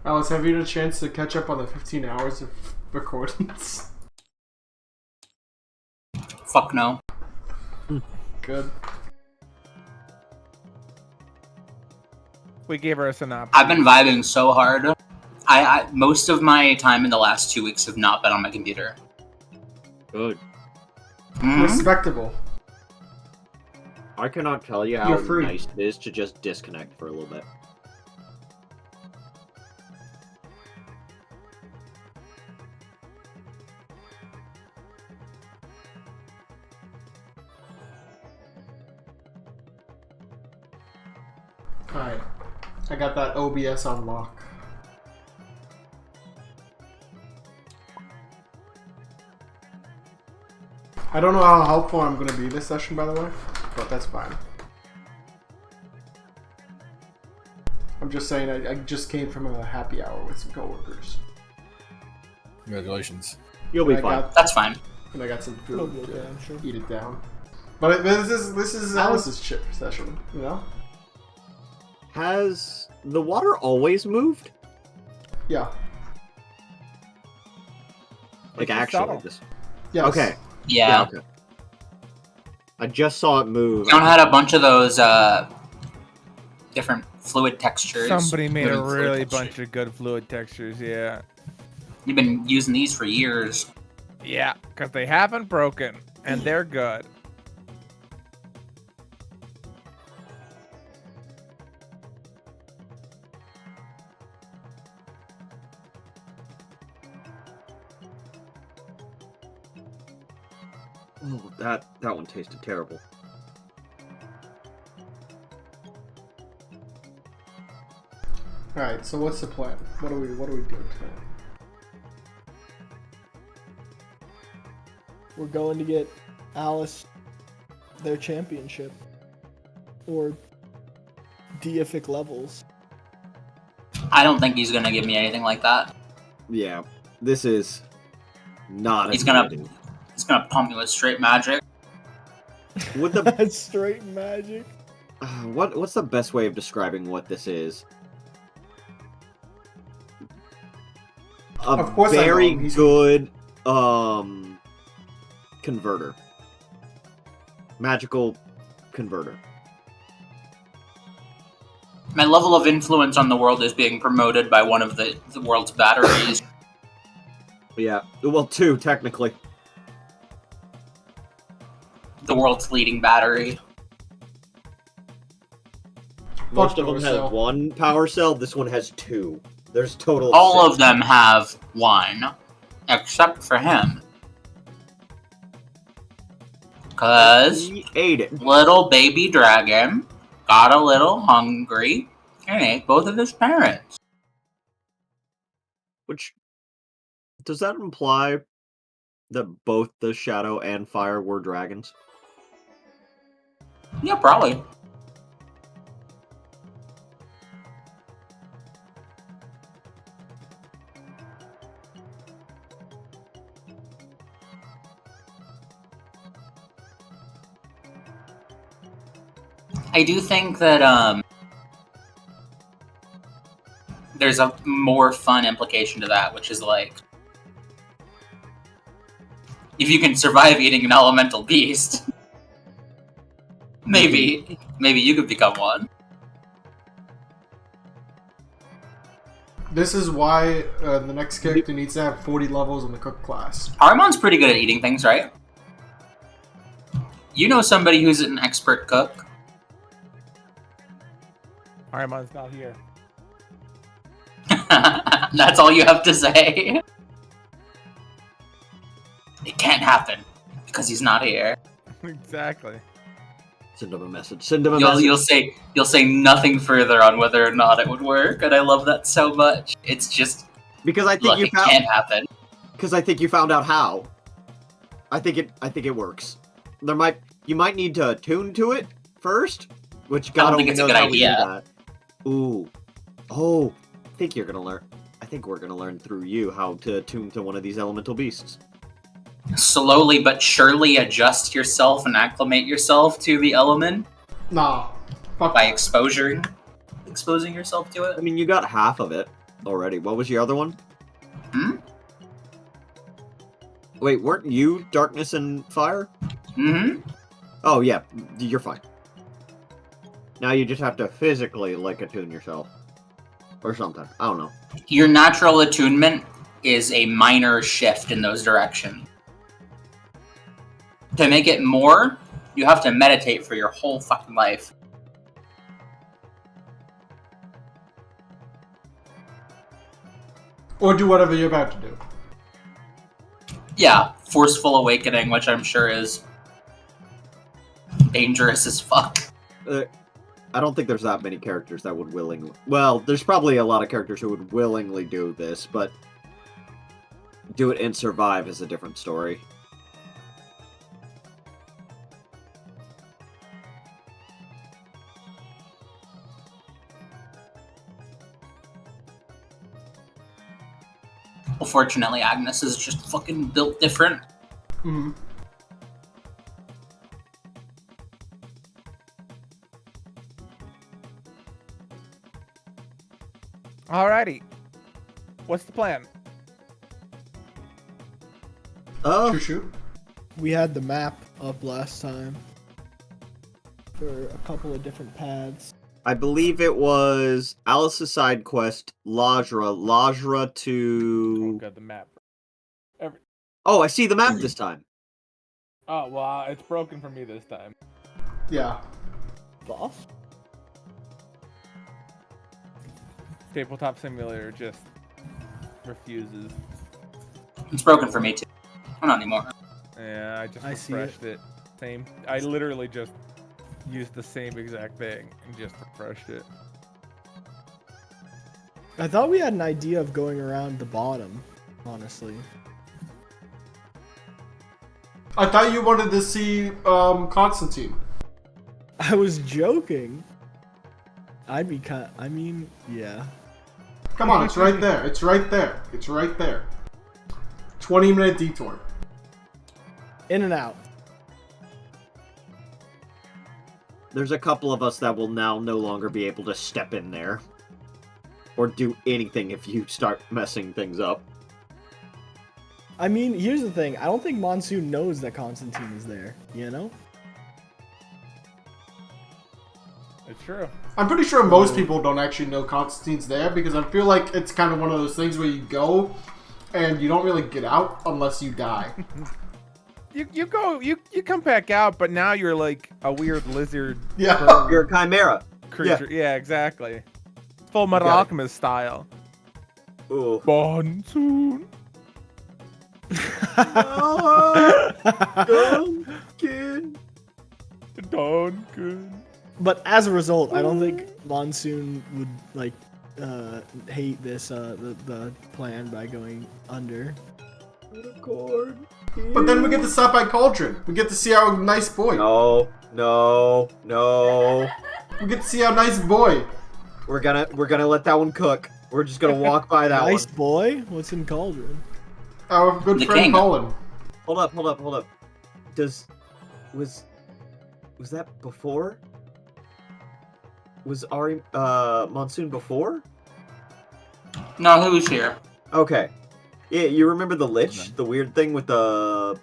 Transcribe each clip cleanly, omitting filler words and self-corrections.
Alice, have you had a chance to catch up on the 15 hours of recordings? Fuck no. Good. We gave her a synopsis. I've been vibing so hard. I most of my time in the last 2 weeks have not been on my computer. Good. Mhm. Respectable. I cannot tell you how You're free. nice it is to just disconnect for a little bit. Alright. I got that OBS on lock. I don't know how helpful I'm going to be this session, by the way, but that's fine. I'm just saying, I just came from a happy hour with some coworkers. Congratulations. You'll be And I fine. got- That's fine. And I got some It'll food be to okay, I'm sure. eat it down. But this is Alice's chip session, you know? Has the water always moved? Yeah. Like It's just actually, subtle. this. Yes. Okay. Yeah. Okay. I just saw it move. John had a bunch of those different fluid textures. Somebody made a Moving fluid really textures. bunch of good fluid textures, yeah. You've been using these for years. Yeah, because they haven't broken, and they're good. Oh, that one tasted terrible. Alright, so what's the plan? What are we doing tonight? We're going to get Alice their championship. Or deific levels. I don't think he's gonna give me anything like that. Yeah, this is not. He's gonna- exciting. He's gonna pump me with straight magic. Would the That's straight magic. what's the best way of describing what this is? A Of course I know very him. He's- good converter. Magical converter. My level of influence on the world is being promoted by one of the world's batteries. Yeah, well, two technically. The world's leading battery. Most of power them cell. have one power cell. This one has two. There's total. Of All six. of them have one, except for him. Cause He ate it. little baby dragon got a little hungry and ate both of his parents. Which does that imply that both the shadow and fire were dragons? Yeah, probably. I do think that there's a more fun implication to that, which is like, if you can survive eating an elemental beast, maybe you could become one. This is why the next character needs to have 40 levels in the cook class. Harimon's pretty good at eating things, right? You know somebody who's an expert cook. Harimon's not here. That's all you have to say. It can't happen because he's not here. Exactly. Send him a message. Send him a message. You'll say nothing further on whether or not it would work, and I love that so much. It's just Because I think look, you it can't found. happen. Because I think you found out how. I think it works. You might need to attune to it first, which God don't think only it's a knows good how we do idea. that. Ooh, oh, I think you're gonna learn. I think we're gonna learn through you how to attune to one of these elemental beasts. Slowly but surely adjust yourself and acclimate yourself to the element Nah. Fuck by that. exposing yourself to I it. mean, you got half of it. already. What was your other one? Hmm? Wait, weren't you Darkness and Fire? Mm-hmm. Oh, yeah. You're fine. Now you just have to physically, like, attune yourself. Or something. I don't know. Your natural attunement is a minor shift in those directions. To make it more, you have to meditate for your whole fucking life. Or do whatever you're about to do. Yeah, forceful awakening, which I'm sure is dangerous as fuck. I don't think there's that many characters that would willingly... Well, there's probably a lot of characters who would willingly do this, but... do it and survive is a different story. Well, fortunately, Agnes is just fucking built different. Mm-hmm. Alrighty. What's the plan? Shoot. We had the map up last time for a couple of different paths. I believe it was Alice's side quest, Lajra Oh to... god, the map. Oh, I see the map this time. Oh well, it's broken for me this time. Yeah. Boss? Tabletop Simulator just refuses. It's broken for me too. Well, not anymore. Yeah, I just I see refreshed it. Same. I literally just used the same exact thing and just refreshed it. I thought we had an idea of going around the bottom, honestly. I thought you wanted to see Constantine. I was joking. I'd be I mean, yeah. Come on, it's right there. It's right there. It's right there. 20-minute detour. In and out. There's a couple of us that will now no longer be able to step in there. Or do anything if you start messing things up. I mean, here's the thing. I don't think Monsoon knows that Constantine is there, you know? It's true. I'm pretty sure most people don't actually know Constantine's there because I feel like it's kind of one of those things where you go and you don't really get out unless you die. You go you come back out, but now you're like a weird lizard Yeah. You're a chimera. creature. Yeah, exactly. Full Metal got it. Alchemist style. Ooh. Monsoon. Duncan. Duncan. But as a result, I don't think Monsoon would like hate this the plan by going under. Unicorn. But then we get to stop by Cauldron. We get to see our nice boy. No. We get to see our nice boy. We're gonna let that one cook. We're just gonna walk by that Nice one. boy. What's in Cauldron? Our good The friend king. Colin. Hold up. Was that before? Was Ari Monsoon before? No, who's here? Okay. Yeah, you remember the Lich? The weird thing with the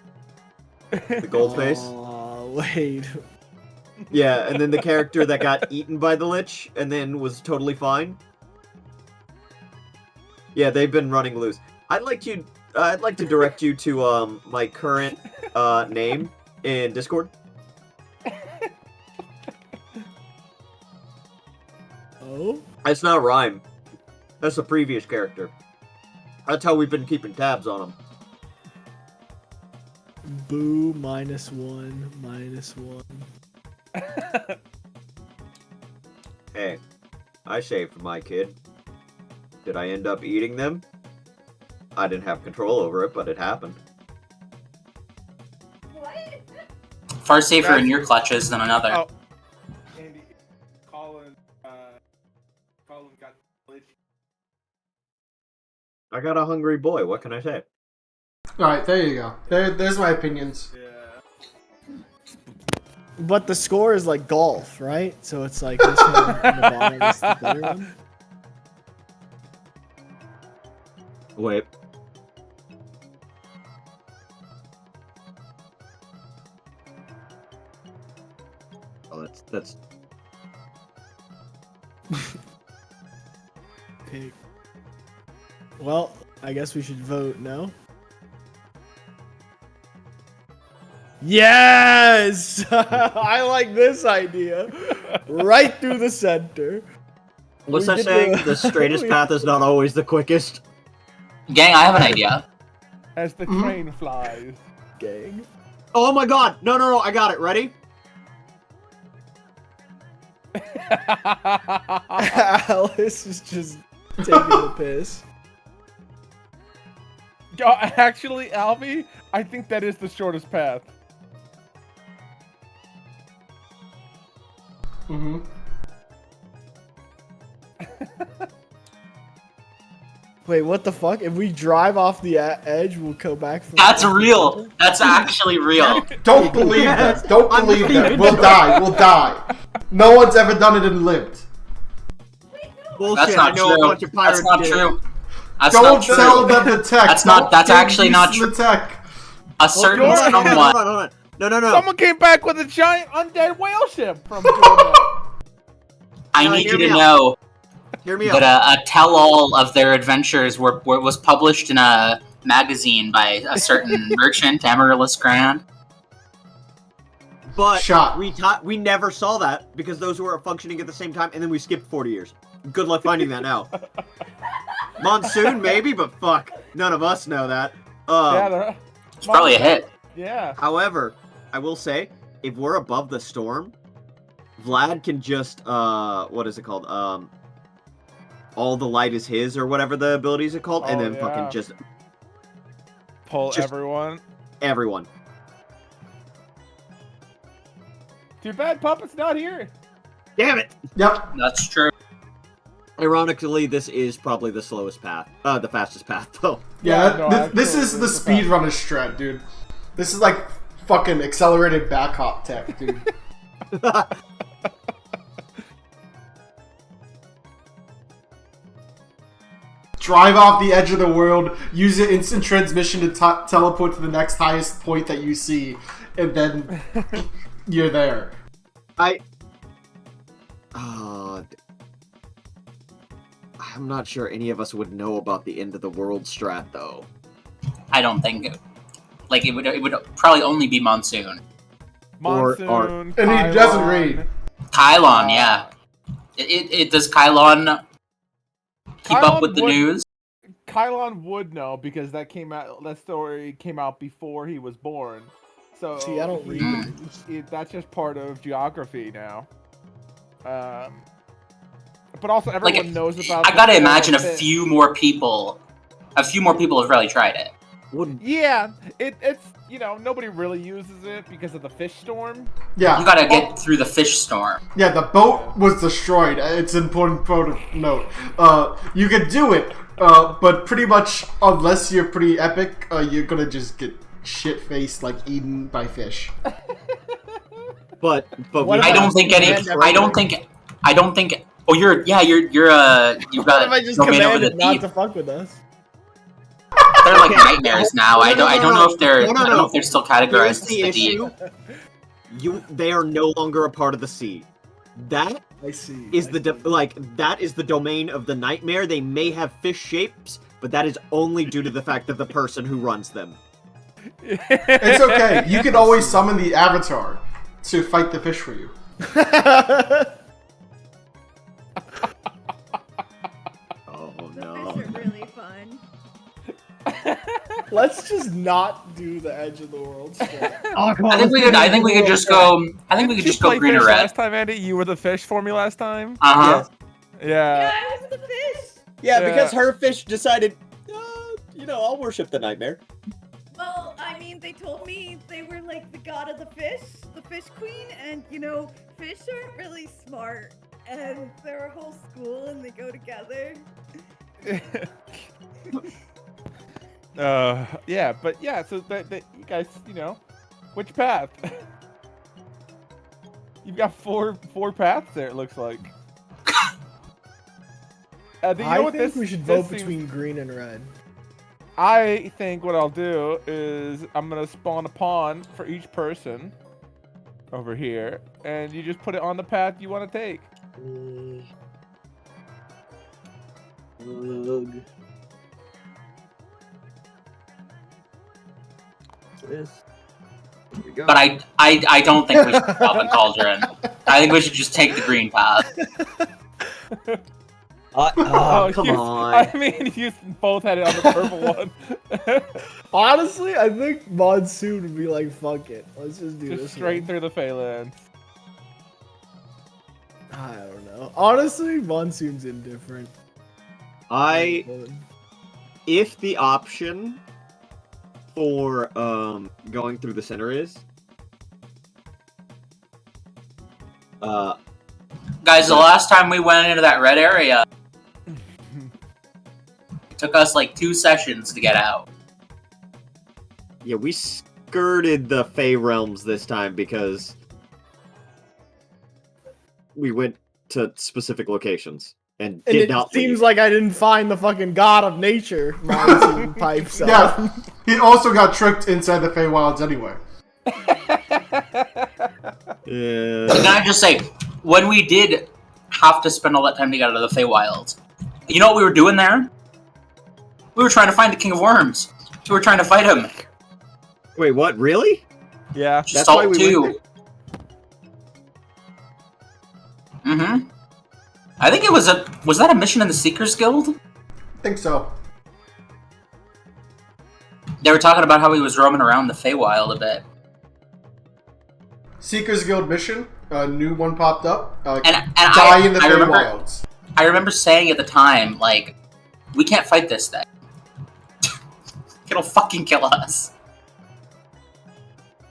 gold face? Oh, wait. Yeah, and then the character that got eaten by the Lich and then was totally fine? Yeah, they've been running loose. I'd like to direct you to my current name in Discord. Oh? That's not a rhyme. That's a previous character. That's how we've been keeping tabs on him. Boo, -1. Hey, I saved my kid. Did I end up eating them? I didn't have control over it, but it happened. Far safer in your clutches than another. Oh. Andy, Colin got glitched. I got a hungry boy, what can I say? Alright, there you go. There's my opinions. Yeah. But the score is like golf, right? So it's like this one on the bottom is the better one. Wait. Oh, that's. Pick. Well, I guess we should vote, no? Yes! I like this idea. Right through the center. What's We that get saying? to- The straightest path is not always the quickest. Gang, I have an idea. As the train flies. Gang. Oh my god! No, no, no! I got it. Ready? Alice is just taking the piss. Yo, actually, Albie, I think that is the shortest path. Mm-hmm. Wait, what the fuck? If we drive off the edge, we'll go back from That's real. That's actually real. Don't believe Yes, that. Don't I'm believe that. believing We'll it. die. We'll die. No one's ever done it and lived. Bullshit! That's I not know a true. bunch of pirates That's not did. true. That's Don't not true. tell them the tech. That's not- Don't that's give actually me not the true. tech. A certain Jordan, Hold on, hold someone. on, hold on. No, no, no. Someone came back with a giant undead whale ship from doing that. I No, need hear you me to out. know Hear me that out. a tell-all of their adventures was published in a magazine by a certain merchant, Amaryllis Grand. But Shot. we never saw that because those were functioning at the same time, and then we skipped 40 years. Good luck finding that now. Monsoon, maybe, but fuck, none of us know that. Yeah, It's probably a hit. Yeah. However, I will say, if we're above the storm, Vlad can just what is it called? All the light is his, or whatever the abilities are called, and Oh, then yeah. fucking just Pull Just- everyone. everyone. Too bad Puppet's not here. Damn it! Yep. That's true. Ironically, this is probably the slowest path. The fastest path, though. Yeah, no, this actually, is the it's the fact. speedrunner strat, dude. This is like fucking accelerated back hop tech, dude. Drive off the edge of the world, use your instant transmission to teleport to the next highest point that you see, and then you're there. I'm not sure any of us would know about the end of the world strat, though. I don't think it. Like it would probably only be Monsoon. Or- Monsoon. And he doesn't Kylon. read. Kylon, yeah. It does Kylon keep up Kylon with the would- news? Kylon would know because that story came out before he was born. So See, I don't read Hmm. the news. that's just part of geography now. But also everyone Like, knows about. I the gotta Florida imagine a fish. few more people have probably tried it. Wouldn't Yeah, it's nobody really uses it because of the fish storm. Yeah. You gotta get through the fish storm. Yeah, the boat was destroyed. It's an important photo note. You could do it, but pretty much, unless you're pretty epic, you're gonna just get shit-faced, like, eaten by fish. but What we if I I don't just think command I don't think. Oh, you've What got if I just domain over the commanded not deep. to fuck with us? They're like Okay. nightmares now. I don't know if they're. No, no, I don't no. know if they're still Here's categorized as the the deep. issue. They are no longer a part of the sea. That I see. is I the see. that is the domain of the nightmare. They may have fish shapes, but that is only due to the fact of the person who runs them. It's okay. You can always summon the Avatar to fight the fish for you. Oh The no! fish are really fun. Let's just not do the edge of the world strat. Oh, come on, I think we could. I think we could just go. I think we could Did you just go play green or fish red. last time, Andy. You were the fish for me last time. Uh huh. Yeah. Yeah, I was the fish. Yeah, Yeah. because her fish decided, I'll worship the nightmare. Well, I mean, they told me they were like the god of the fish queen, and fish aren't really smart, and they're a whole school and they go together. Yeah, but yeah. So that you guys, which path? You've got four paths there. It looks like. You know I what think this- we should this vote seems- between green and red. I think what I'll do is I'm gonna spawn a pawn for each person over here, and you just put it on the path you want to take. Ugh. This. Here we go. But I don't think we should stop in Cauldron. I think we should just take the green path. Come you, on. I mean, you both had it on the purple one. Honestly, I think Monsoon would be like, fuck it. Let's just do Just this. straight one. through the Phalanx. I don't know. Honestly, Monsoon's indifferent. If the option for going through the center is Guys, the last time we went into that red area, it took us like 2 sessions to get out. yeah, we skirted the Fey realms this time because we went to specific locations and And did it not seems leave. like I didn't find the fucking god of nature. Monsoon pipes up. Yeah, he also got tricked inside the Feywilds anyway. Can I just say, when we did have to spend all that time to get out of the Feywilds, you know what we were doing there? We were trying to find the King of Worms. We were trying to fight him. Wait, what? Really? Yeah. That's why Salt we 2. went Mm-hmm. I think it was that a mission in the Seekers Guild? I think so. They were talking about how he was roaming around the Feywild a bit. Seekers Guild mission, a new one popped up. And Die in the I remember, Feywilds. I remember saying at the time, like, we can't fight this thing. It'll fucking kill us.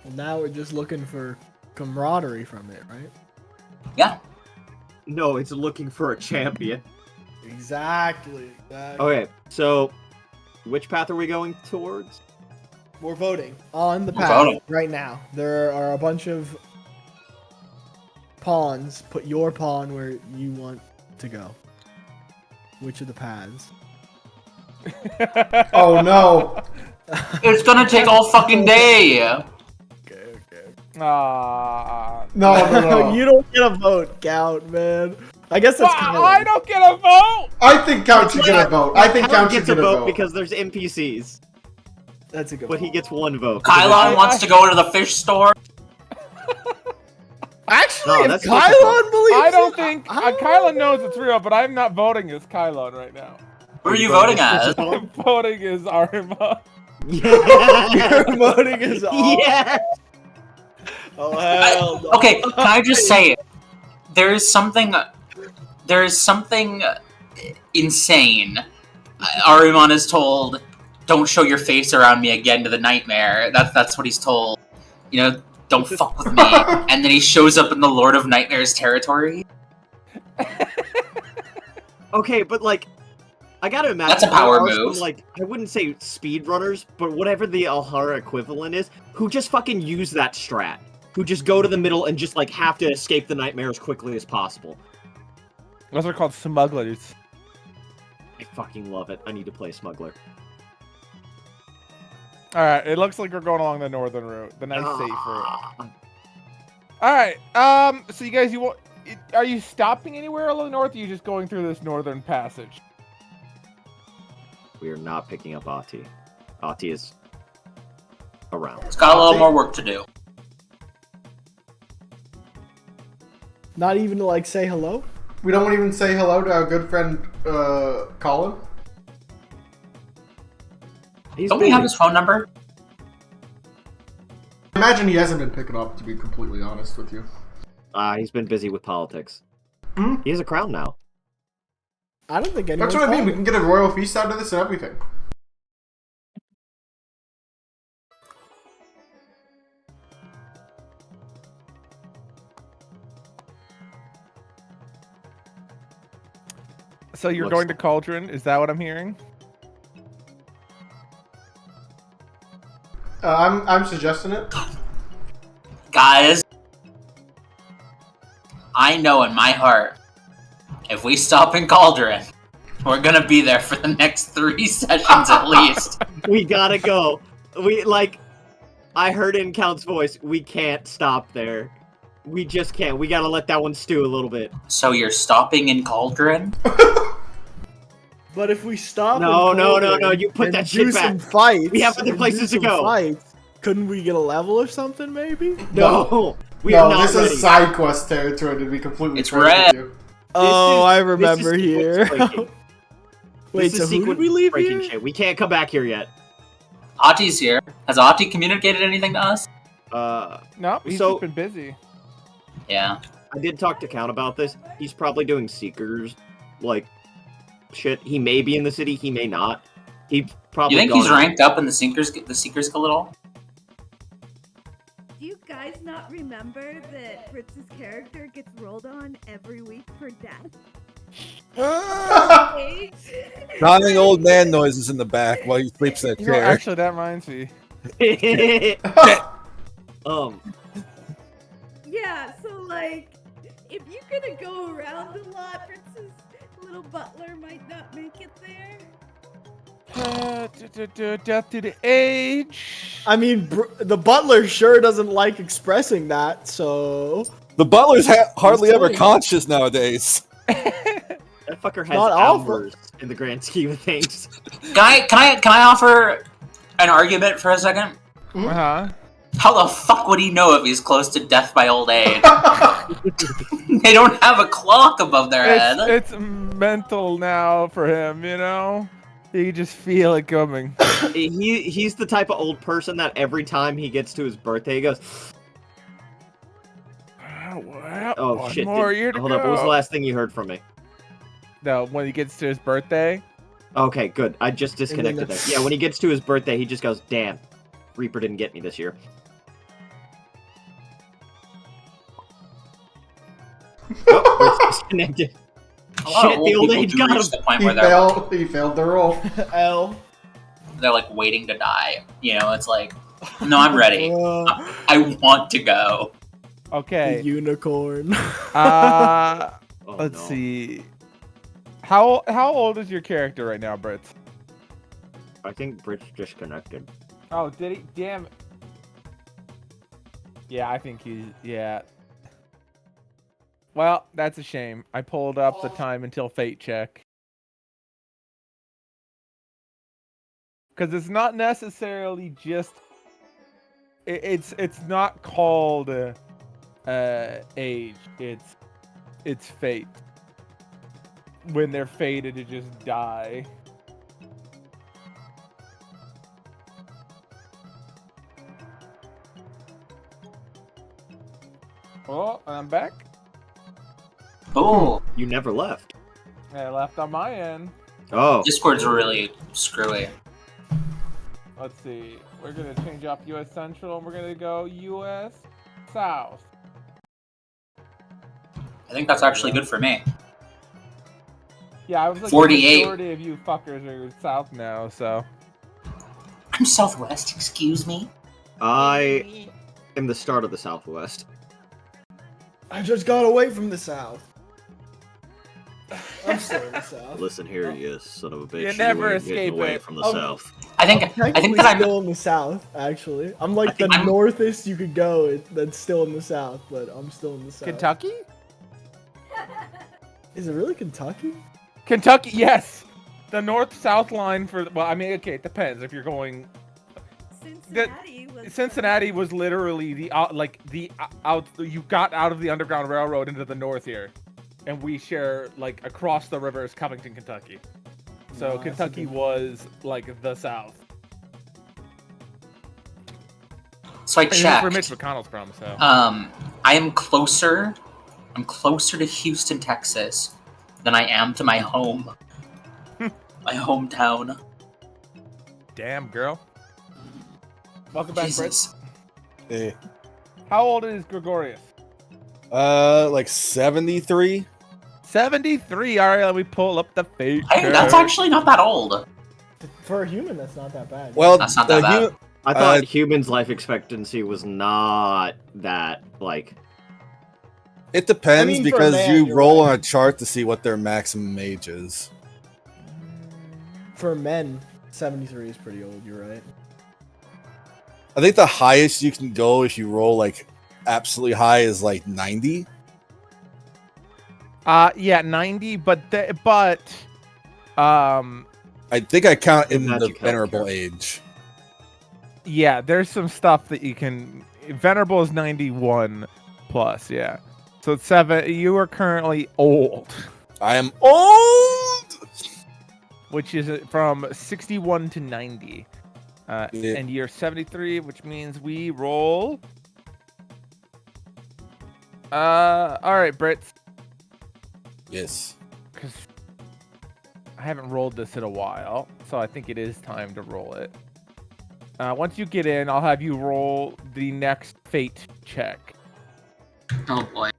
Well, now we're just looking for camaraderie from it, right? Yeah. No, it's looking for a champion. Exactly. Okay, so which path are we going towards? We're voting on the We're path voting. right now. There are a bunch of pawns. Put your pawn where you want to go. Which of the paths? Oh no! It's gonna take all fucking day. Okay. Ah. No. You don't get a vote, Count, man. I guess that's kind of. I don't get a vote. I think Count should get a vote. I think Count should gets a get a vote vote. because there's NPCs, That's a good but one. he gets 1 vote. Kylon wants to go to the fish store. Actually, No, if that's a good Kylon believes I don't it, think I- Kylon knows it's real, but I'm not voting as Kylon right now. Who are you voting as as? I'm voting as Arma. You're voting is all. Yeah. Oh hell no. Okay, can I just say, there is something insane. Ahriman is told, "Don't show your face around me again" to the Nightmare. That's what he's told. You know, don't fuck with me. And then he shows up in the Lord of Nightmares territory. Okay, but like, I gotta imagine That's a there power are some, move. like, I wouldn't say speedrunners, but whatever the Alhara equivalent is, who just fucking use that strat. Who just go to the middle and just like have to escape the nightmare as quickly as possible. Those are called smugglers. I fucking love it. I need to play Smuggler. All right, it looks like we're going along the northern route, the nice safe route. Ah. All right, so you guys, are you stopping anywhere along the north? Or are you just going through this northern passage? We are not picking up Ahti. Ahti is around. It's got a little more work to do. Not even to like say hello? We don't even say hello to our good friend Colin. He's Don't we busy. have his phone number? I imagine he hasn't been picking up, to be completely honest with you. He's been busy with politics. Hmm? He has a crown now. I don't think anyone's That's what I mean. We calling. can get a royal feast out of this and everything. So you're Looks going to like- Cauldron? Is that what I'm hearing? I'm suggesting it. Guys, I know in my heart, if we stop in Cauldron, We're gonna be there for the next 3 sessions at least. We gotta go. I heard in Count's voice, we can't stop there. We just can't. We gotta let that one stew a little bit. So you're stopping in Cauldron? But if we stop, No, in no, Cauldron you put and that do shit some back. fights. We have other and places do to some go. Fights, couldn't we get a level or something? Maybe. No, we are No, not this ready. is side quest territory, to be completely It's frank red. with you. Oh, is- I this remember is here. sequence breaking. Wait, This so is who did sequence we leave breaking here? shit. We can't come back here yet. Ati's here. Has Ati communicated anything to us? No, he's So- just been busy. Yeah. I did talk to Count about this. He's probably doing Seekers, shit. He may be in the city, he may not. He probably. You think he's ranked up in the Seekers Guild at all? Do you guys not remember that Fritz's character gets rolled on every week for death? Age? Nodding old man noises in the back while he sleeps in that You know, chair. actually, that reminds me. Yeah, so like, if you're gonna go around a lot, Fritz's little butler might not make it there. Death to the age. I mean, the butler sure doesn't like expressing that, so The butler's hardly ever saying. conscious nowadays. That fucker has Not awful. hours in the grand scheme of things. Can I offer an argument for a second? Uh-huh. How the fuck would he know if he's close to death by old age? They don't have a clock above their head. It's mental now for him, you know? You can just feel it coming. He's the type of old person that every time he gets to his birthday, he goes, Well, "Oh one shit! more year to Hold go. up, what was the last thing you heard from me?" No, when he gets to his birthday. Okay, good. I just disconnected there. Yeah, when he gets to his birthday, he just goes, "Damn, Reaper didn't get me this year." Oh, it's disconnected. A lot of Shit, old the old people age do got reach him. the point He where failed the roll. L. they're like waiting to die. You know, it's like, no, I'm ready. I want to go. The Okay. unicorn. Oh, Let's no. see. How old is your character right now, Brits? I think Brit's disconnected. Oh, did he? Damn it. Yeah, I think he's. Yeah. Well, that's a shame. I pulled up the time until fate check. Because it's not necessarily just. It's not called age. It's fate. When they're fated to just die. Oh, I'm back. Oh, You never left. I left on my end. Oh, Discord's really screwy. Let's see. We're gonna change up U.S. Central and we're gonna go U.S. South. I think that's actually good for me. Yeah, I was like 48. the majority of you fuckers are South now, so. I'm Southwest, excuse me. I am the start of the Southwest. I just got away from the south. I'm still in the south. Listen here, you son of a bitch. You never ain't getting escape away it. from the Um, South. I think Technically that I'm still in the south, actually. I'm like the I'm- northest you could go that's still in the south, but I'm still in the south. Kentucky? Is it really Kentucky? Kentucky, yes! The north-south line for. Well, I mean, okay, it depends if you're going. Cincinnati was literally the out. You got out of the Underground Railroad into the north here, and we share like across the river is Covington, Kentucky. So Nice, Kentucky okay. was like the South. so I And that's where Mitch checked. McConnell's from. So I am closer. I'm closer to Houston, Texas, than I am to my home, my hometown. damn girl. Welcome back, Brett. Jesus. Hey. How old is Gregorius? Like 73? 73. All right, let me pull up the fake. Hey, that's actually not that old. For a human, that's not that bad. Well, That's not that bad. I thought humans' life expectancy was not that, It depends I mean, for a because man, you you're roll right. on a chart to see what their maximum age is. for men, 73 is pretty old. You're right. I think the highest you can go if you roll like absolutely high is like 90. Yeah, 90, but I think I count in Magic the healthcare. venerable age. yeah, there's some stuff that you can. Venerable is 91 plus, yeah. So it's 7. You are currently old, I am old. which is from 61 to 90. Yeah. And you're 73, which means we roll. All right, Brits. Yes. Because I haven't rolled this in a while, so I think it is time to roll it. Once you get in, I'll have you roll the next fate check. Oh boy.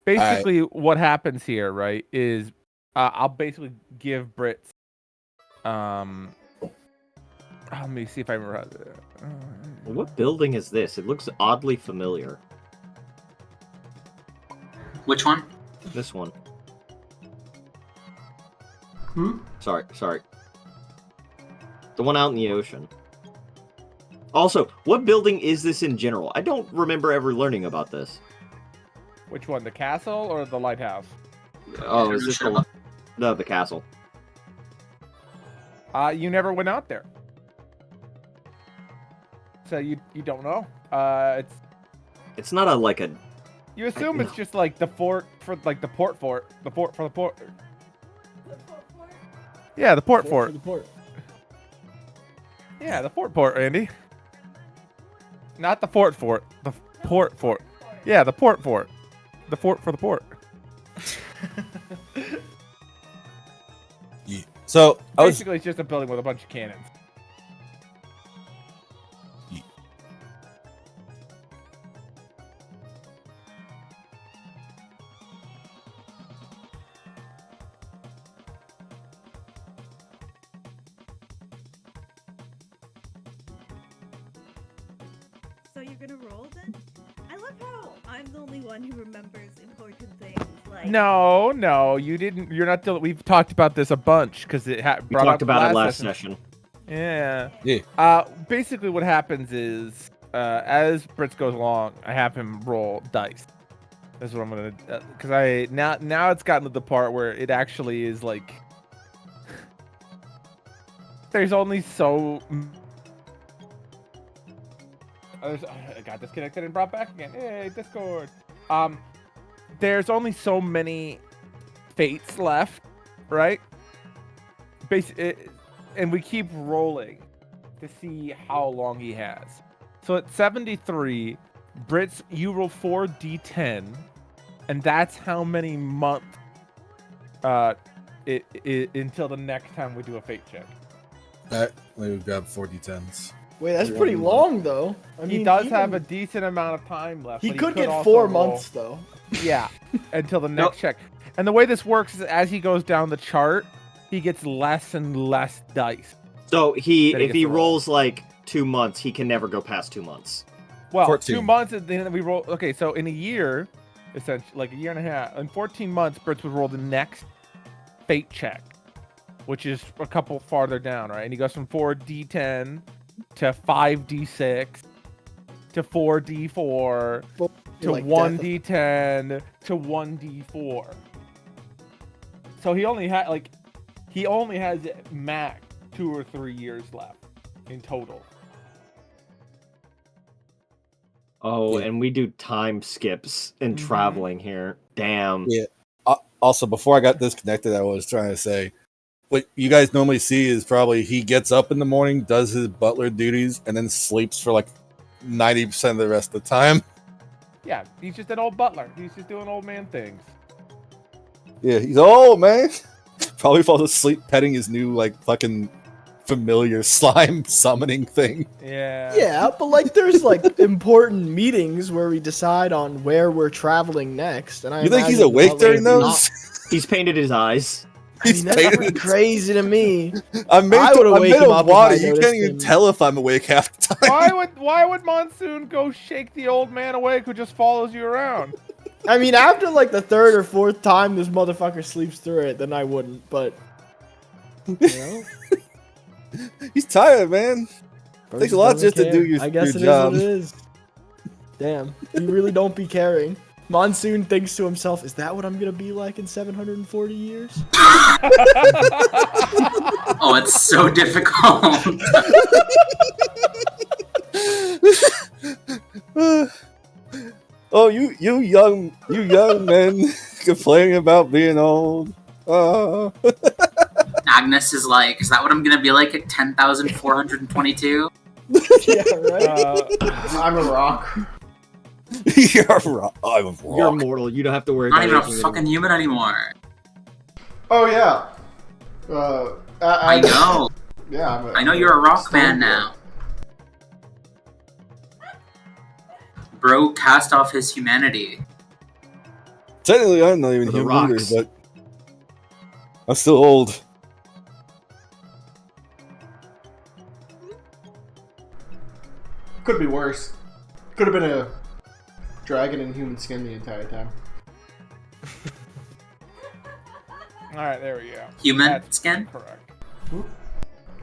Basically, what happens here, right, is I'll basically give Brits. Let me see if I remember. What building is this? It looks oddly familiar. Which one? This one. Hmm? Sorry. The one out in the ocean. Also, what building is this in general? I don't remember ever learning about this. Which one, the castle or the lighthouse? Oh, is this the... No, the castle. You never went out there, so you don't know. It's not a You assume it's just like the fort for like the port fort, the fort for the port. Yeah, the port fort. For the port. Yeah, the fort, Andy. Not the fort, the port fort. Yeah, the port. The fort for the port. Yeah. So I was Basically, it's just a building with a bunch of cannons. So you're gonna roll then? I love how I'm the only one who remembers important things. Like No, you didn't. You're not. We've talked about this a bunch because it We brought talked up about it last session. Yeah. Yeah. Basically, what happens is, as Brits goes along, I have him roll dice. That's what I'm gonna, because now it's gotten to the part where it actually is like, there's only so. I got disconnected and brought back again. Hey, Discord. There's only so many fates left, right? And we keep rolling to see how long he has. So at 73, Brits, you roll 4d10, and that's how many months until the next time we do a fate check. let me grab 4d10s. Wait, that's pretty long though. I mean, He does even- have a decent amount of time left. He but could get also 4 roll- months though. Yeah, until the next check. And the way this works is as he goes down the chart, he gets less and less dice. So Then he if gets he to roll. rolls like 2 months, he can never go past 2 months. Well, 14. 2 months, and then we roll. Okay, so in a year, essentially, like a year and a half, in 14 months, Brits would roll the next fate check, which is a couple farther down, right? And he goes from 4d10 to 5d6 to 4d4 to Like 1d10 to 1d4. So he only has max 2 or 3 years left in total. Oh, Yeah. and we do time skips and Mhm. traveling here. Damn. Yeah. Also, before I got disconnected, I was trying to say, what you guys normally see is probably he gets up in the morning, does his butler duties, and then sleeps for like 90% of the rest of the time. Yeah, he's just an old butler. He's just doing old man things. Yeah, he's old, man. Probably falls asleep petting his new like fucking familiar slime summoning thing. Yeah. Yeah, but like there's like important meetings where we decide on where we're traveling next, and I You think he's imagine awake Butler during would be- those? He's painted his eyes. I mean, that's painted pretty his- crazy to me. I'm made, I would've I'm wake made him of up if water. I You noticed can't even him. tell if I'm awake half the time. Why would Monsoon go shake the old man awake who just follows you around? I mean, after like the third or fourth time this motherfucker sleeps through it, then I wouldn't. But you know, He's tired, man. Takes a lot just to do your, I guess your it job. is what it is. Damn, you really don't be caring. Monsoon thinks to himself, "Is that what I'm gonna be like in 740 years?" Oh, it's so difficult. Oh, you young men complaining about being old. Agnes is like, is that what I'm gonna be like at 10,422? Yeah, right. I'm a rock. You're right. I'm a You're rock. immortal. You don't have to worry I'm not about even a anything fucking human anymore. Oh yeah. I know. Yeah, I know you're a rock man now. Bro cast off his humanity. Technically, I'm not even For the human either, rocks. but I'm still old. Could be worse. Could have been a dragon in human skin the entire time. All right, there we go. Human That's skin? correct.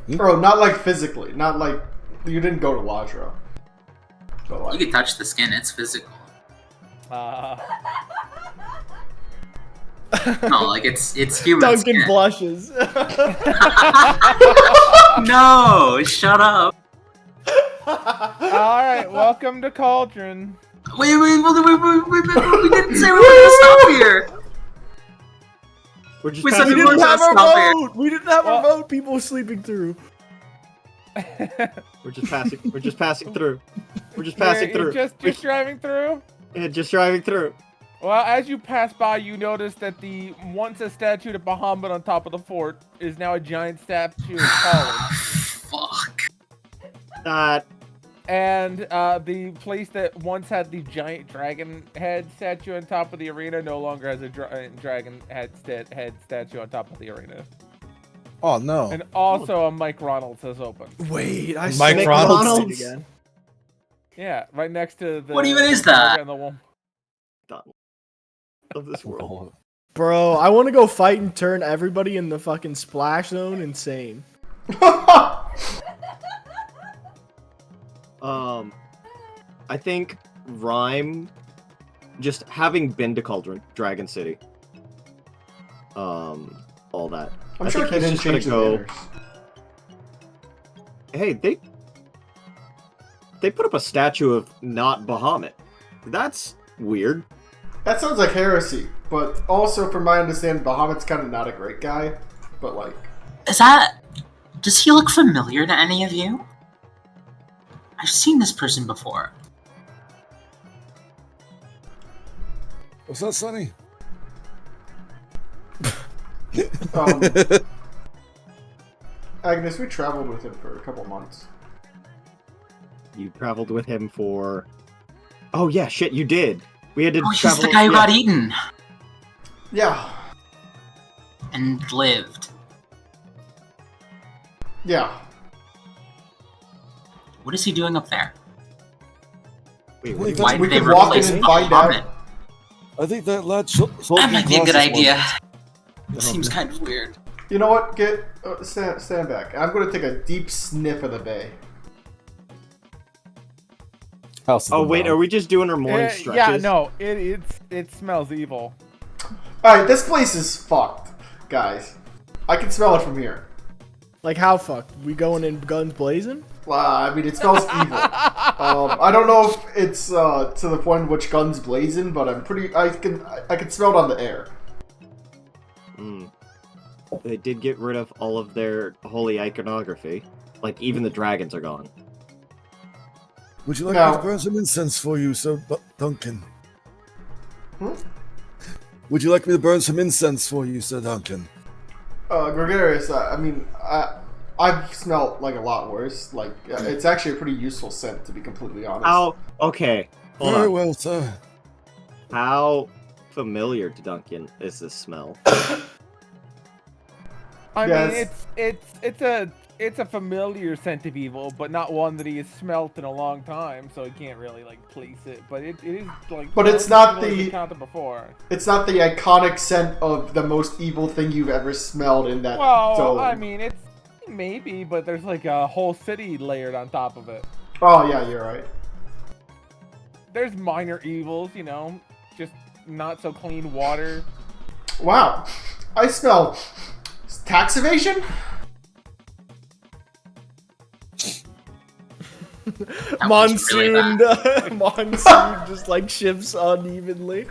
Bro, not like physically. Not like you didn't go to Lajra. But You like, can touch the skin, it's physical. No, like it's human Duncan skin. blushes. No, shut up. All right, welcome to Cauldron. Wait, we didn't say we were gonna stop here. We're just We said passing we We were didn't gonna have our stop here. vote. We didn't have our Well- vote. People were sleeping through. We're just passing. We're just passing through. We're just passing You're through. just driving through. Yeah, just driving through. Well, as you pass by, you notice that the once a statue of Bahamut on top of the fort is now a giant statue of Colin. Fuck. And the place that once had the giant dragon head statue on top of the arena no longer has a dragon head statue on top of the arena. Oh no! And also a Mike Ronalds has opened. Wait, I Mike saw Ronalds? it again. Yeah, right next to the. What even is the that? and the wall. Of this world. Bro, I want to go fight and turn everybody in the fucking splash zone insane. I think Rhyme, just having been to Cauldron, Dragon City, all that. I'm I sure think they he's didn't just gonna change the go. Hey, they put up a statue of not Bahamut. That's weird. That sounds like heresy, but also from my understanding, Bahamut's kind of not a great guy. But like, Does he look familiar to any of you? I've seen this person before. What's that, Sonny? Agnes, we traveled with him for a couple months. You traveled with him for. Oh yeah, shit, you did. We had to Oh, he's travel. the guy who yeah. got eaten Yeah, and lived. yeah. What is he doing up there? Wait, Wait, Why We did they could walk in replace and find out. Bahamut? I think that lad sold That might be a good idea. Yeah. Seems kind of weird. You know what? Stand back. I'm gonna take a deep sniff of the bay. House of Oh the wait, Brown. are we just doing our morning stretches? Yeah, no, it smells evil. All right, this place is fucked, guys. I can smell it from here. Like how fucked? We going in guns blazing? I mean, it smells evil. I don't know if it's to the point in which guns blazing, but I can smell it on the air. They did get rid of all of their holy iconography. Like even the dragons are gone. Would you like No. me to burn some incense for you, Sir Duncan? Hmm? Would you like me to burn some incense for you, Sir Duncan? Gregarious. I've smelled like a lot worse. Like it's actually a pretty useful scent, to be completely honest. How? Okay. Hold Very on. well, sir. How familiar to Duncan is this smell? I Yeah, mean, it's a it's a familiar scent of evil, but not one that he has smelt in a long time, so he can't really like place it. But it is like. But it's not the encountered before. It's not the iconic scent of the most evil thing you've ever smelled in that dome. I mean, it's maybe, but there's like a whole city layered on top of it. Oh yeah, you're right. There's minor evils, just not so clean water. Wow, I smell tax evasion. Monsoon, monsoon just like shifts unevenly.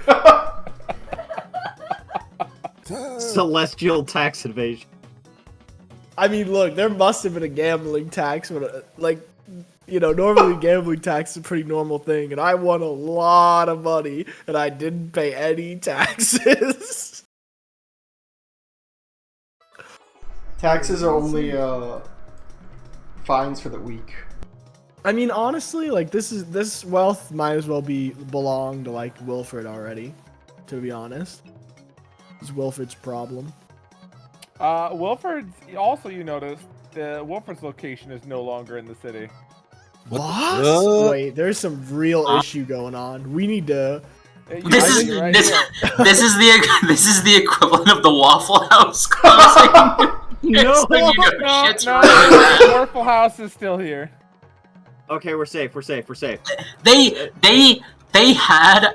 Celestial tax evasion. I mean, look, there must have been a gambling tax, but normally gambling tax is a pretty normal thing, and I won a lot of money, and I didn't pay any taxes. Taxes are only fines for the weak. I mean, honestly, like this wealth might as well belong to like Wilfred already. To be honest, it's Wilfred's problem. Wilfred's also, you notice the Wilfred's location is no longer in the city. What? Wait, there's some real issue going on. We need to. This is the equivalent of the Waffle House closing. No, Waffle House is still here. Okay, we're safe. They had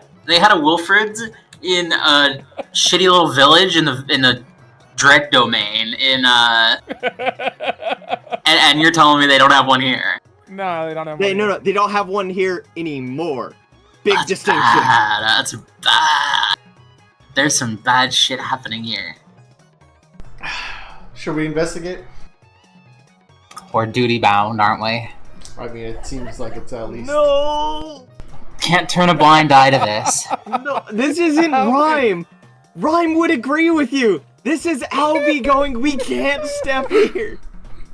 a Wilfred's in a shitty little village in the Dread domain and you're telling me they don't have one here? No, they don't have one. No, they don't have one here anymore. Big That's distinction. Bad. That's bad. There's some bad shit happening here. Should we investigate? We're duty bound, aren't we? I mean, it seems like it's at least. No. Can't turn a blind eye to this. No, this isn't Rhyme. Rhyme would agree with you. This is Albie going, we can't step here.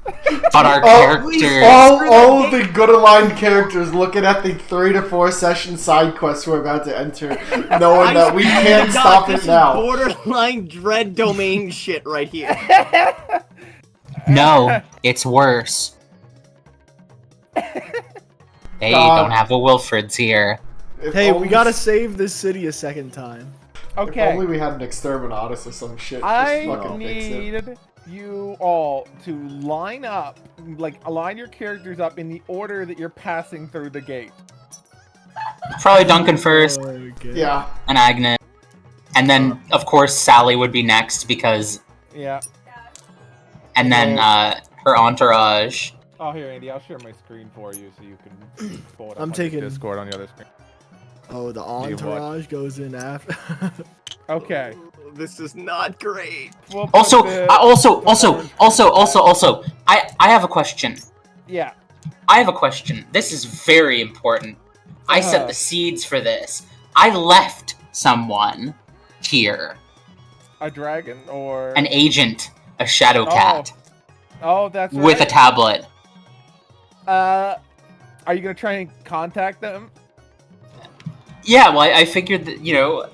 But our characters... All of the good aligned characters looking at the 3 to 4 session side quests we're about to enter, knowing that we can't stop it now. Borderline Dread domain shit right here. No, it's worse. They don't have a Wilfred's here. Hey, we gotta save this city a second time. Okay. If only we had an exterminatus or some shit. I Just fucking fix it. need you all to line up, align your characters up in the order that you're passing through the gate. Probably Duncan first, Okay. Yeah. and Agnes. And then, of course, Sally would be next because... Yeah. And then her entourage. Oh, here, Andy, I'll share my screen for you so you can pull it up I'm on taking- your Discord on the other screen. Oh, the entourage goes in after. Okay. This is not great. We'll put Also, the- I have a question. Yeah. I have a question. This is very important. I set the seeds for this. I left someone here. A dragon or... An agent. A shadow cat. Oh, that's right. With a tablet. Are you gonna try and contact them? Yeah, well, I figured that,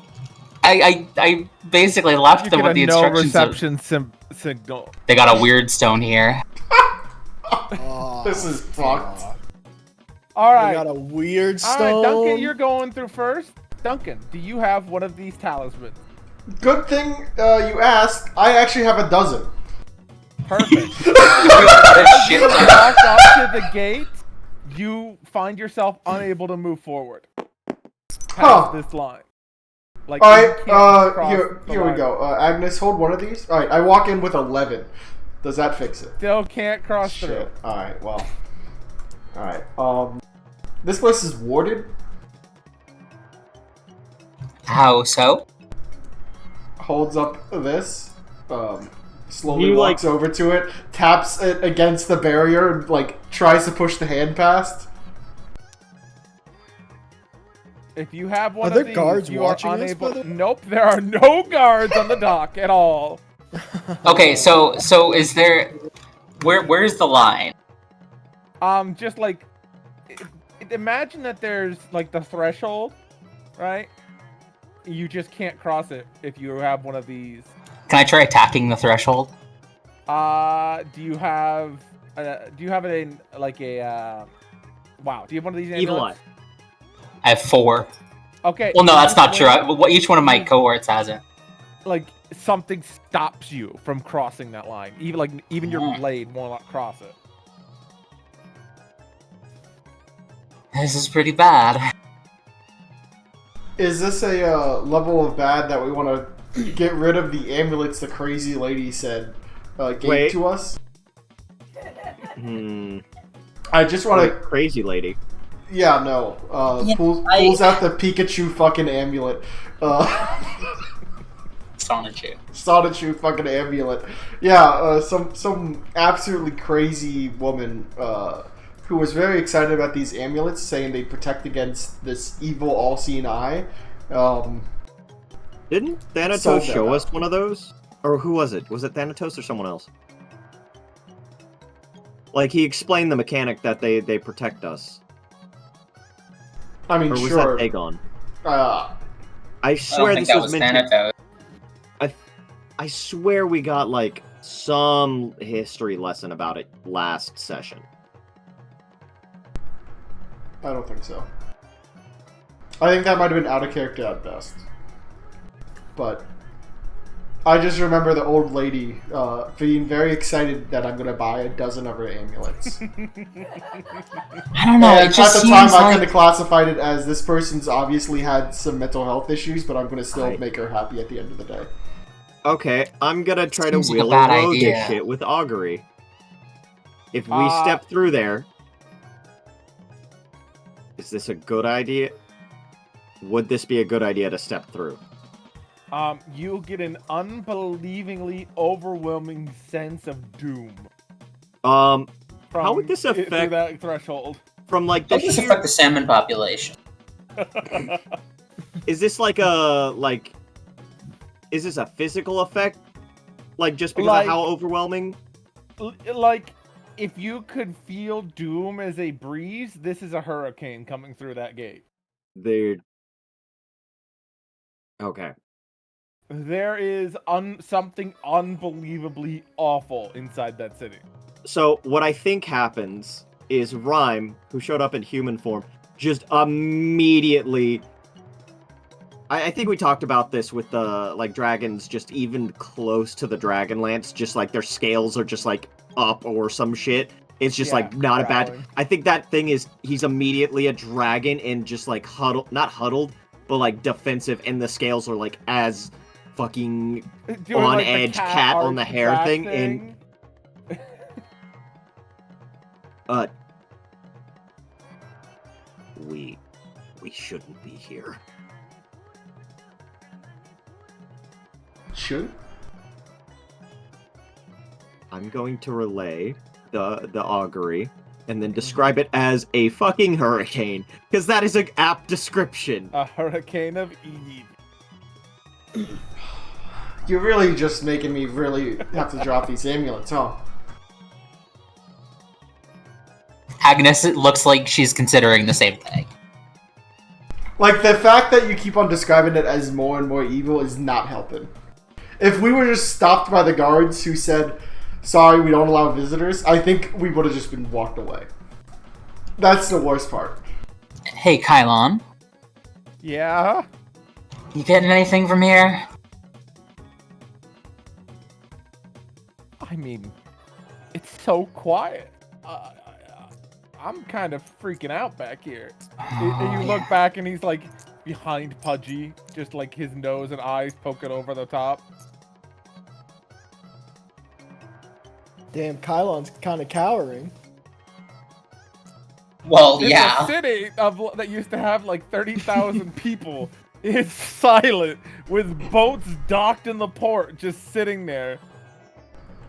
I basically left them with the instructions no reception signal. They got a weird stone here. This is fucked. All We right. got a weird All stone. right, Duncan, you're going through first. Duncan, do you have one of these talismans? Good thing you asked. I actually have a dozen. Perfect. Shit. Walk up to the gate. You find yourself unable to move forward past this line. All you right. can't cross Here the we line. go. Agnes, hold one of these. All right. I walk in with 11. Does that fix it? Still can't cross through. Shit. All right. Well. All right. This place is warded. How so? Holds up this. Slowly You, walks over to it, taps it against the barrier, and tries to push the hand past. If you have one Are there of these, guards you watching are us, unable. by the way? Nope, there are no guards on the dock at all. Okay, so is there... Where's the line? Just imagine that there's the threshold, right? You just can't cross it if you have one of these. Can I try attacking the threshold? Do you have it in like a wow? Do you have one of these Evil amulets? I have 4. Okay. Well, no, that's not true. usually, Each one of my cohorts has it. Like something stops you from crossing that line. Even your blade will not cross it. This is pretty bad. Is this a level of bad that we want to get rid of the amulets the crazy lady said gave to us? I just want to... Crazy lady. Yeah, no. Pulls out the Pikachu fucking amulet. Sonichu fucking amulet. Yeah, some absolutely crazy woman who was very excited about these amulets, saying they protect against this evil all-seeing eye. Didn't Thanatos show us one of those? Or who was it? Was it Thanatos or someone else? Like, he explained the mechanic that they protect us. I mean, or was sure. that Aegon? I swear this was mentioned. Thanatos. I swear we got, like, some history lesson about it last session. I don't think so. I think that might have been out of character at best. But I just remember the old lady being very excited that I'm going to buy a dozen of her amulets. I don't know. And at the time, I kind of classified it as this person's obviously had some mental health issues, but I'm going to still make her happy at the end of the day. Okay, I'm gonna try to wheel and roll this shit with augury. If we step through there, is this a good idea? Would this be a good idea to step through? You'll get an unbelievingly overwhelming sense of doom. How would this affect that threshold? From like the sheer... affect the salmon population? Is this like a Is this a physical effect? Like, just because of how overwhelming? Like, if you could feel doom as a breeze, this is a hurricane coming through that gate. Okay. There is something unbelievably awful inside that city. So, what I think happens is Rhyme, who showed up in human form, just immediately... I think we talked about this with the, like, dragons just even close to the Dragonlance, just, like, their scales are just, like, up or some shit. It's just, like, not a bad... I think that thing is, he's immediately a dragon and just, like, not huddled, but, like, defensive, and the scales are, like, as fucking on like edge cat on the hair thing. And... we shouldn't be here. Should? I'm going to relay the augury and then describe it as a fucking hurricane, because that is an apt description. A hurricane of Eve. You're really just making me really have to drop these amulets, huh? Agnes, it looks like she's considering the same thing. Like, the fact that you keep on describing it as more and more evil is not helping. If we were just stopped by the guards who said, sorry, we don't allow visitors, I think we would have just been walked away. That's the worst part. Hey, Kylon. Yeah? You getting anything from here? I mean, it's so quiet. I'm kind of freaking out back here. And you look back and he's like behind Pudgy, just like his nose and eyes poking over the top. Damn, Kylon's kind of cowering. Well, it's yeah. A city that used to have like 30,000 people is silent with boats docked in the port just sitting there.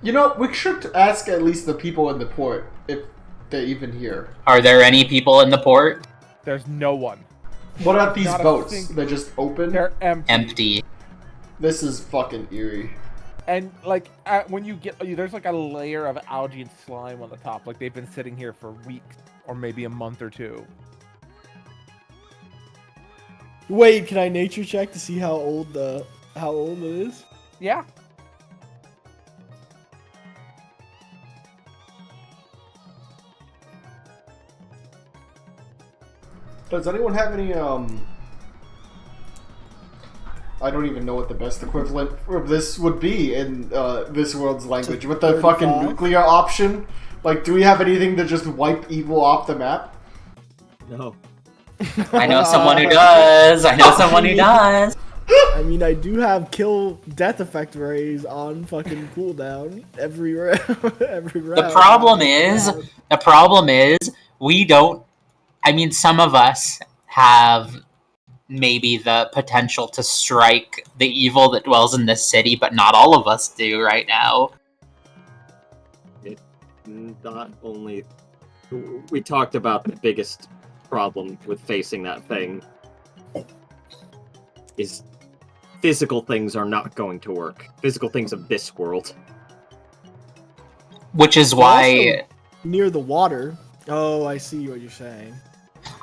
You know, we should ask at least the people in the port if they're even here. Are there any people in the port? There's no one. What about these boats? They're just open? They're empty. Empty. This is fucking eerie. And, like, when you get... There's, like, a layer of algae and slime on the top. Like, they've been sitting here for weeks. Or maybe a month or two. Wait, can I nature check to see how old it is? Yeah. Does anyone have any I don't even know what the best equivalent of this would be in this world's language. With the fucking 35? nuclear option? Like, do we have anything to just wipe evil off the map? No. I know someone who does. I know someone who does. I mean, I do have kill death effect rays on fucking cooldown every round. every round. The problem is, we don't. I mean, some of us have maybe the potential to strike the evil that dwells in this city, but not all of us do right now. Not only we talked about the biggest problem with facing that thing is physical things are not going to work. Physical things of this world. Which is why Near the water. Oh, I see what you're saying.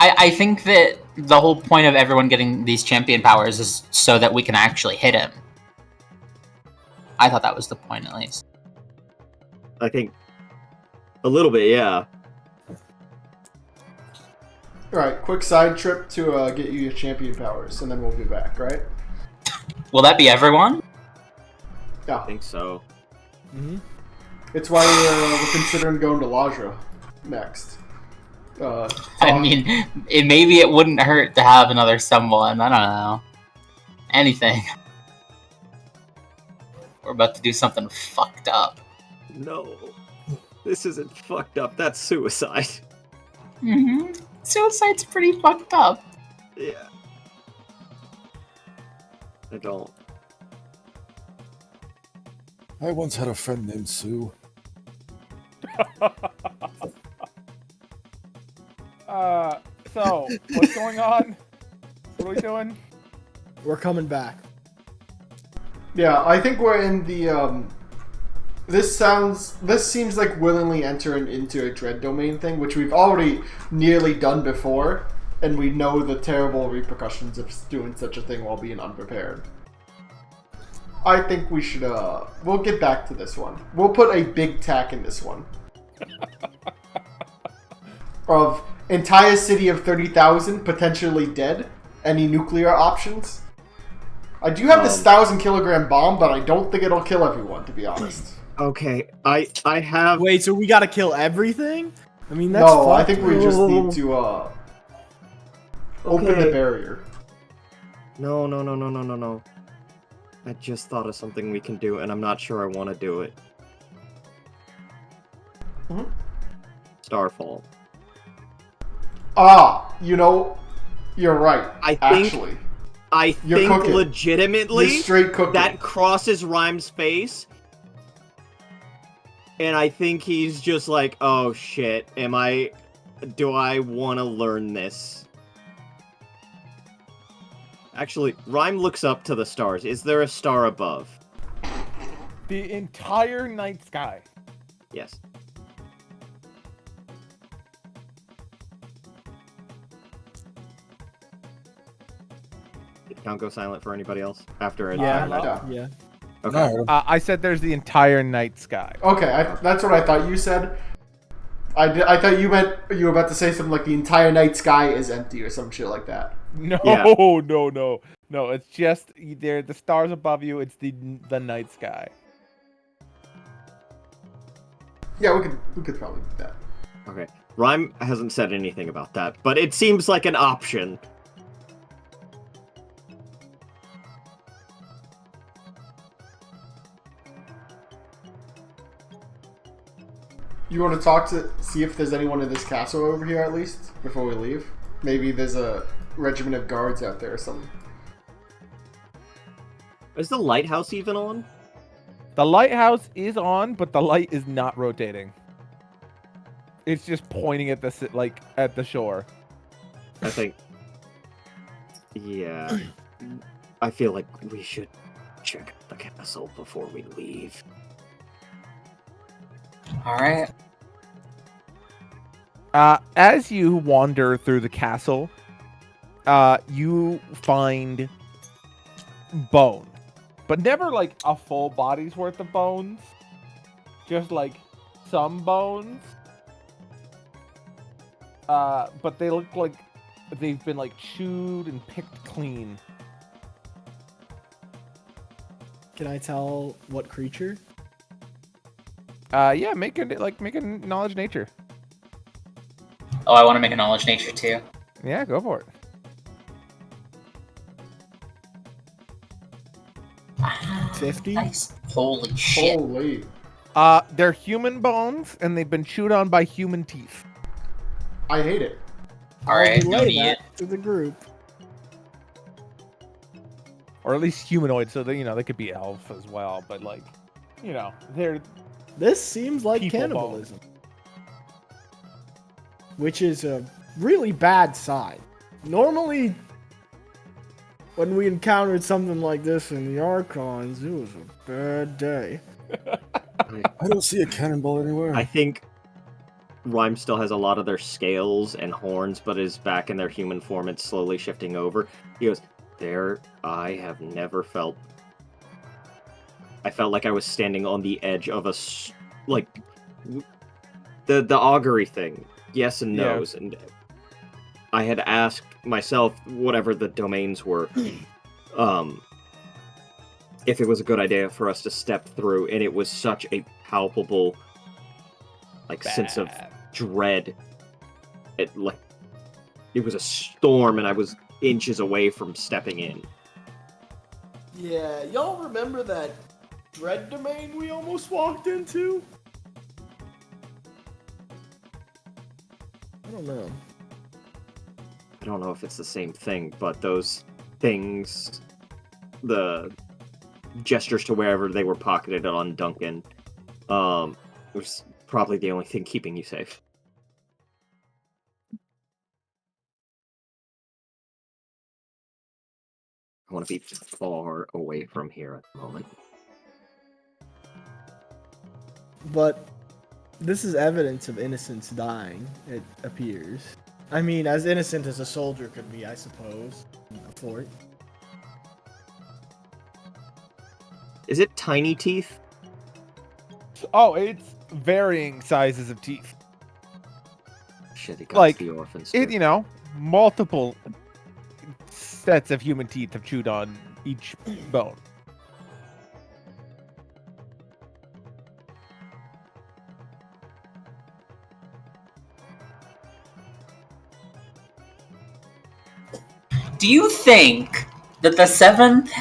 I think that the whole point of everyone getting these champion powers is so that we can actually hit him. I thought that was the point, at least. I think a little bit, yeah. Alright, quick side trip to get you your champion powers, and then we'll be back, right? Will that be everyone? Yeah. I think so. Mm-hmm. It's why we're considering going to Lajra next. I mean, maybe it wouldn't hurt to have another someone. I don't know. Anything. We're about to do something fucked up. No. This isn't fucked up. That's suicide. Mm-hmm. Suicide's pretty fucked up. Yeah. I don't. I once had a friend named Sue. So, what's going on? What are we doing? We're coming back. Yeah, I think we're in the, this seems like willingly entering into a dread domain thing, which we've already nearly done before, and we know the terrible repercussions of doing such a thing while being unprepared. I think we should, we'll get back to this one. We'll put a big tack in this one. Of entire city of 30,000 potentially dead. Any nuclear options? I do have this 1,000-kilogram bomb, but I don't think it'll kill everyone, to be honest. Okay, I have... Wait, so we gotta kill everything? I mean, that's No, I fucked. think we just need to, open the barrier. No. I just thought of something we can do, and I'm not sure I want to do it. Mhm. Starfall. Ah, you know, you're right. I You're think cooking. legitimately You're straight cooking. that crosses Rhyme's face, and I think he's just like, oh shit, do I want to learn this? Actually, Rhyme looks up to the stars. Is there a star above? The entire night sky. Yes. Did count go silent for anybody else after? Yeah. Okay. No, I said there's the entire night sky. Okay, that's what I thought you said. I thought you meant you were about to say something like the entire night sky is empty or some shit like that. No, Yeah. no. It's just the stars above you. It's the night sky. Yeah, we could probably do that. Okay. Rhyme hasn't said anything about that, but it seems like an option. You want to see if there's anyone in this castle over here at least before we leave? Maybe there's a regiment of guards out there or something. Is the lighthouse even on? The lighthouse is on, but the light is not rotating. It's just pointing at the shore. I think. Yeah. I feel like we should check the castle before we leave. Alright. As you wander through the castle, you find bones. But never like a full body's worth of bones. Just like some bones. But they look like they've been like chewed and picked clean. Can I tell what creature? Yeah, make a knowledge nature. Oh, I want to make a knowledge nature too. Yeah, go for it. Ah, 50? Nice. Holy shit. Holy. They're human bones, and they've been chewed on by human teeth. I hate it. Alright, I'll no relay need. that to the group. Or at least humanoid, so they they could be elf as well, but like, they're This seems like People cannibalism. Which is a really bad sign. Normally, when we encountered something like this in the Archons, it was a bad day. I don't see a cannonball anywhere. I think Rhyme still has a lot of their scales and horns, but is back in their human form. It's slowly shifting over. He goes, I have never felt... I felt like I was standing on the edge of the augury thing. Yes and Yeah. no's. And I had asked myself, whatever the domains were, if it was a good idea for us to step through, and it was such a palpable sense of dread. It was a storm, and I was inches away from stepping in. Yeah, y'all remember that dread domain we almost walked into? I don't know. I don't know if it's the same thing, but those things, the gestures to wherever they were pocketed on Duncan, was probably the only thing keeping you safe. I want to be far away from here at the moment. But this is evidence of innocence dying, it appears. I mean, as innocent as a soldier could be, I suppose. In a fort. Is it tiny teeth? Oh, it's varying sizes of teeth. Shit, it got Like, the orphans. Multiple sets of human teeth have chewed on each bone. Do you think that the seventh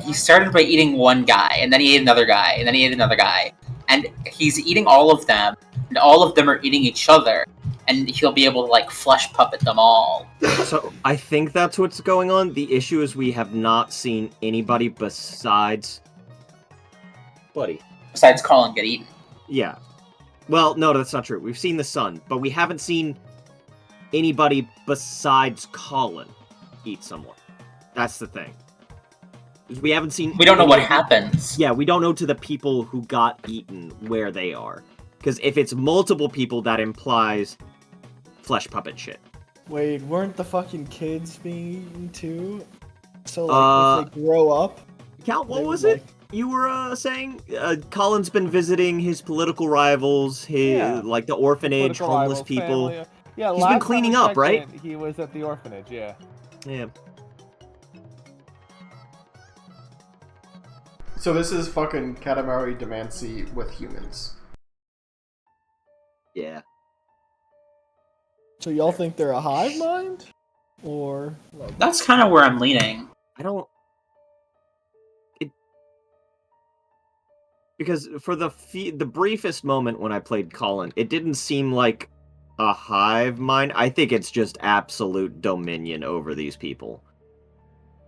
he started by eating one guy, and then he ate another guy, and then he ate another guy, and he's eating all of them, and all of them are eating each other, and he'll be able to, flesh puppet them all? So, I think that's what's going on. The issue is we have not seen anybody besides... Buddy. Besides Colin get eaten. Yeah. Well, no, that's not true. We've seen the sun, but we haven't seen anybody besides Colin eat someone. That's the thing. We haven't seen... We don't know what happens. Yeah, we don't know to the people who got eaten where they are. Because if it's multiple people, that implies flesh puppet shit. Wait, weren't the fucking kids being eaten too? So, if they grow up... Cal, what they was would, it? You were saying Colin's been visiting his political rivals, the orphanage, Political homeless rivals, people. family. Yeah, He's last been time cleaning we up, checked right? in, he was at the orphanage, yeah. Yeah. So this is fucking Katamari Demancey with humans. Yeah. So y'all think they're a hive mind? Or... That's kind of where I'm leaning. I don't... Because for the briefest moment when I played Colin, it didn't seem like a hive mind. I think it's just absolute dominion over these people.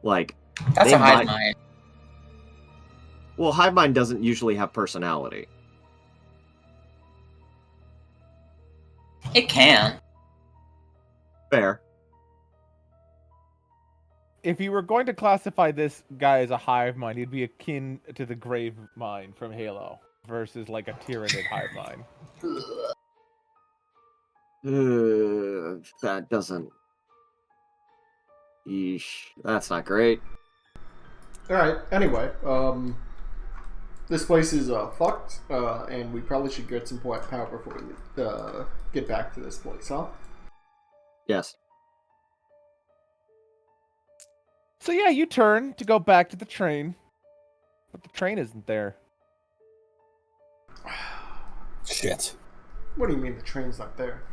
That's they a hive mind. Well, hive mind doesn't usually have personality. It can. Fair. If you were going to classify this guy as a hive mind, he'd be akin to the grave mind from Halo versus a Tyranid hive mind. That doesn't... Yeesh. That's not great. Alright, anyway, this place is fucked, and we probably should get some power before we get back to this place, huh? Yes. So yeah, you turn to go back to the train, but the train isn't there. Shit. What do you mean the train's not there?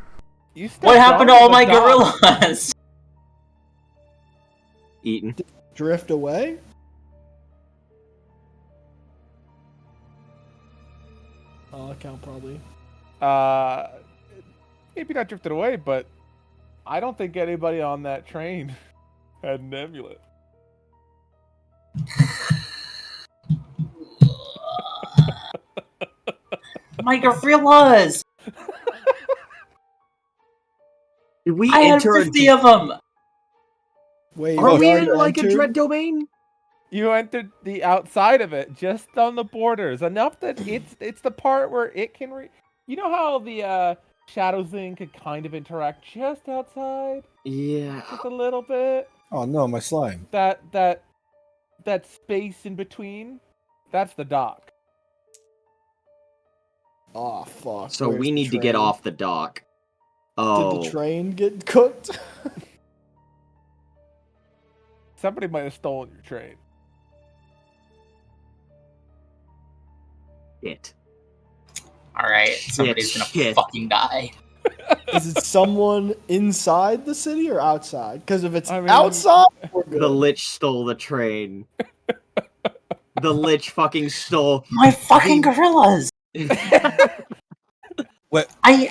You stepped What happened to onto all the my dock. gorillas? Eaten. Drift away? I'll count probably. Maybe not drifted away, but I don't think anybody on that train had an amulet. My gorillas! Did we I had enter 50 of them! Wait, Are we already in like a entered? dread domain? You entered the outside of it, just on the borders, enough that it's the part where it can. You know how the Shadow Zing could kind of interact just outside, Yeah. just a little bit. Oh no, my slime. That space in between, that's the dock. Oh fuck. So where's we the need to get train? off the dock. Did Oh. the train get cooked? Somebody might have stolen your train. Shit. Alright, somebody's gonna Shit. fucking die. Is it someone inside the city or outside? Because if it's I mean- outside, we're good. The Lich stole the train. The Lich fucking stole. My fucking gorillas! What? I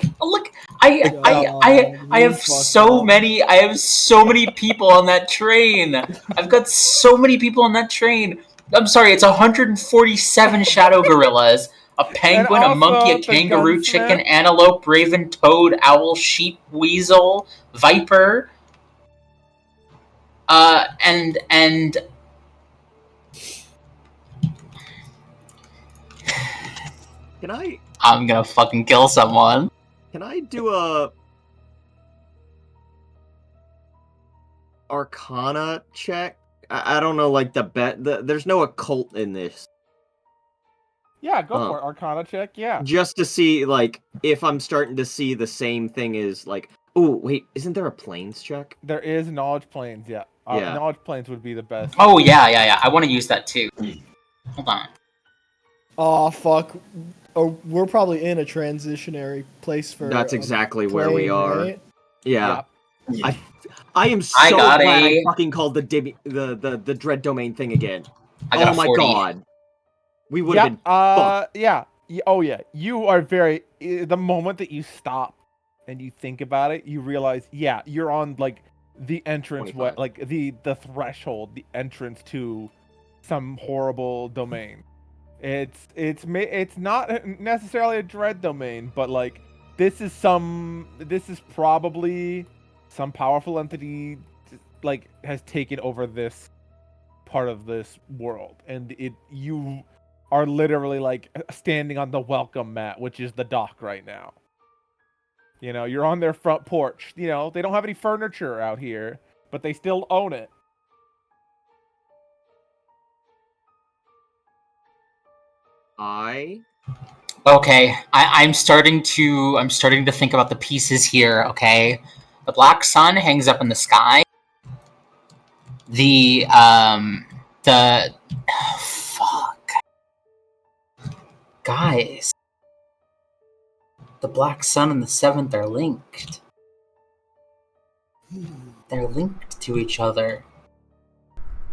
have so many people on that train. I've got so many people on that train. I'm sorry, it's 147 shadow gorillas, a penguin, a also monkey, a the kangaroo, gunsmith. chicken, antelope, raven, toad, owl, sheep, weasel, viper, and Can I I'm gonna fucking kill someone. do a Arcana check? I don't know, like there's no occult in this. Yeah, go for it. Arcana check. Yeah. Just to see like if I'm starting to see the same thing as like. Oh wait, isn't there a planes check? There is knowledge planes. Yeah. Yeah. Knowledge planes would be the best. Oh yeah. I want to use that too. Hold on. Oh fuck. Oh, we're probably in a transitionary place for. That's a exactly where we plane, are. right? Yeah. Yeah. I am so I got glad I a- fucking called the dread domain thing again. I got Oh a my 40. god. We would have Yep. been fucked. Yeah. Oh yeah. You are very. The moment that you stop and you think about it, you realize, yeah, you're on like the entrance, 25. like the threshold, the entrance to some horrible domain. It's not necessarily a dread domain, but like this is probably some powerful entity like has taken over this part of this world, and you are literally like standing on the welcome mat, which is the dock right now. You know, you're on their front porch. You know, they don't have any furniture out here, but they still own it. Okay, I'm starting to think about the pieces here. Okay, the black sun hangs up in the sky. Fuck, guys, the black sun and the seventh are linked. They're linked to each other.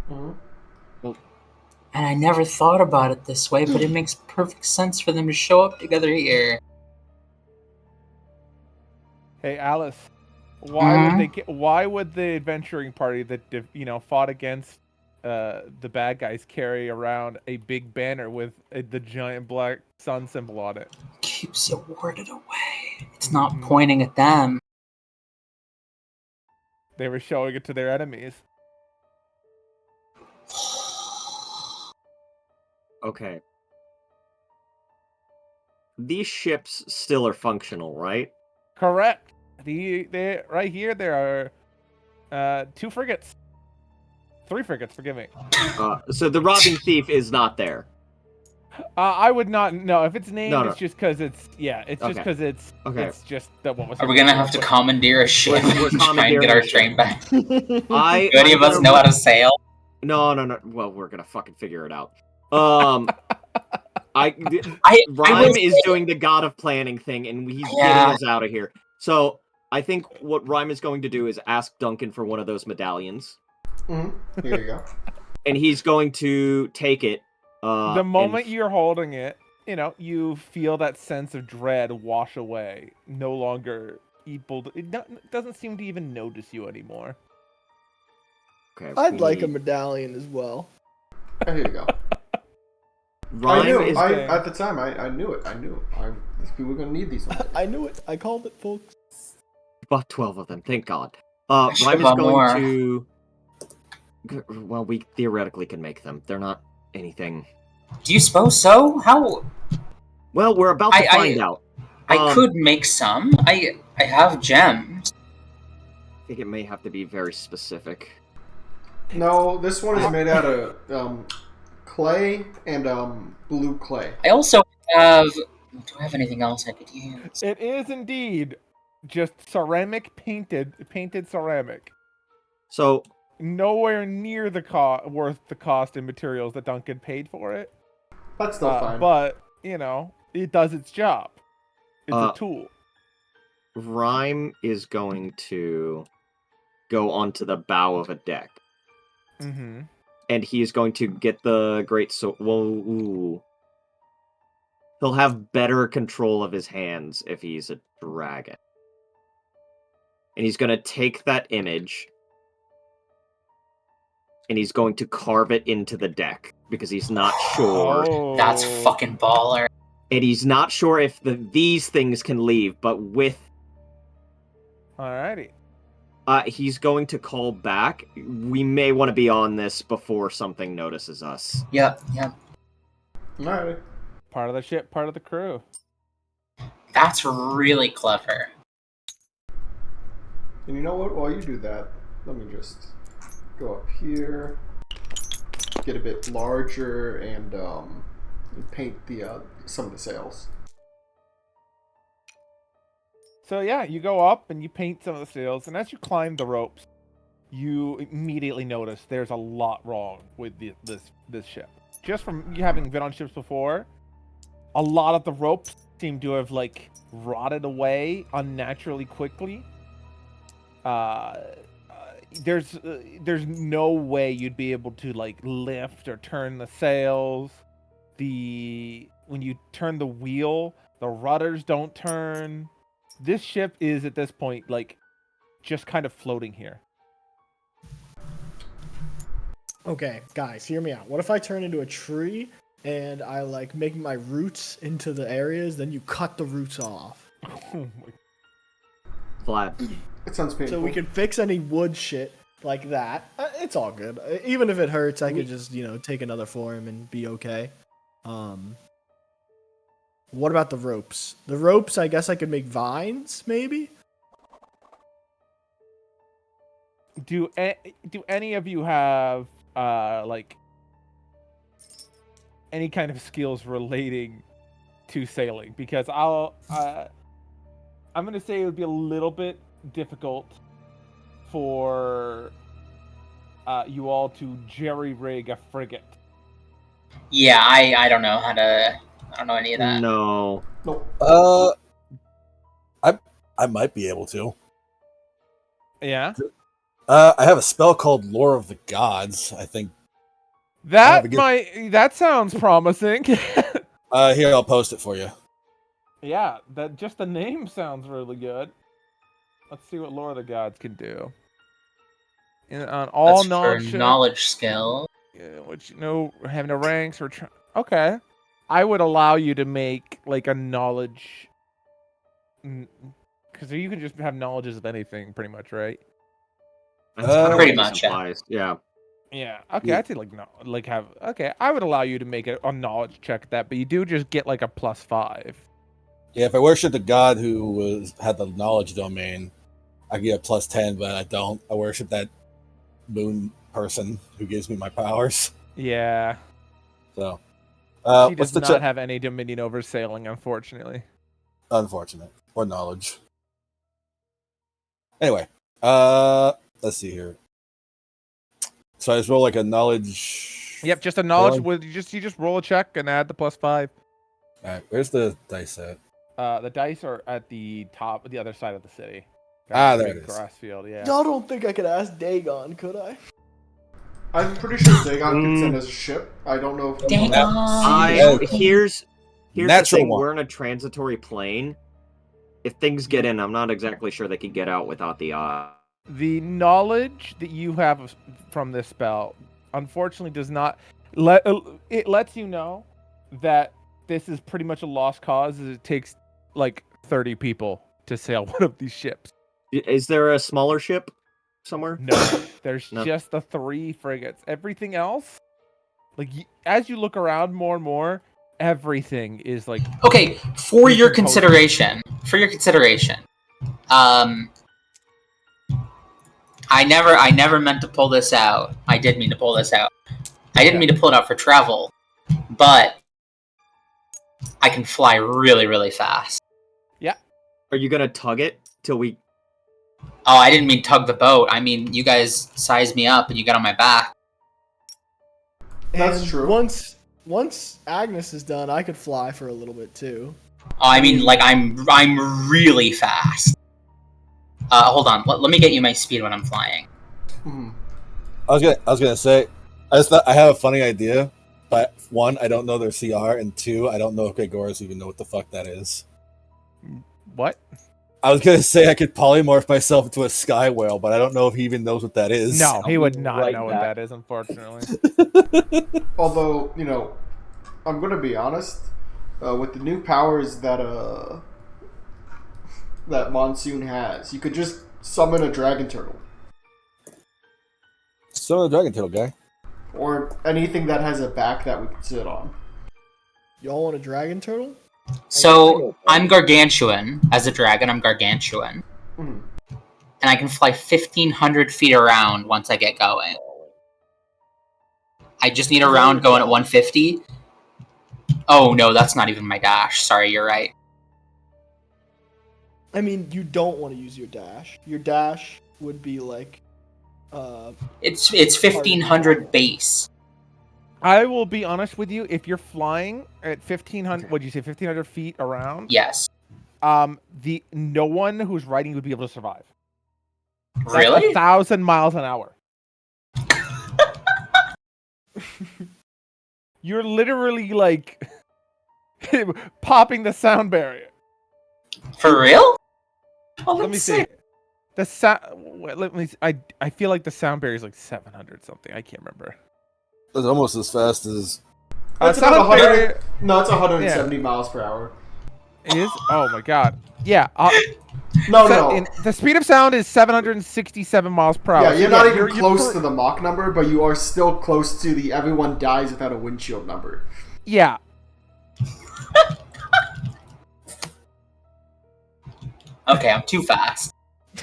And I never thought about it this way, but it makes perfect sense for them to show up together here. Hey, Alice, why would the adventuring party that fought against the bad guys carry around a big banner with the giant black sun symbol on it? Keeps you warded away. It's not pointing at them. They were showing it to their enemies. Okay. These ships still are functional, right? Correct. They right here there are 2 frigates. 3 frigates, forgive me. So the robbing thief is not there. I would not know if it's named. No. It's just because it's just because it's Okay. it's just that what was. Are we gonna have to commandeer a ship We're and try and get commandeering our a ship. train back? Do I any of us know how to sail? No. Well, we're gonna fucking figure it out. Rhyme will is say- doing the god of planning thing, and he's Yeah. getting us out of here. So I think what Rhyme is going to do is ask Duncan for one of those medallions, Here you go. and he's going to take it. The moment you're holding it, you feel that sense of dread wash away. No longer able. It doesn't seem to even notice you anymore. Okay, I'd like a medallion as well. Here you go. Rhyme I knew. is At the time, I knew it. These people are gonna need these ones. I knew it. I called it, folks. bought 12 of them. Thank God. should've Rhyme is bought going more. to. Well, we theoretically can make them. They're not anything. Do you suppose so? How? Well, we're about to find out. I could make some. I have gems. I think it may have to be very specific. No, this one is made out of clay and blue clay. I also have. Do I have anything else I could use? It is indeed just ceramic painted ceramic. So Nowhere near the worth the cost and materials that Duncan paid for it. That's still fine. But it does its job. It's a tool. Rhyme is going to go onto the bow of a deck. Mm-hmm. And he is going to get the great sword. Well, ooh. He'll have better control of his hands if he's a dragon. And he's going to take that image and he's going to carve it into the deck because he's not sure. Oh. That's fucking baller. And he's not sure if these things can leave, but with... Alrighty. He's going to call back. We may want to be on this before something notices us. Yep. Alright. Part of the ship, part of the crew. That's really clever. And you know what? While you do that, let me just go up here, get a bit larger, and paint the some of the sails. So yeah, you go up and you paint some of the sails, and as you climb the ropes, you immediately notice there's a lot wrong with this ship. Just from you having been on ships before, a lot of the ropes seem to have rotted away unnaturally quickly. There's no way you'd be able to lift or turn the sails. When you turn the wheel, the rudders don't turn. This ship is at this point just kind of floating here. Okay, guys, hear me out. What if I turn into a tree and I make my roots into the areas, then you cut the roots off? Oh my. Vlad. It sounds painful. So we can fix any wood shit like that. It's all good. Even if it hurts, I could just, take another form and be okay. What about the ropes? The ropes, I guess I could make vines, maybe? Do any of you have any kind of skills relating to sailing? Because I'm gonna say it would be a little bit difficult for you all to jerry rig a frigate. Yeah, I don't know how to. I don't know any of that. No. Nope. I might be able to. Yeah, I have a spell called Lore of the Gods. I think. that sounds promising. Here, I'll post it for you. Yeah, that just the name sounds really good. Let's see what Lore of the Gods can do. On all That's for knowledge, knowledge skill. which having the ranks or okay, I would allow you to make a knowledge, because you can just have knowledges of anything, pretty much, right? That's kind of Pretty what much, this yeah. implies. Yeah. Yeah. Okay, Yeah. I'd say have okay. I would allow you to make a knowledge check at that, but you do just get a +5. Yeah, if I worship the god who had the knowledge domain, I get a +10, but I don't. I worship that moon person who gives me my powers. Yeah. So, He what's does the not check? have any dominion over sailing, unfortunately. Unfortunate. Or knowledge. Anyway, let's see here. So I just roll like a knowledge. Yep, just a knowledge Roll. with you just roll a check and add the +5. All right, where's the dice at? The dice are at the top, the other side of the city. Ah, The there big it is. grass field. Yeah. Y'all don't think I could ask Dagon, could I? I'm pretty sure Dagon can send us a ship. I don't know if Dagon. Here's the Natural thing. one. We're in a transitory plane. If things get in, I'm not exactly sure they can get out without the The knowledge that you have from this spell, unfortunately, does not let. It lets you know that this is pretty much a lost cause. As it takes like 30 people to sail one of these ships. Is there a smaller ship somewhere? No, there's No. just the 3 frigates. Everything else, like as you look around more and more, everything is like Okay, for your decomposing. consideration, I never meant to pull this out. I did mean to pull this out. I didn't mean to pull it out for travel, but I can fly really, really fast. Are you gonna tug it till we? Oh, I didn't mean tug the boat. I mean, you guys size me up and you get on my back. That's And true. Once Agnes is done, I could fly for a little bit too. Oh, I mean, like, I'm really fast. Hold on. Let me get you my speed when I'm flying. Mhm. I was gonna say, I just thought I have a funny idea, but 1, I don't know their CR, and 2, I don't know if Gregoris even know what the fuck that is. What? I was gonna say I could polymorph myself into a sky whale, but I don't know if he even knows what that is. No, he would not right know what back. that is, unfortunately. Although, I'm gonna be honest. With the new powers that that Monsoon has, you could just summon a dragon turtle So the dragon tail guy. or anything that has a back that we can sit on. Y'all want a dragon turtle? So, I'm gargantuan. As a dragon, I'm gargantuan. Mhm. And I can fly 1,500 feet around once I get going. I just need a round going at 150. Oh, no, that's not even my dash. Sorry, you're right. I mean, you don't want to use your dash. Your dash would be like, It's 1,500 base. I will be honest with you. If you're flying at 1,500, what'd you say, 1,500 feet around? Yes. No one who's riding would be able to survive. That's Really? 1,000 miles an hour. You're literally like popping the sound barrier. For real? Oh, Let me that's see. sick. The sound. Let me. I feel like the sound barrier is like 700 something. I can't remember. It's almost as fast as. It's sound about 100. barrier- No, it's 170 miles per hour. It is. Oh my god. Yeah. No. The speed of sound is 767 miles per hour. Yeah, So you're not even you're close to the Mach number, but you are still close to the everyone dies without a windshield number. Yeah. Okay, I'm too fast.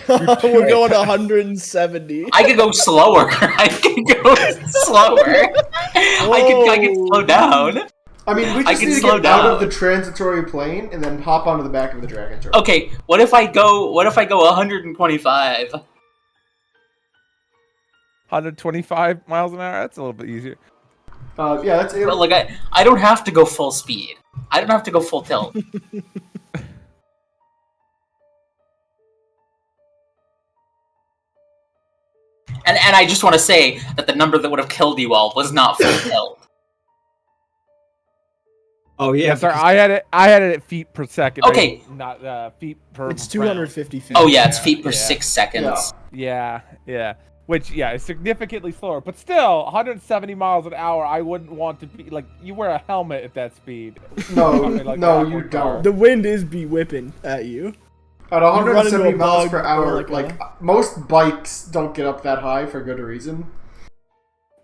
we're going 170. I could go slower. I could go slower. I could slow down. I mean, we I just can need to slow get out down. of the transitory plane and then hop onto the back of the dragon turtle. Okay, what if I go 125? 125 miles an hour. That's a little bit easier. Yeah, that's it. But like I don't have to go full speed. I don't have to go full tilt. And I just want to say that the number that would have killed you all was not full tilt. Oh yeah, Yeah, sorry. because- I had it at feet per second. Okay. Not feet per. It's round. 250 feet. Oh yeah, it's Yeah, feet per yeah. 6 seconds. Yeah. Which is significantly slower, but still 170 miles an hour. I wouldn't want to be like you wear a helmet at that speed. No, I mean, like no, an you awkward car. don't. The wind is be whipping at you. At run into 170 a miles bug per or hour, like most bikes don't get up that high for good reason.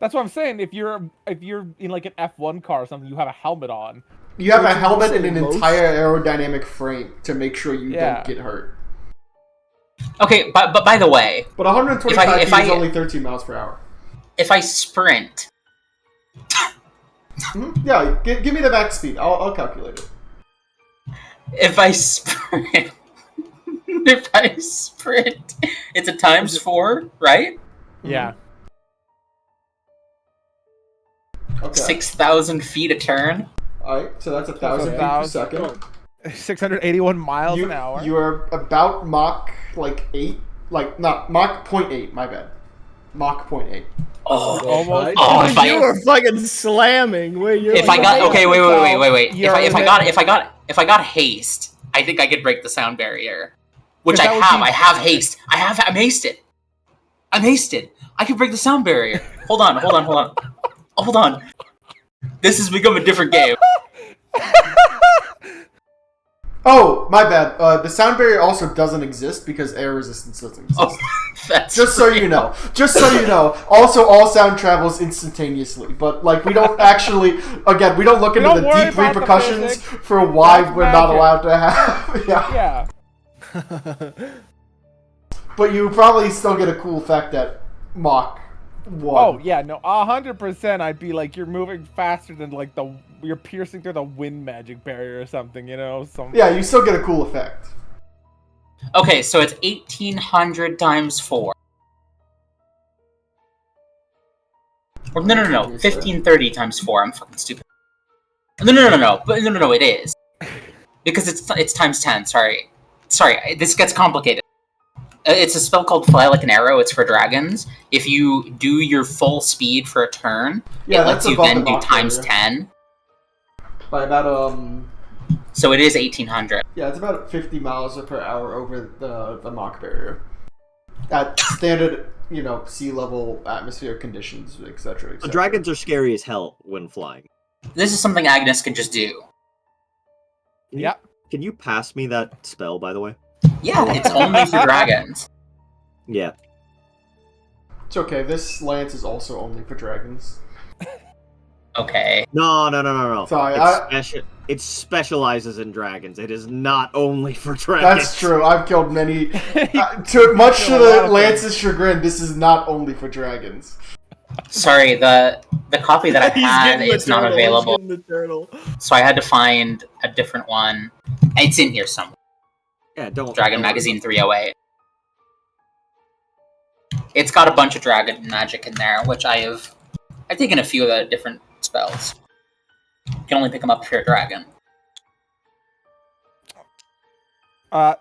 That's what I'm saying. If you're in like an F1 car or something, you have a helmet on. You have Which a is helmet also and an most- entire aerodynamic frame to make sure you Yeah. don't get hurt. Okay, but by the way, But 125 if feet is I- only 13 miles per hour. if I sprint, Yeah, give me the back speed. I'll calculate it. if I sprint, if I sprint, it's a times 4, right? Yeah. Okay. 6,000 feet a turn. Alright, so that's 1,000 feet per 1,000. second. 681 miles an hour. You are about Mach, 8. Like, not, Mach 0.8, my bad. Mach 0.8. Oh, Almost. Oh, if you were fucking slamming. Wait, you're if I got okay, wait. If I got haste, I think I could break the sound barrier. Which I That would have. be- I have haste. I'm hasted. I'm hasted. I can break the sound barrier. Hold on. This has become a different game. Oh, my bad. The sound barrier also doesn't exist because air resistance doesn't exist. Oh, that's Just so you know. Also, all sound travels instantaneously. But, like, we don't actually... Again, we don't look into don't the worry deep about the repercussions physics. for why That's we're not magic. allowed to have... Yeah. Yeah. But you probably still get a cool effect at Mach 1. Oh yeah, no, 100%. I'd be like, you're moving faster than like you're piercing through the wind magic barrier or something, you know? Yeah, you still get a cool effect. Okay, so it's 1,800 times 4. Or no, 1,530 times 4. I'm fucking stupid. No. But no, it is. Because it's times 10, sorry, this gets complicated. It's a spell called Fly Like an Arrow. It's for dragons. If you do your full speed for a turn, Yeah, it lets that's you above then the do Mach times barrier. 10. By about, So it is 1,800. Yeah, it's about 50 miles per hour over the Mach barrier. At standard, sea level atmosphere conditions, etc. The dragons are scary as hell when flying. This is something Agnes can just do. Yeah. Can you pass me that spell, by the way? Yeah, it's only for dragons. Yeah. It's okay, this lance is also only for dragons. Okay. No. Sorry, It specializes in dragons. It is not only for dragons. That's true, I've killed many... much to Kill a lot the of lance's chagrin, this is not only for dragons. Sorry, the copy that I He's had getting the is not turtle, available, He's getting the turtle. so I had to find a different one. It's in here somewhere. Yeah, don't. Dragon Magazine 308. It's got a bunch of dragon magic in there, which I've taken a few of the different spells. You can only pick them up if you're a dragon.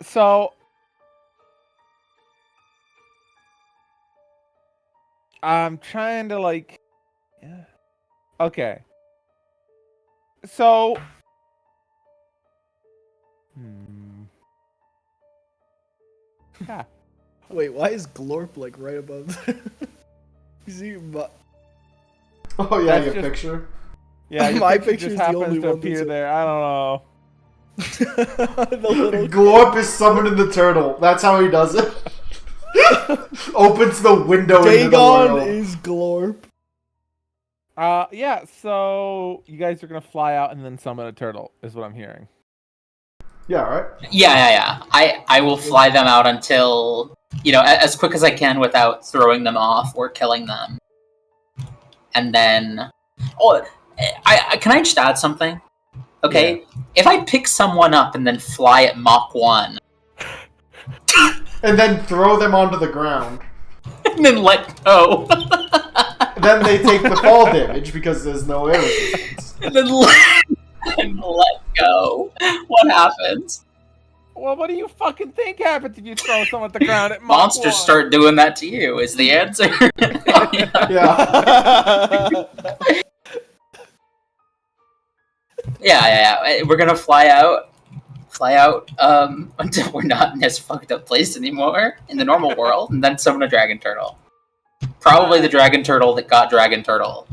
So I'm trying to like, yeah. Okay. So, yeah. Wait, why is Glorp like right above there? Is he? Oh yeah, That's your just- picture. Yeah, your My picture picture's just the happens only to one appear that's- there. I don't know. The little Glorp is summoning the turtle. That's how he does it. Opens the window into the Dagon world. is Glorp. Yeah. So you guys are gonna fly out and then summon a turtle, is what I'm hearing. Yeah, right? Yeah. I will fly them out until, as quick as I can without throwing them off or killing them. And then... Oh, can I just add something? Okay? Yeah. If I pick someone up and then fly at Mach 1, And then throw them onto the ground. and then let go, Then they take the fall damage because there's no air resistance. and then let go, what happens? Well, what do you fucking think happens if you throw someone at the ground at Mach Monsters 1? start doing that to you, is the answer. Yeah. Yeah. We're gonna fly out until we're not in this fucked up place anymore in the normal world, and then summon a dragon turtle. Probably the dragon turtle that got dragon turtle.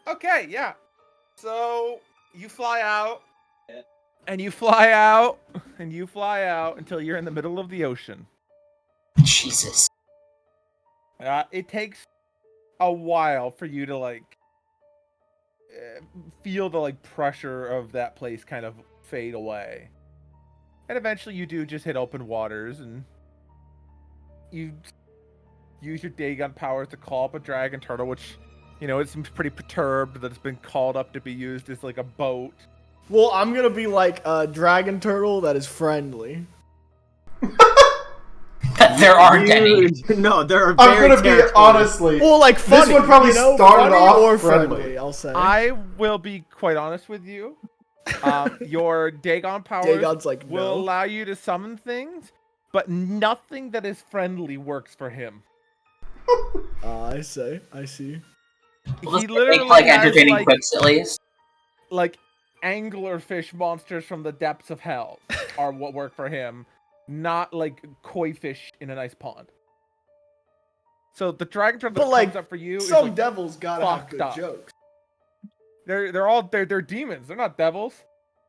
Okay, yeah. So you fly out, and you fly out, and you fly out until you're in the middle of the ocean. Jesus. It takes a while for you to feel the pressure of that place kind of fade away, and eventually you do just hit open waters, and you use your Dagon powers to call up a dragon turtle, which it seems pretty perturbed that it's been called up to be used as like a boat. Well, I'm gonna be like a dragon turtle that is friendly. That There aren't any. No, there are. I'm very gonna be territorial. honestly. Well, like funny. This one probably you know, started funny off or friendly. I'll say. I will be quite honest with you. Your Dagon powers Dagon's like, will no. allow you to summon things, but nothing that is friendly works for him. I see. We'll He just literally make like has, entertaining like, quips at least. like anglerfish monsters from the depths of hell are what work for him, not like koi fish in a nice pond. So the dragon turtle But that like, comes up for you is some like, devils gotta have fucked good up. jokes. they're demons. They're not devils.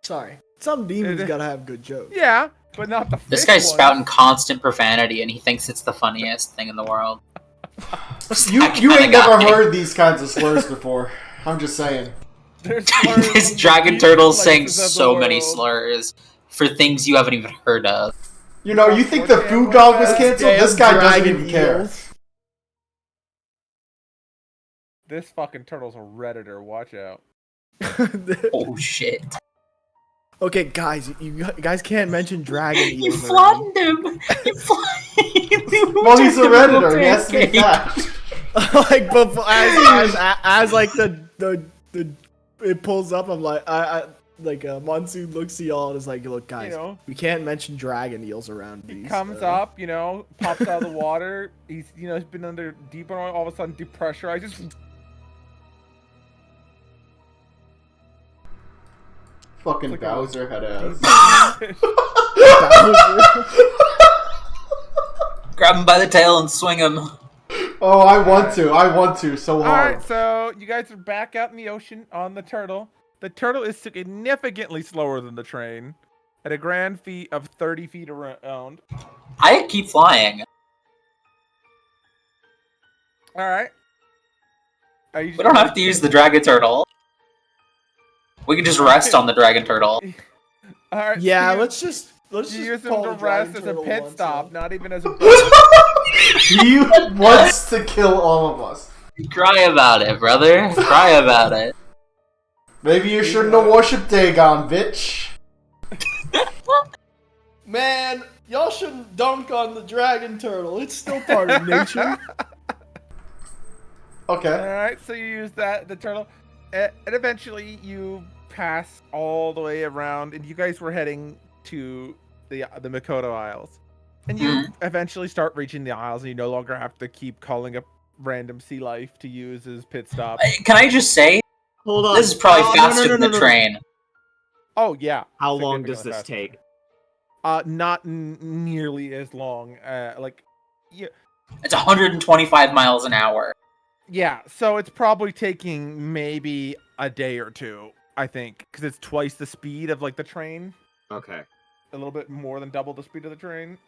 Sorry, some demons gotta have good jokes. Yeah, but not the This fish guy's ones. spouting constant profanity, and he thinks it's the funniest thing in the world. You ain't never heard these kinds of slurs before. I'm just saying. There's slurs This in dragon deep turtle places saying of the so many world. slurs for things you haven't even heard of. You know, you think the food dog was canceled? This guy doesn't even care. This fucking turtle's a redditor. Watch out. Oh shit. Okay, guys, you guys can't mention dragon You eels. around. flattened him! You flattened him! Well, he's a redditor. He has to be fat. Like, but as like the it pulls up, I'm like, Monsoon looks at y'all and is like, look, guys, You know, we can't mention dragon eels around he these. comes up, you know, pops out of the water. He's, you know, he's been under deep and all of a sudden depressurized. Fucking Like a- Bowser had ass. Grab him by the tail and swing him. Oh, I want to so hard. Alright, so you guys are back out in the ocean on the turtle. The turtle is significantly slower than the train at a grand feet of 30 feet around. I keep flying. Alright. We don't have to use the dragon turtle. We can just rest on the dragon turtle. Alright, Yeah, so let's just use him call to the dragon rest as a turtle pit once stop, a- not even as a bonus. He wants to kill all of us. Cry about it, brother. Cry about it. Maybe you shouldn't have worshipped Dagon, bitch. Man, y'all shouldn't dunk on the dragon turtle. It's still part of nature. Okay. Alright, so you use the turtle. And eventually you pass all the way around, and you guys were heading to the Makoto Isles. And you eventually start reaching the Isles, and you no longer have to keep calling up random sea life to use as pit stop. Can I just say, Hold on. this is probably Oh, faster than the train. Oh, yeah. How long does this Significantly take? faster. Not nearly as long. It's 125 miles an hour. Yeah, so it's probably taking maybe a day or two, I think, because it's twice the speed of, like, the train. Okay. A little bit more than double the speed of the train.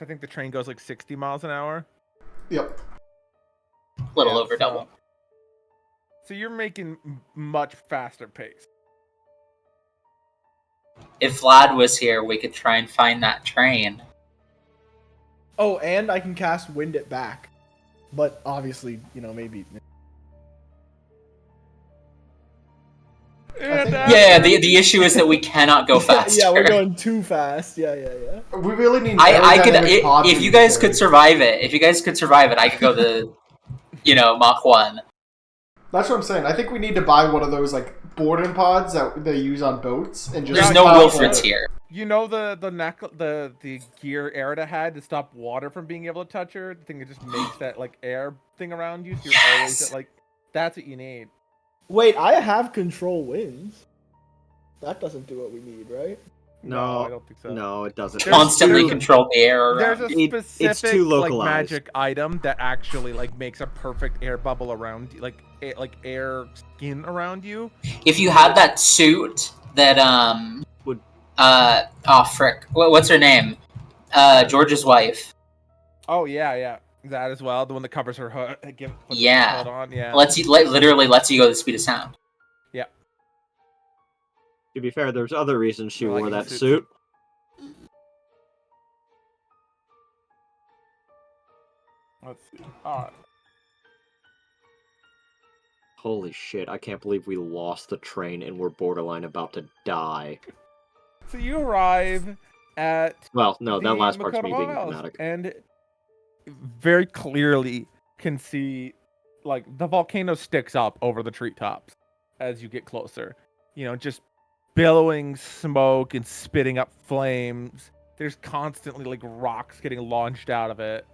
I think the train goes, like, 60 miles an hour. Yep. A little Yeah, over double. So you're making much faster pace. If Vlad was here, we could try and find that train. Oh, and I can cast wind it back. But obviously, you know, maybe. And, Yeah, the issue is that we cannot go faster. Yeah, we're going too fast. Yeah. We really need. I could aerodynamic pod if you guys could inventory. survive it. If you guys could survive it, I could go the, Mach 1. That's what I'm saying. I think we need to buy one of those like boarding pods that they use on boats and just. There's no pop Wilfreds it. here. You know the gear Erida had to stop water from being able to touch her? The thing that just makes that like air thing around you, so you're always Yes! at, like, that's what you need. Wait, I have control winds. That doesn't do what we need, right? No, I don't think so. No, it doesn't. There's Constantly two- control the air There's around. a It's specific too like localized. magic item that actually like makes a perfect air bubble around you, like air skin around you. If you had that suit that Would- oh frick, what's her name? George's wife. Oh yeah, that as well. The one that covers her hood. Puts Yeah. her hood on. Yeah. Literally lets you go the speed of sound. To be fair, there's other reasons she I like wore the that suit. suit. Let's see. Alright. Holy shit, I can't believe we lost the train and we're borderline about to die. So you arrive at Well, no, that the last part's me Makoto being Isles, dramatic. and very clearly can see like the volcano sticks up over the treetops as you get closer. You know, just billowing smoke and spitting up flames. There's constantly like rocks getting launched out of it.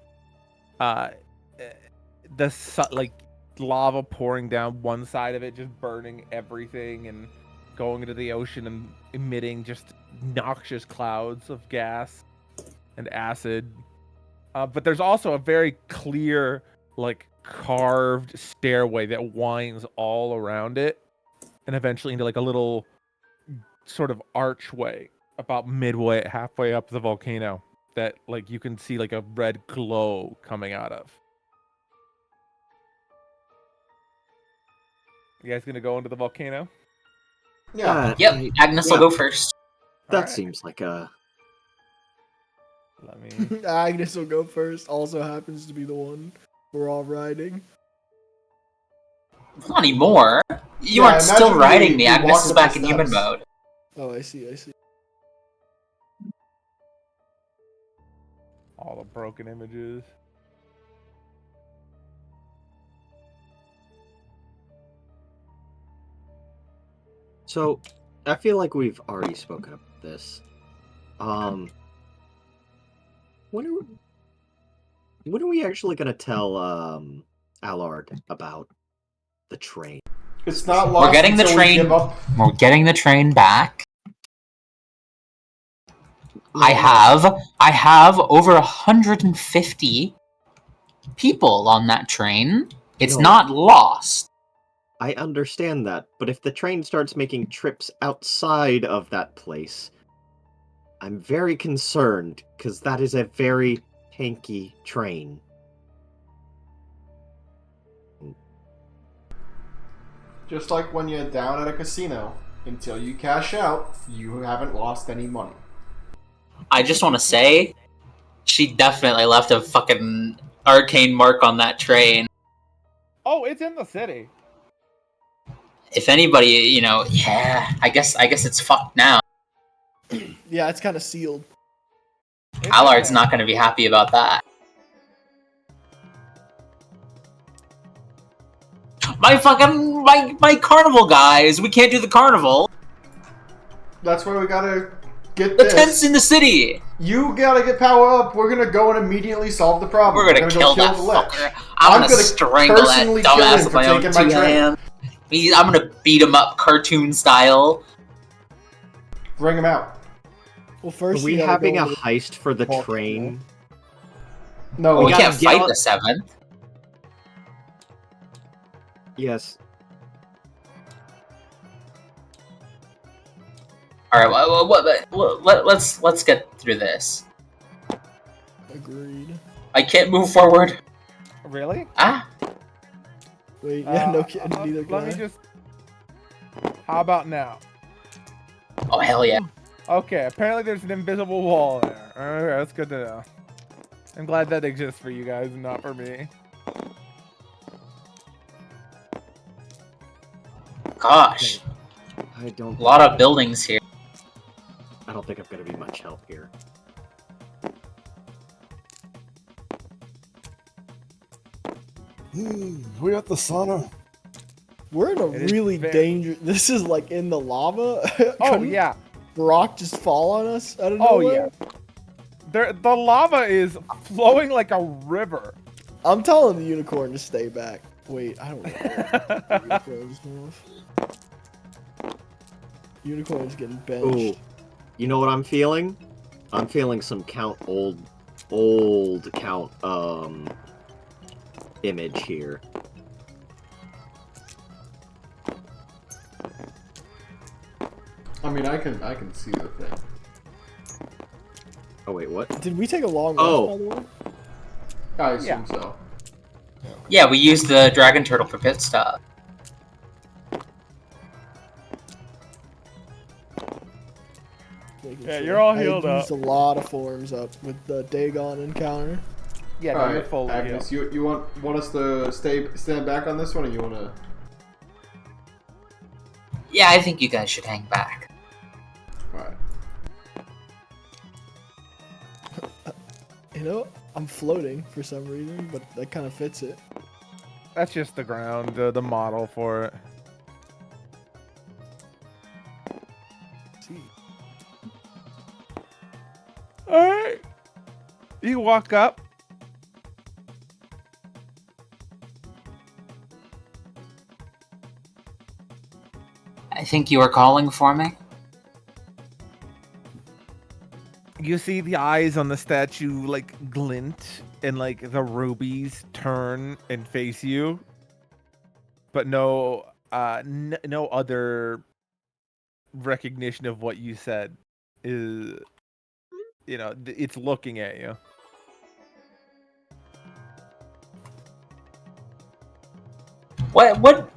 Like lava pouring down one side of it, just burning everything and going into the ocean and emitting just noxious clouds of gas and acid. But there's also a very clear, like, carved stairway that winds all around it and eventually into like a little sort of archway about halfway up the volcano that like you can see like a red glow coming out of. You guys gonna go into the volcano? Yeah. Yep, Agnes will go first. That Alright. seems like a... Let me. Agnes will go first. Also happens to be the one we're all riding. Not anymore. You Yeah, aren't still imagine riding me. you Agnes walked is up back the in human steps. mode. Oh, I see. All the broken images. So, I feel like we've already spoken about this. When are we actually gonna tell Allard about the train? It's not lost We're getting the until we train. give up. We're getting the train back. I have over 150 people on that train. It's No. not lost. I understand that, but if the train starts making trips outside of that place, I'm very concerned, because that is a very tanky train. Just like when you're down at a casino, until you cash out, you haven't lost any money. I just want to say, she definitely left a fucking arcane mark on that train. Oh, it's in the city. If anybody, yeah, I guess it's fucked now. Yeah, it's kind of sealed. It's Allard's in not going to be happy about that. My carnival guys, we can't do the carnival. That's why we gotta get The this. tent's in the city. You gotta get power up. We're gonna go and immediately solve the problem. We're gonna kill go that the lich. fucker. I'm gonna strangle that personally kill dumbass him with for my own taking my two train. hands. I'm gonna beat him up cartoon style. Bring him out. Well, first Are we you gotta having go a into the heist for the volcano. train? No, We gotta can't get fight on- the 7th. Yes. All right, let's get through this. Agreed. I can't move forward. Really? Ah, Wait, yeah, no kidding. Neither can Let I. me just. How about now? oh hell yeah. Okay, apparently there's an invisible wall there. Okay, that's good to know. I'm glad that exists for you guys and not for me. Gosh, I don't. a lot of buildings here. I don't think I'm gonna be much help here. We got the sauna. We're in a It is really very- dangerous. This is like in the lava. Oh Couldn't yeah. rock just fall on us out of Oh nowhere? yeah. The lava is flowing like a river. I'm telling the unicorn to stay back. Wait, I don't know. The unicorn's move. Unicorn's getting benched. Ooh, you know what I'm feeling? I'm feeling some old count image here. I mean, I can see the thing. Oh wait, what? Did we take a long rest, Oh. by the way? I assume Yeah. so. Yeah, we used the dragon turtle for pit stop. Making Yeah, sure. you're all I healed used up. a lot of forms up with the Dagon encounter. Yeah, no, All you're right, fully Agnes, healed. you want us to stand back on this one, or you want to? Yeah, I think you guys should hang back. All right. You know, I'm floating for some reason, but that kind of fits it. That's just the ground, the model for it. See. Alright. You walk up. I think you were calling for me. You see the eyes on the statue like glint and like the rubies turn and face you. But no no other recognition of what you said is, you know, it's looking at you. What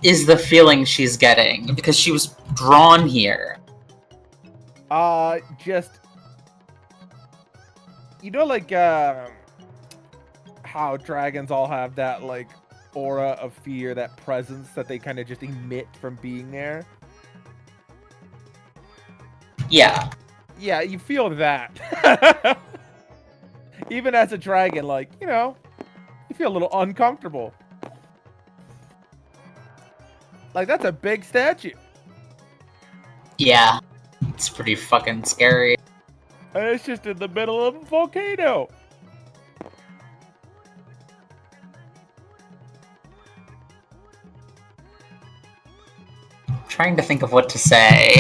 is the feeling she's getting? Because she was drawn here. Just, you know, like how dragons all have that like aura of fear, that presence that they kind of just emit from being there. Yeah. Yeah, you feel that. Even as a dragon, like, you know, you feel a little uncomfortable. Like, that's a big statue. Yeah. It's pretty fucking scary. And it's just in the middle of a volcano. Trying to think of what to say.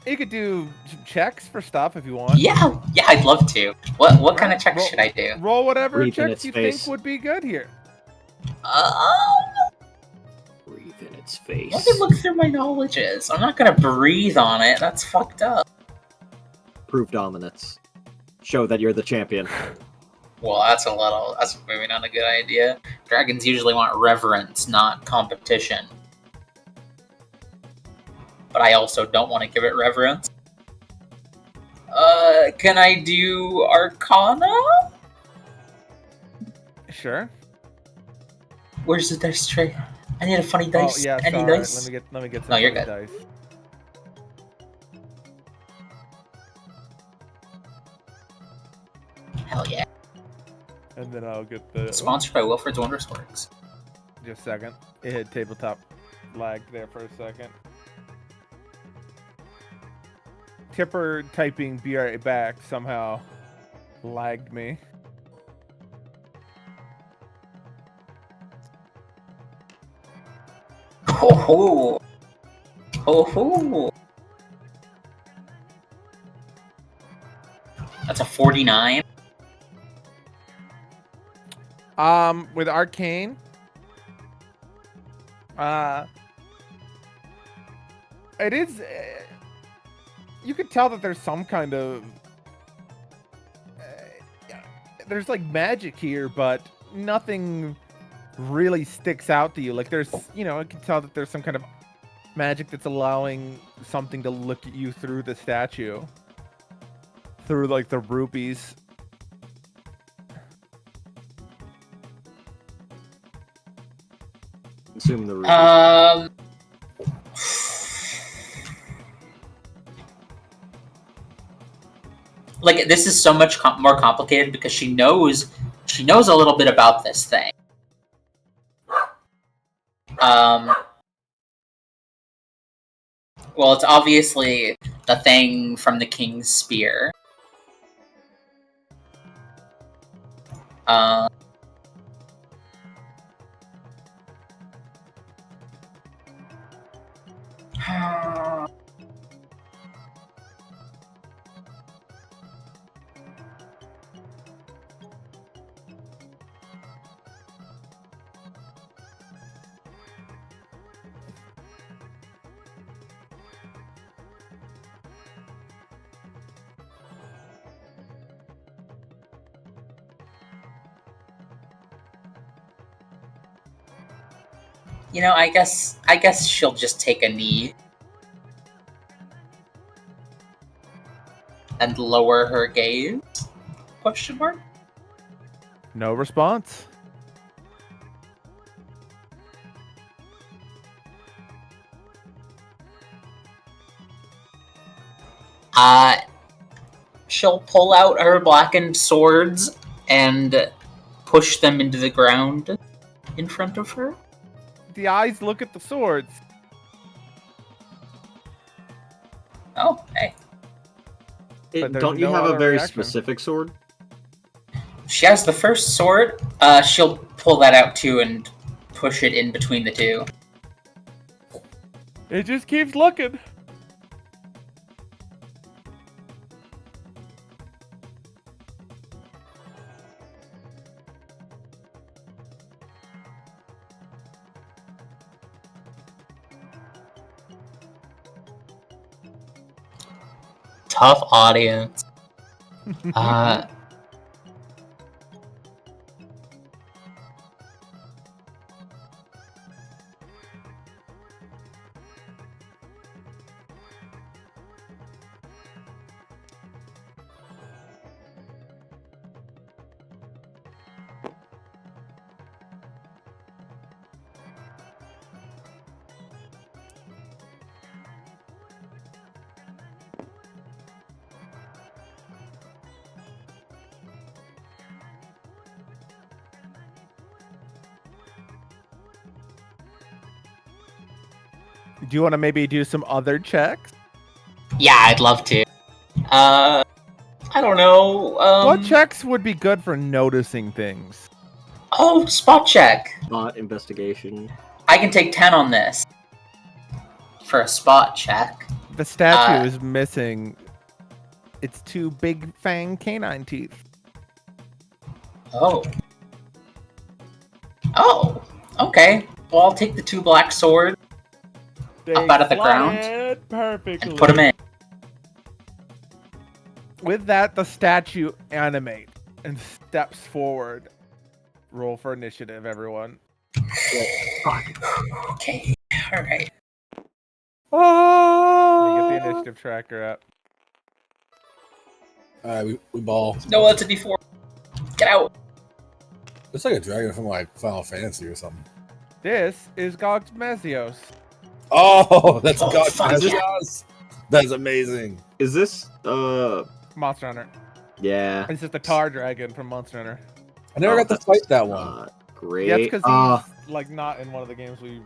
You could do some checks for stuff if you want. Yeah, I'd love to. What kind of checks should I do? Roll whatever Breathe in checks its you face. think would be good here. Breathe in its face. Let me look through my knowledges. I'm not gonna breathe on it. That's fucked up. Prove dominance. Show that you're the champion. Well, that's maybe not a good idea. Dragons usually want reverence, not competition. But I also don't want to give it reverence. Can I do Arcana? Sure. Where's the dice tray? I need a funny dice. Oh yeah, Any sorry. dice? Let me get some No, you're funny good. dice. Hell yeah. And then I'll get the Sponsored by Wilfred's Wondrous Works. just a second. It hit tabletop lag there for a second. Tipper typing "be right back" somehow lagged me. Ho ho! Ho ho! That's a 49. With Arcane, it is. You could tell that there's some kind of. There's like magic here, but nothing really sticks out to you. Like there's, you know, I can tell that there's some kind of magic that's allowing something to look at you through the statue, through like the rupees. Consume the rupees. Like this is so much more complicated because she knows a little bit about this thing. Well, it's obviously the thing from the king's spear. You know, I guess she'll just take a knee and lower her gaze? Question mark? No response. she'll pull out her blackened swords and push them into the ground in front of her. The eyes look at the swords. Oh, hey. But there's Don't you no have a other very reaction. specific sword? She has the first sword. She'll pull that out too and push it in between the two. It just keeps looking. Tough audience. Do you want to maybe do some other checks? Yeah, I'd love to. I don't know. What checks would be good for noticing things? Oh, spot check. Not investigation. I can take 10 on this for a spot check. The statue is missing its two big fang canine teeth. Oh. Oh. Okay. Well, I'll take the two black swords up out of the ground perfectly. and put them in. With that, the statue animates and steps forward. Roll for initiative, everyone. Okay. All right. Let me get the initiative tracker up. Alright, we ball. No, that's a D4. Get out. It's like a dragon from like Final Fantasy or something. This is Gog's Mesios. Oh, that's Oh, God. fuck That's, that's amazing. Is this Monster Hunter. yeah. This is the tar dragon from Monster Hunter. I never got to that's fight that one. not great. Yeah, it's because he's like not in one of the games we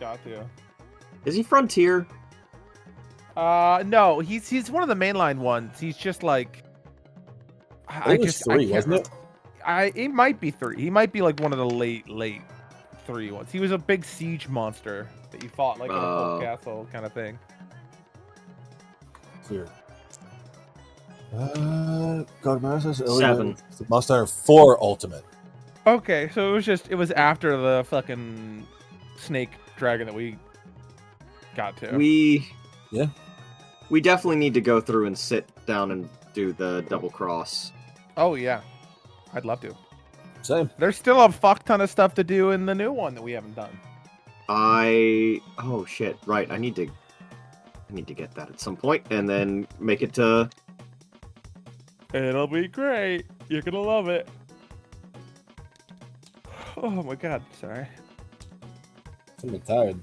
got to. Is he Frontier? No, he's one of the mainline ones. He's just like I think it was three, can't wasn't it? It might be 3. He might be like one of the late 3 ones. He was a big siege monster that you fought like in a full castle kind of thing. Clear. God, Masters 7. Monster Hunter 4 Ultimate. Okay, so it was after the fucking snake dragon that we got to. We Yeah. definitely need to go through and sit down and do the double cross. Oh yeah, I'd love to. Same. There's still a fuck ton of stuff to do in the new one that we haven't done. Oh shit, right. I need to get that at some point and then make it to It'll be great. You're gonna love it. Oh my god, sorry. I'm tired.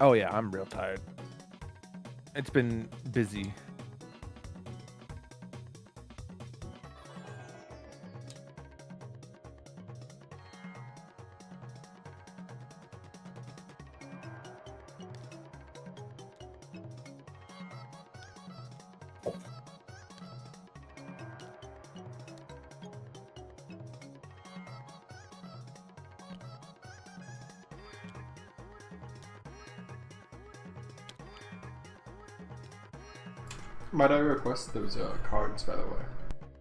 Oh yeah, I'm real tired. It's been busy. Might I request those cards, by the way?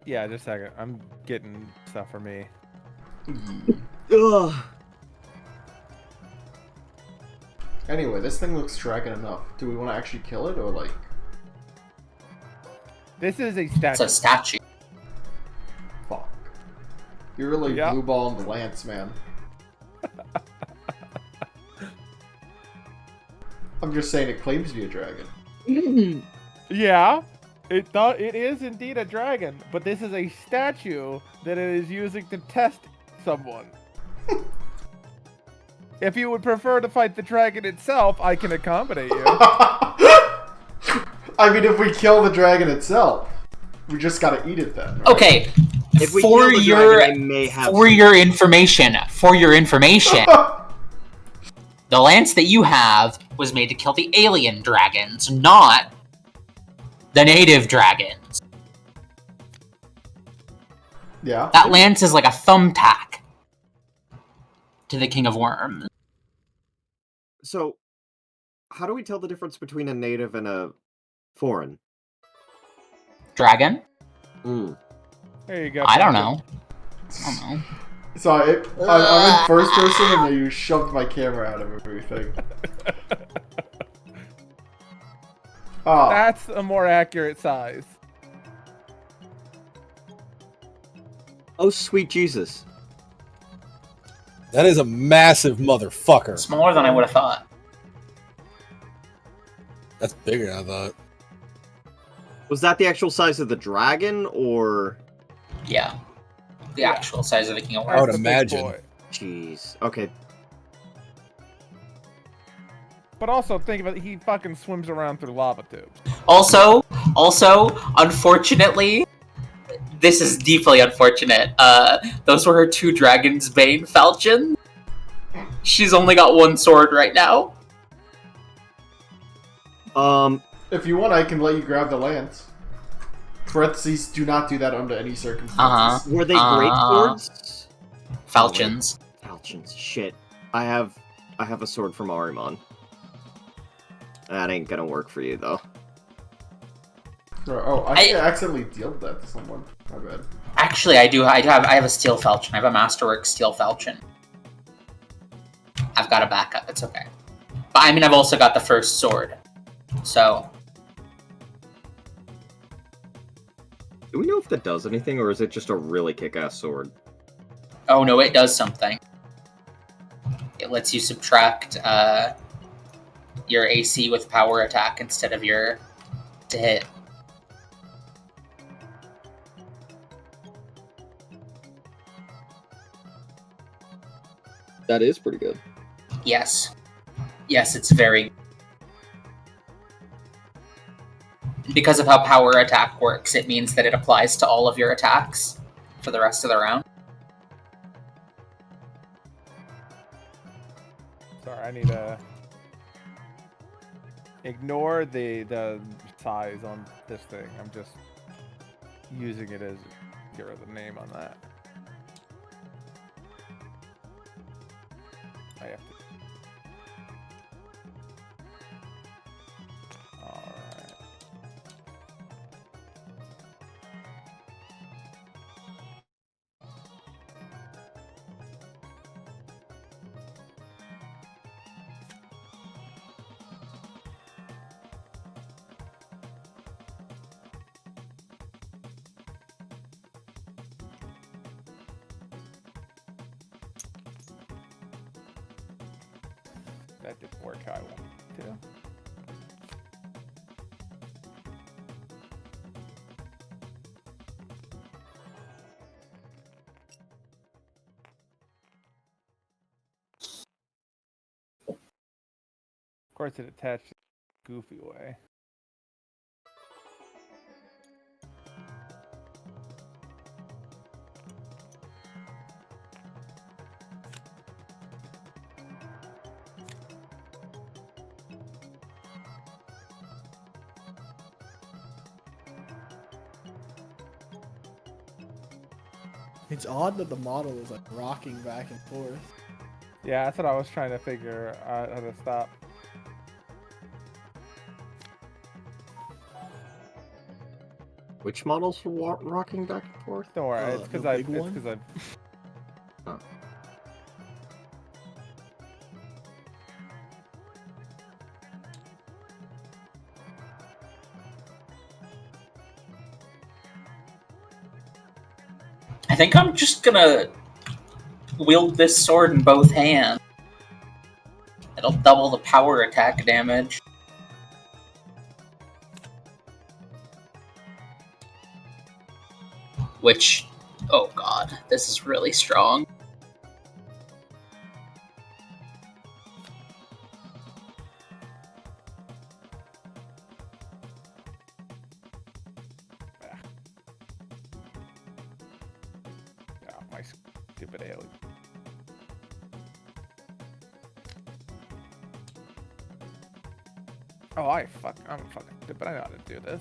Yeah, just a second. I'm getting stuff for me. Ugh. Anyway, this thing looks dragon enough. Do we want to actually kill it, or like... This is a It's statue. a statue. Fuck. You're really Yeah. blue balling the lance, man. I'm just saying it claims to be a dragon. Yeah, it is indeed a dragon, but this is a statue that it is using to test someone. If you would prefer to fight the dragon itself, I can accommodate you. I mean, if we kill the dragon itself. We just gotta eat it then. Right? Okay. If we kill the dragon, they may have for your information, the lance that you have was made to kill the alien dragons, not the native dragons. Yeah. That lance is like a thumbtack to the King of Worms. So, how do we tell the difference between a native and a foreign? Dragon? Mm. There you go. I don't Pumpkin. know. I don't know. So I'm in first person, and then you shoved my camera out of everything. Oh, That's a more accurate size. Oh, sweet Jesus. That is a massive motherfucker. Smaller than I would have thought. That's bigger than I thought. Was that the actual size of the dragon, or... Yeah. The actual size of the King of I would Worms. That's the big imagine. boy. Jeez. Okay. But also, think about it, he fucking swims around through lava tubes. Also, unfortunately, this is deeply unfortunate. Those were her 2 Dragon's Bane falchions. She's only got 1 sword right now. if you want, I can let you grab the lance. Parentheses, do not do that under any circumstances. Uh-huh. Were they great swords? Falchions. Falchions. Shit. I have a sword from Arimon. That ain't gonna work for you, though. Oh, I think I accidentally dealt that to someone. My bad. Actually, I have a steel falchion. I have a masterwork steel falchion. I've got a backup. It's okay. But I mean, I've also got the first sword. So Do we know if that does anything, or is it just a really kick-ass sword? oh no, it does something. It lets you subtract your AC with power attack instead of your to hit. That is pretty good. Yes. Yes, it's very... Because of how power attack works, it means that it applies to all of your attacks for the rest of the round. Sorry, I need to ignore the size on this thing. I'm just using it as get rid of the name on that. I have to. All right. That didn't work how I wanted it to. Of course, it attached in a goofy way. It's odd that the model is like rocking back and forth. Yeah, that's what I was trying to figure out how to stop. Which models were rocking back and forth? Don't worry, it's the because I. big It's one? because I. Oh. I think I'm just gonna wield this sword in both hands. It'll double the power attack damage. Which, oh god, this is really strong. stupid alien. Oh, I'm fucking stupid. I know how to do this.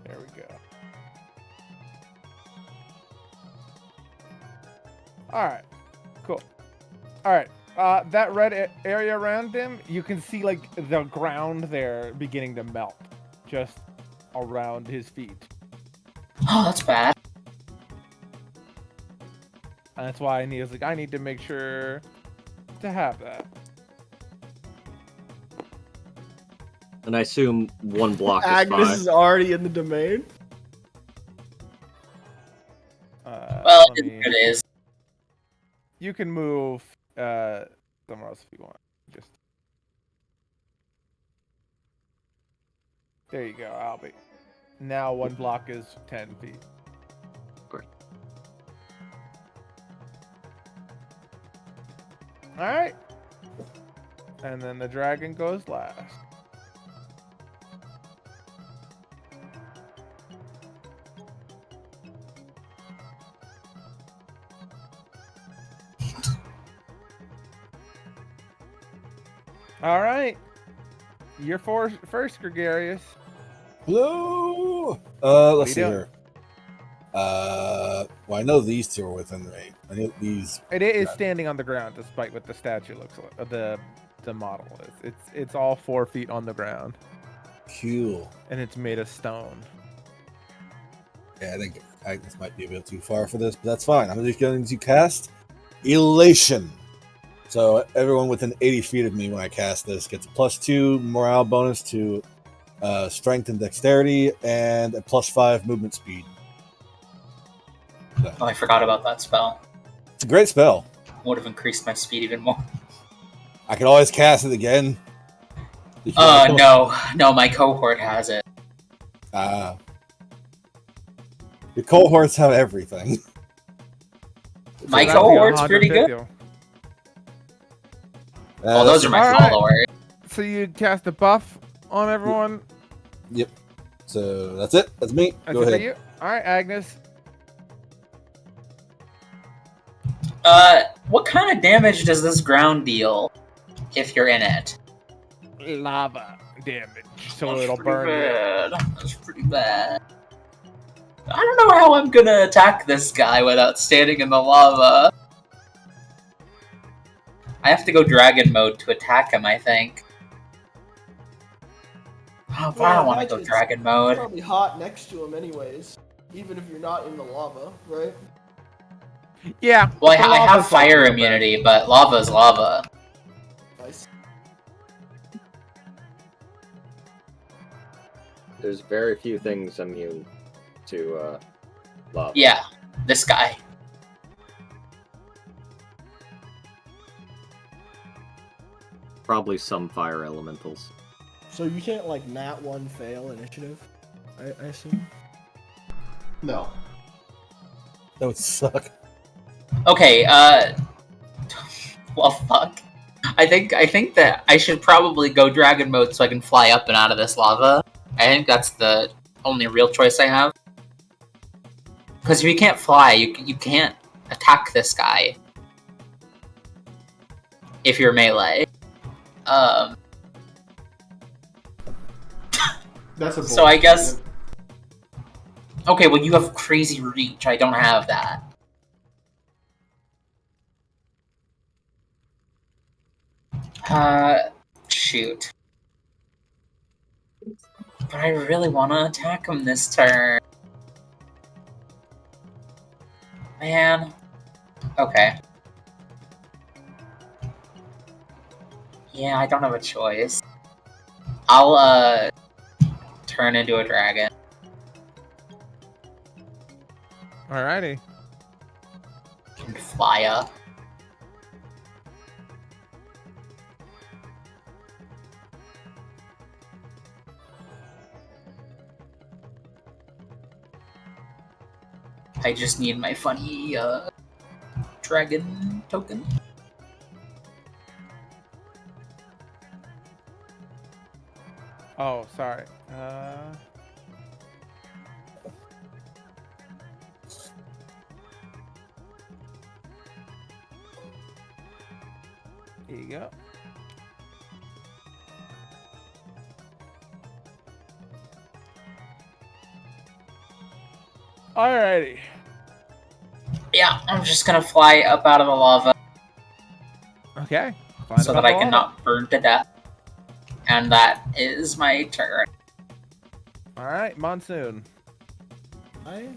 There we go. Alright. Cool. Alright. That red area around him, you can see, like, the ground there beginning to melt. Just around his feet. Oh, that's bad. And that's why he was like, I need to make sure to have that. And I assume one block is Agnes fine. is already in the domain. Well, it is. You can move somewhere else if you want. Just there you go, Albie. Now one block is 10 feet. Great. Alright. And then the dragon goes last. Alright. You're first, Gregarious. Hello. What Let's you see doing? here. Well, I know these two are within range. I know these. It is standing on the ground, despite what the statue looks like. The model is. It's all 4 feet on the ground, Cool. and it's made of stone. Yeah, I think Agnes might be a bit too far for this, but that's fine. I'm just going to cast Elation. So everyone within 80 feet of me when I cast this gets a +2 morale bonus to strength and dexterity, and a +5 movement speed. So, Oh, I forgot about that spell. it's a great spell. Would have increased my speed even more. I can always cast it again. No, my cohort has it. Your cohorts have everything. My That'd be cohort's pretty 150. good. Oh, those are my Alright. followers. So you cast a buff on everyone. Yep. So that's it. That's me. That's Go it for ahead. you. All right, Agnes. What kind of damage does this ground deal if you're in it? Lava damage. So That's it'll pretty burn you. bad. That's pretty bad. I don't know how I'm gonna attack this guy without standing in the lava. I have to go dragon mode to attack him, I think. Oh, but I don't want to go It's dragon mode. probably hot next to him anyways, even if you're not in the lava, right? Yeah. Well, the I have lava's fire not so bad. immunity, but lava's lava. Nice. There's very few things immune to lava. Yeah, this guy. Probably some fire elementals. So you can't like nat 1 fail initiative, I assume. No. That would suck. Okay, well, fuck. I think that I should probably go dragon mode so I can fly up and out of this lava. I think that's the only real choice I have. Because if you can't fly, you can't attack this guy. If you're melee. That's a So I bullshit. guess- Okay, well you have crazy reach. I don't have that. Shoot. But I really want to attack him this turn. Man. Okay. Yeah, I don't have a choice. I'll, turn into a dragon. Alrighty. And fly up. I just need my funny, dragon token. Oh, sorry. Here you go. Alrighty. Yeah, I'm just gonna fly up out of the lava Okay. so that I can not burn to death. And that is my turn. Alright, Monsoon. I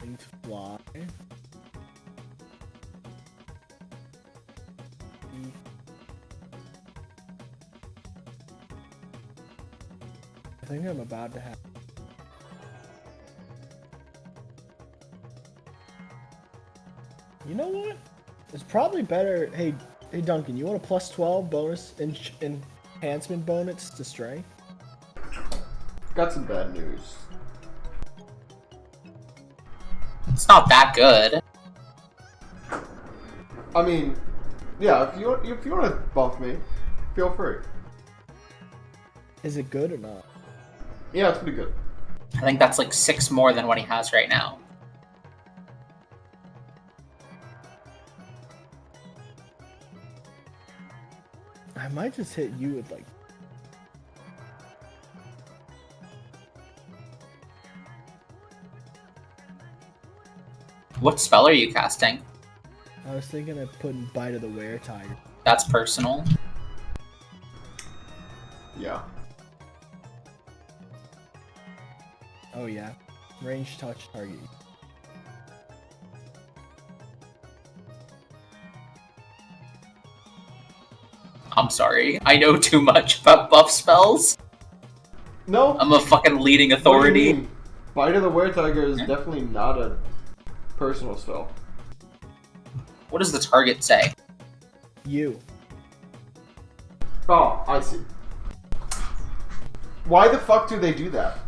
need to fly. I think I'm about to have. You know what? It's probably better. Hey, Duncan, you want a +12 bonus enhancement bonus to strength? Got some bad news. It's not that good. I mean, yeah, if you want to buff me, feel free. Is it good or not? Yeah, it's pretty good. I think that's like 6 more than what he has right now. I might just hit you with like. What spell are you casting? I was thinking of putting Bite of the Were-Tiger. That's personal. Yeah. Oh yeah, range touch target. I'm sorry. I know too much about buff spells. No. I'm a fucking leading What do you authority. mean? Bite of the Were-Tiger is definitely not a personal spell. What does the target say? You. Oh, I see. Why the fuck do they do that?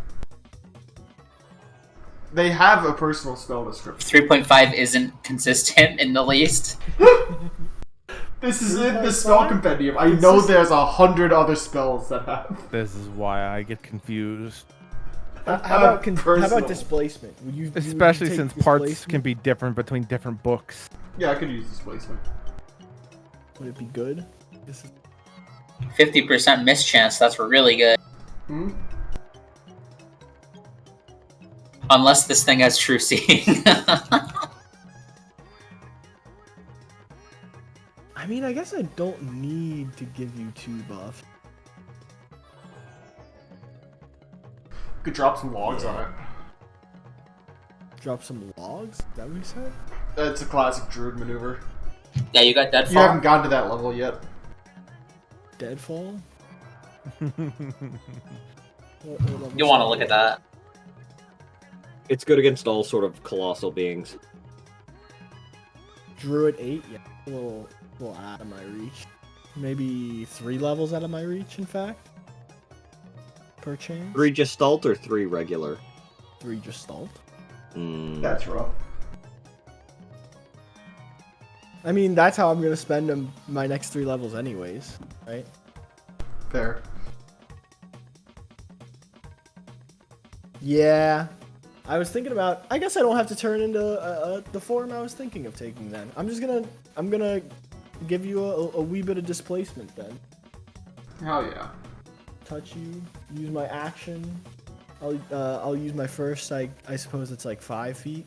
They have a personal spell description. 3.5 isn't consistent in the least. This is in the spell compendium. I know there's 100 other spells that have. This is why I get confused. How about displacement? Would you Especially take since parts displacement? can be different between different books. Yeah, I could use displacement. Would it be good? 50% miss chance, that's really good. Hmm? Unless this thing has true seeing. I mean, I guess I don't need to give you 2 buff. Could drop some logs on it. Drop some logs? Is that what you said? It's a classic druid maneuver. Yeah, you got Deadfall. You haven't gotten to that level yet. Deadfall? You'll want to look at that. It's good against all sort of colossal beings. Druid 8? Yeah. A little out of my reach. Maybe 3 levels out of my reach, in fact. Per chance. 3 Gestalt or 3 regular? 3 Gestalt. That's rough. I mean, that's how I'm gonna spend my next 3 levels anyways, right? Fair. Yeah. I was thinking about. I guess I don't have to turn into the form I was thinking of taking. Then I'm gonna give you a wee bit of displacement. Then Hell yeah. touch you. Use my action. I'll use my first. I suppose it's like 5 feet.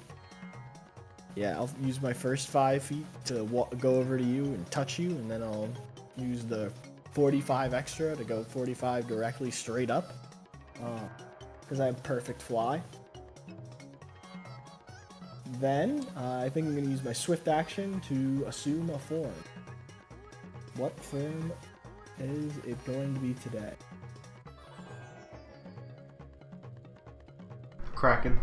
Yeah, I'll use my first 5 feet to go over to you and touch you, and then I'll use the 45 extra to go 45 directly straight up. Because I have perfect fly. Then, I think I'm going to use my swift action to assume a form. What form is it going to be today? Kraken.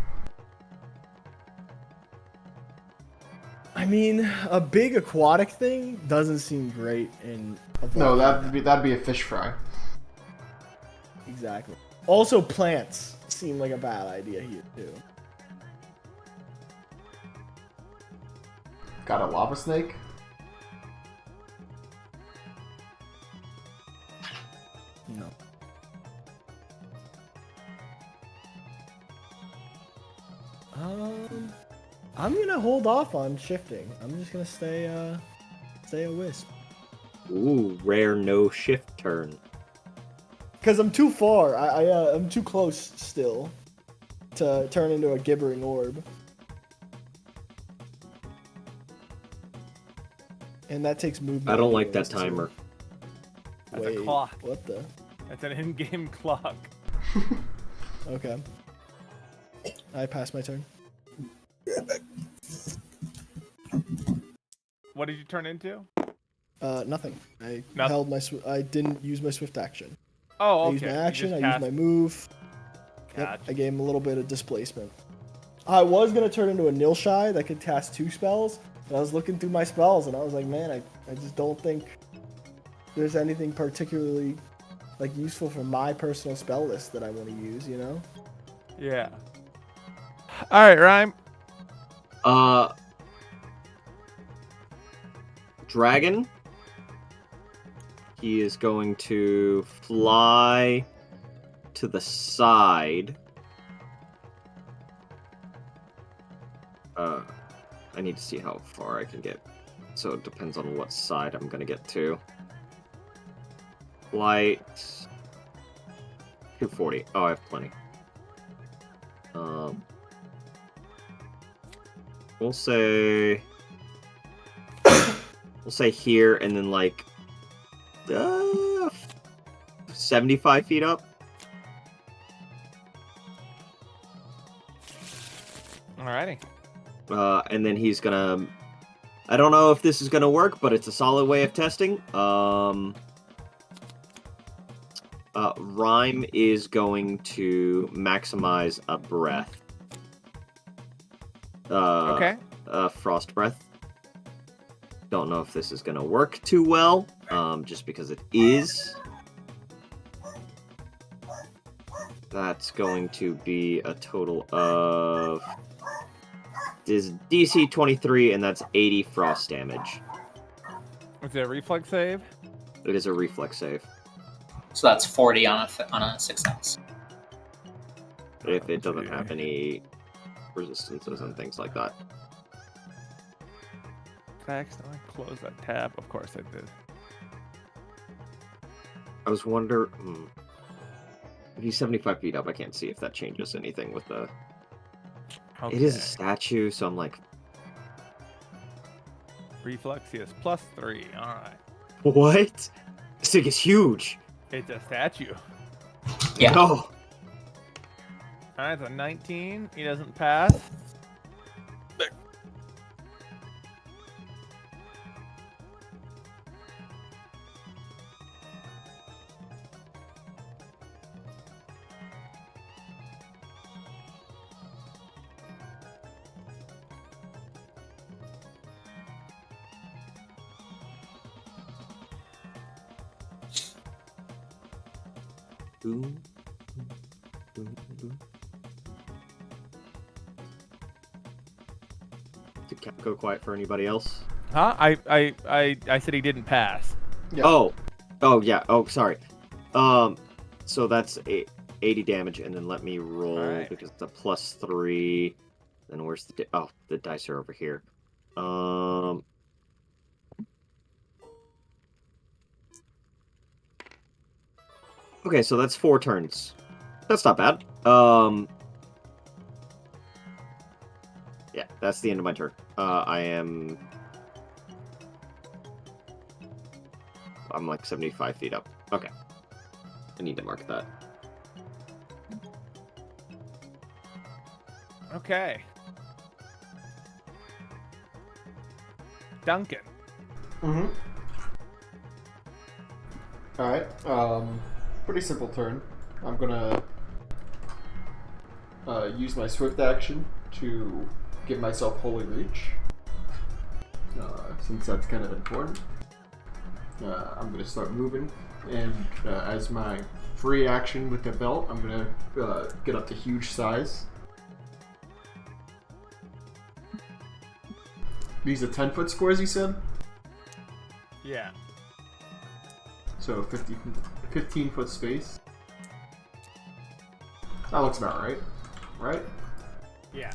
I mean, a big aquatic thing doesn't seem great in a No, volcano. that'd be a fish fry. Exactly. Also, plants seem like a bad idea here, too. Got a lava snake? No. I'm gonna hold off on shifting. I'm just gonna stay a wisp. Ooh, rare no shift turn. Cause I'm too far. I'm too close still to turn into a gibbering orb. And that takes movement. I don't like that anyways, too. timer. That's Wait, a clock. what the? That's an in-game clock. Okay. I passed my turn. What did you turn into? Nothing. I Nothing. held my. I didn't use my swift action. Oh, okay. I used my You action. just I used cast- my move. Yep, Gotcha. I gave him a little bit of displacement. I was gonna turn into a Nilshai that could cast 2 spells, but I was looking through my spells and I was like, man, I just don't think there's anything particularly like useful for my personal spell list that I want to use. You know? Yeah. All right, Rhyme. Dragon. He is going to fly to the side. I need to see how far I can get. So it depends on what side I'm gonna get to. Flight 240. Oh, I have plenty. We'll say here and then like 75 feet up. Alrighty. And then he's gonna. I don't know if this is gonna work, but it's a solid way of testing. Rhyme is going to maximize a breath. Okay. Frost breath. Don't know if this is gonna work too well. Just because it is. That's going to be a total of. Is DC 23, and that's 80 frost damage. Was it a reflex save? It is a reflex save. So that's 40 on a success. If it doesn't have any resistances and things like that. Text. I close that tab. Of course I did. I was wondering. If he's 75 feet up, I can't see if that changes anything with the. Okay. It is a statue, so I'm like, Reflex, yes. +3. Alright. what? This thing is huge. It's a statue. Yeah. No. Alright, so 19. He doesn't pass. Boom. Boom. Boom. Did Cap go quiet for anybody else? Huh? I said he didn't pass. Yeah. Oh yeah. Oh, sorry. So that's 80 damage, and then let me roll Alright. because it's a +3. Then where's the the dice are over here. Okay, so that's 4 turns. That's not bad. Yeah, that's the end of my turn. I am I'm like 75 feet up. Okay. I need to mark that. Okay. Duncan. Mm-hmm. Alright, pretty simple turn. I'm gonna use my swift action to give myself Holy Reach, since that's kind of important. I'm gonna start moving, and as my free action with the belt, I'm gonna get up to huge size. These are 10-foot squares, you said? Yeah. So 15-foot space. That looks about right. Right? Yeah.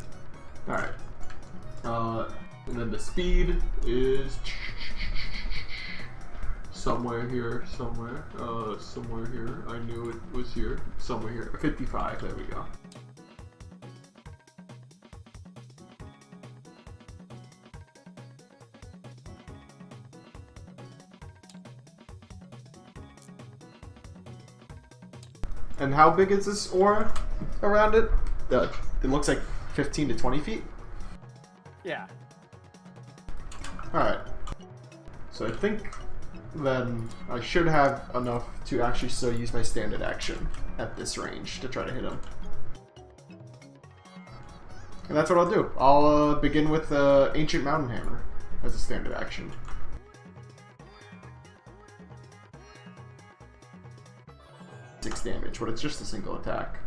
Alright. And then the speed is somewhere here, somewhere here. I knew it was here. Somewhere here. 55, there we go. And how big is this aura around it? It looks like 15 to 20 feet. Yeah. Alright. So I think then I should have enough to actually still use my standard action at this range to try to hit him. And that's what I'll do. I'll begin with Ancient Mountain Hammer as a standard action. Damage, but it's just a single attack.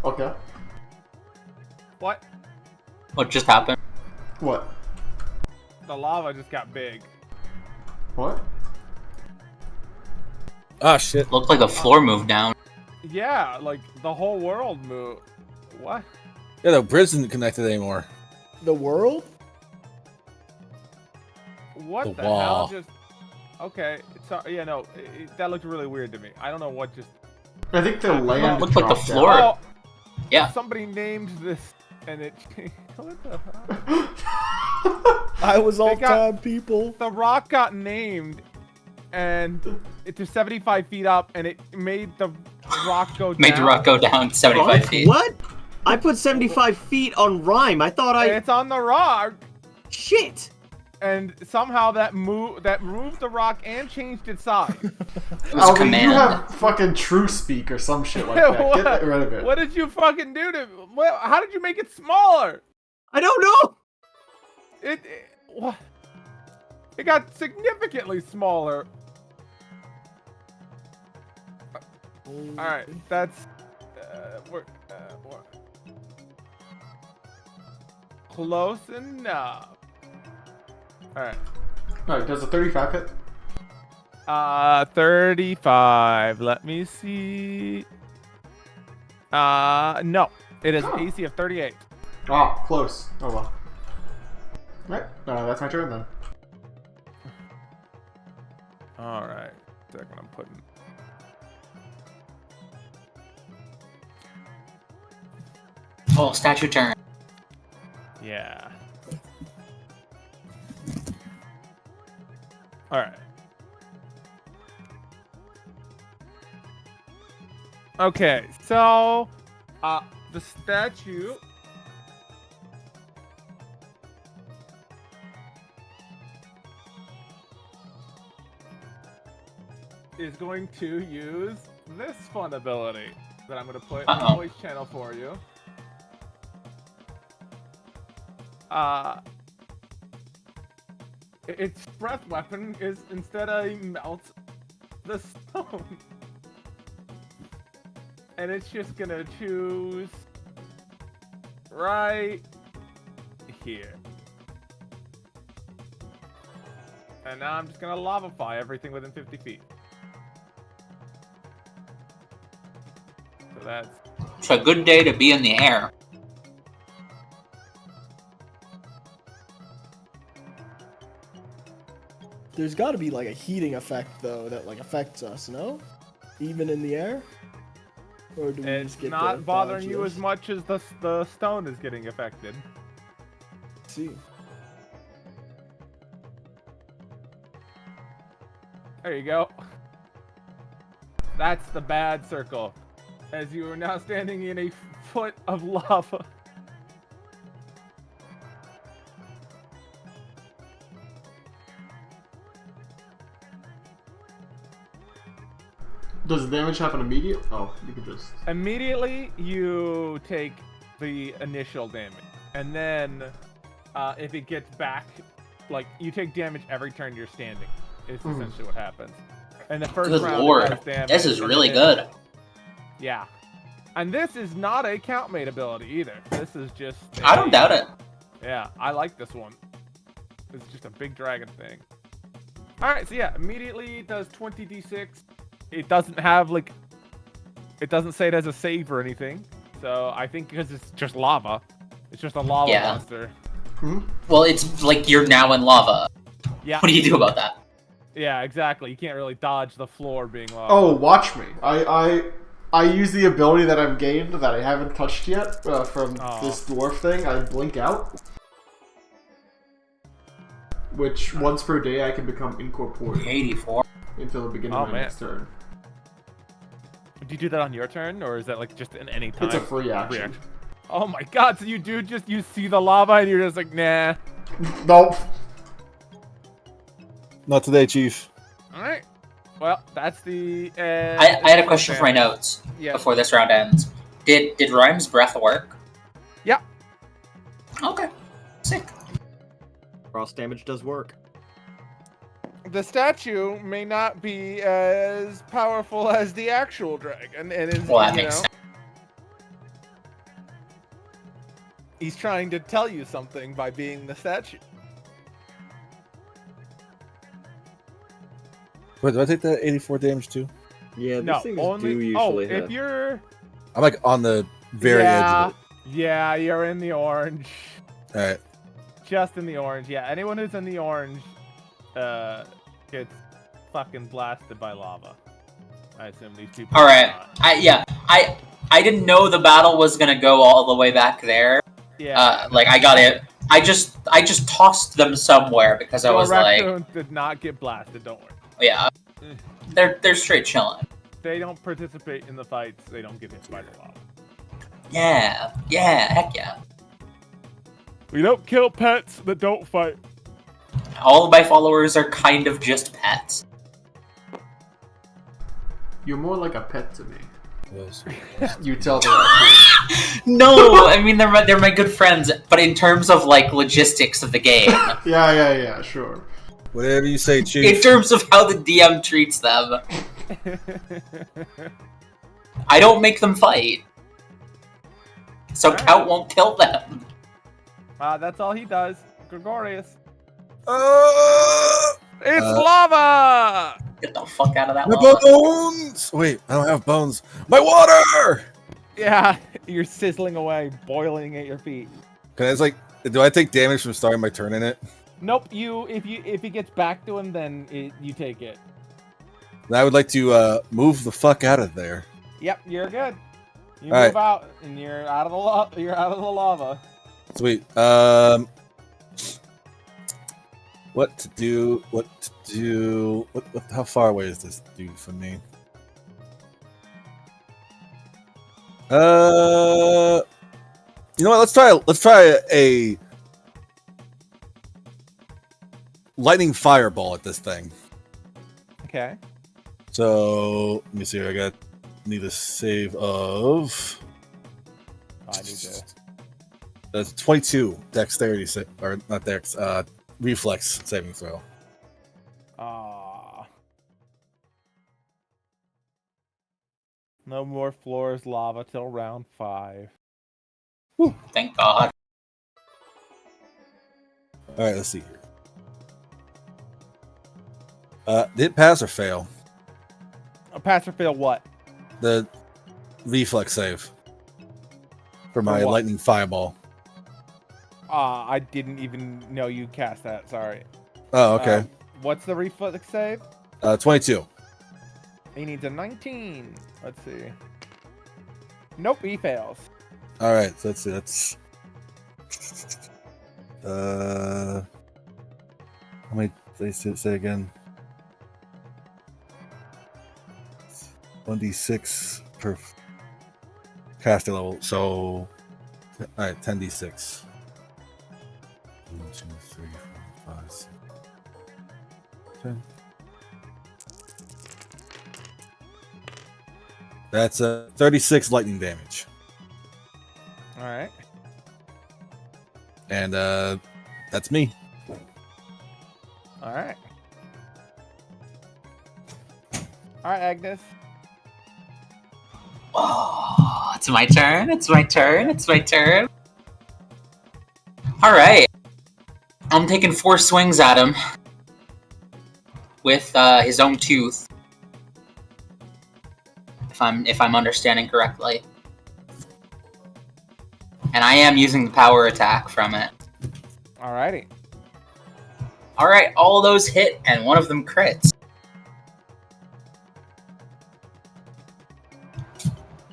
Okay. What? What just happened? What? The lava just got big. What? Ah, shit. Looked like the floor moved down. Yeah, like the whole world moved. What? Yeah, the bridge isn't connected anymore. The world? What The the wall. hell just... Okay, so, yeah, no, that looked really weird to me. I don't know what just... I think the land looked like the dropped floor. down. Oh, Yeah. somebody named this, and it... What the hell? I was all They got- time, people. The rock got named, and it to 75 feet up, and it made the rock go down. Made the rock go down 75 feet. What? I put 75 feet on Rhyme. I thought I... It's on the rock, Shit! and somehow that moved the rock and changed its size. It was a Alvin, command. you have fucking true speak or some shit like that. What? Get rid of it. What did you fucking do to? How did you make it smaller? I don't know! What? It got significantly smaller. All right, that's we're close enough. All right. Alright, does a 35 hit? 35. Let me see. No. It is AC of 38. Oh, close. Oh well. Alright, that's my turn then. All right. Second, I'm putting. Oh, statue turn. Yeah. All right. Okay, so the statue is going to use this fun ability that I'm going to put in the voice channel for you. Its breath weapon is instead I melt the stone. And it's just gonna choose right here. And now I'm just gonna lavify everything within 50 feet. So that's... It's a good day to be in the air. There's got to be like a heating effect though that like affects us, no? Even in the air? Or do we It's just get not the bothering dodge you list? as much as the stone is getting affected. Let's see. There you go. That's the bad circle. As you are now standing in a foot of lava. Does the damage happen immediate? Oh, you can just. Immediately, you take the initial damage. And then, if it gets back, like, you take damage every turn you're standing, is essentially what happens. And the first Good round it lord. has damage. This is and really then good. Yeah. And this is not a count mate ability either. This is just I don't doubt it. Yeah, I like this one. It's just a big dragon thing. Alright, so yeah, immediately it does 20d6. It doesn't have, like... It doesn't say it has a save or anything. So I think because it's just lava. It's just a lava Yeah. monster. Well, it's like you're now in lava. Yeah. What do you do about that? Yeah, exactly. You can't really dodge the floor being lava. Oh, watch me. I use the ability that I've gained that I haven't touched yet from this dwarf thing. I blink out. Which, once per day, I can become incorporeal 84. until the beginning of my next turn. Do you do that on your turn, or is that like just in any time? It's a free action. Oh my god, so you do just, you see the lava and you're just like, nah. Nope. Not today, Chief. Alright. Well, that's the... I had a question for my notes before this round ends. Did Rhyme's breath work? Yeah. Okay. Sick. Cross damage does work. The statue may not be as powerful as the actual dragon, and is, Well, that makes sense. He's trying to tell you something by being the statue. Wait, do I take that 84 damage too? Yeah, these No, things only... do usually if have. you're... I'm like on the very edge of it. Yeah, you're in the orange. Alright. Just in the orange, yeah. Anyone who's in the orange gets fucking blasted by lava. I assume these people. All right. I didn't know the battle was gonna go all the way back there. Yeah. Like I got it. I just tossed them somewhere because I was like, raccoons did not get blasted. Don't worry. yeah, they're straight chilling. They don't participate in the fights. They don't get hit by the lava. Yeah, heck yeah. We don't kill pets that don't fight. All of my followers are kind of just pets. You're more like a pet to me. Yes. You tell the raccoon. No, I mean they're my good friends, but in terms of like logistics of the game, Yeah, sure. Whatever you say, Chief. in terms of how the DM treats them, I don't make them fight, so Count won't kill them. That's all he does. Gregorius. Uh, It's lava! Get the fuck out of that my lava. bones! Wait, I don't have bones. My water! Yeah, you're sizzling away, boiling at your feet. Can I just like, do I take damage from starting my turn in it? Nope. If he gets back to him, then you take it. Then I would like to move the fuck out of there. Yep, you're good. You All move right. out, and you're out of the You're out of the lava. Sweet. What to do? What to do? What? How far away is this dude from me? You know what? Let's try a lightning fireball at this thing. Okay. So let me see. I need a save of. I need to. That's 22 dexterity or not dex. Reflex saving throw. No more floors lava till round 5. Thank God. All right, let's see here. Did it pass or fail? A pass or fail what? The reflex save for my what? lightning fireball. I didn't even know you cast that. Sorry. Oh, okay. What's the reflex save? 22. He needs a 19. Let's see. Nope, he fails. All right, so let's see. That's how many? Did I say again? 1d6 per caster level. So, all right, 10d6. 1, 2, 3, 4, 5, 6, 10. That's 36 lightning damage. All right. And that's me. All right. All right, Agnes. Oh, it's my turn. It's my turn. It's my turn. All right. I'm taking 4 swings at him with his own tooth. If I'm understanding correctly. And I am using the power attack from it. Alrighty. Alright, all those hit, and one of them crits.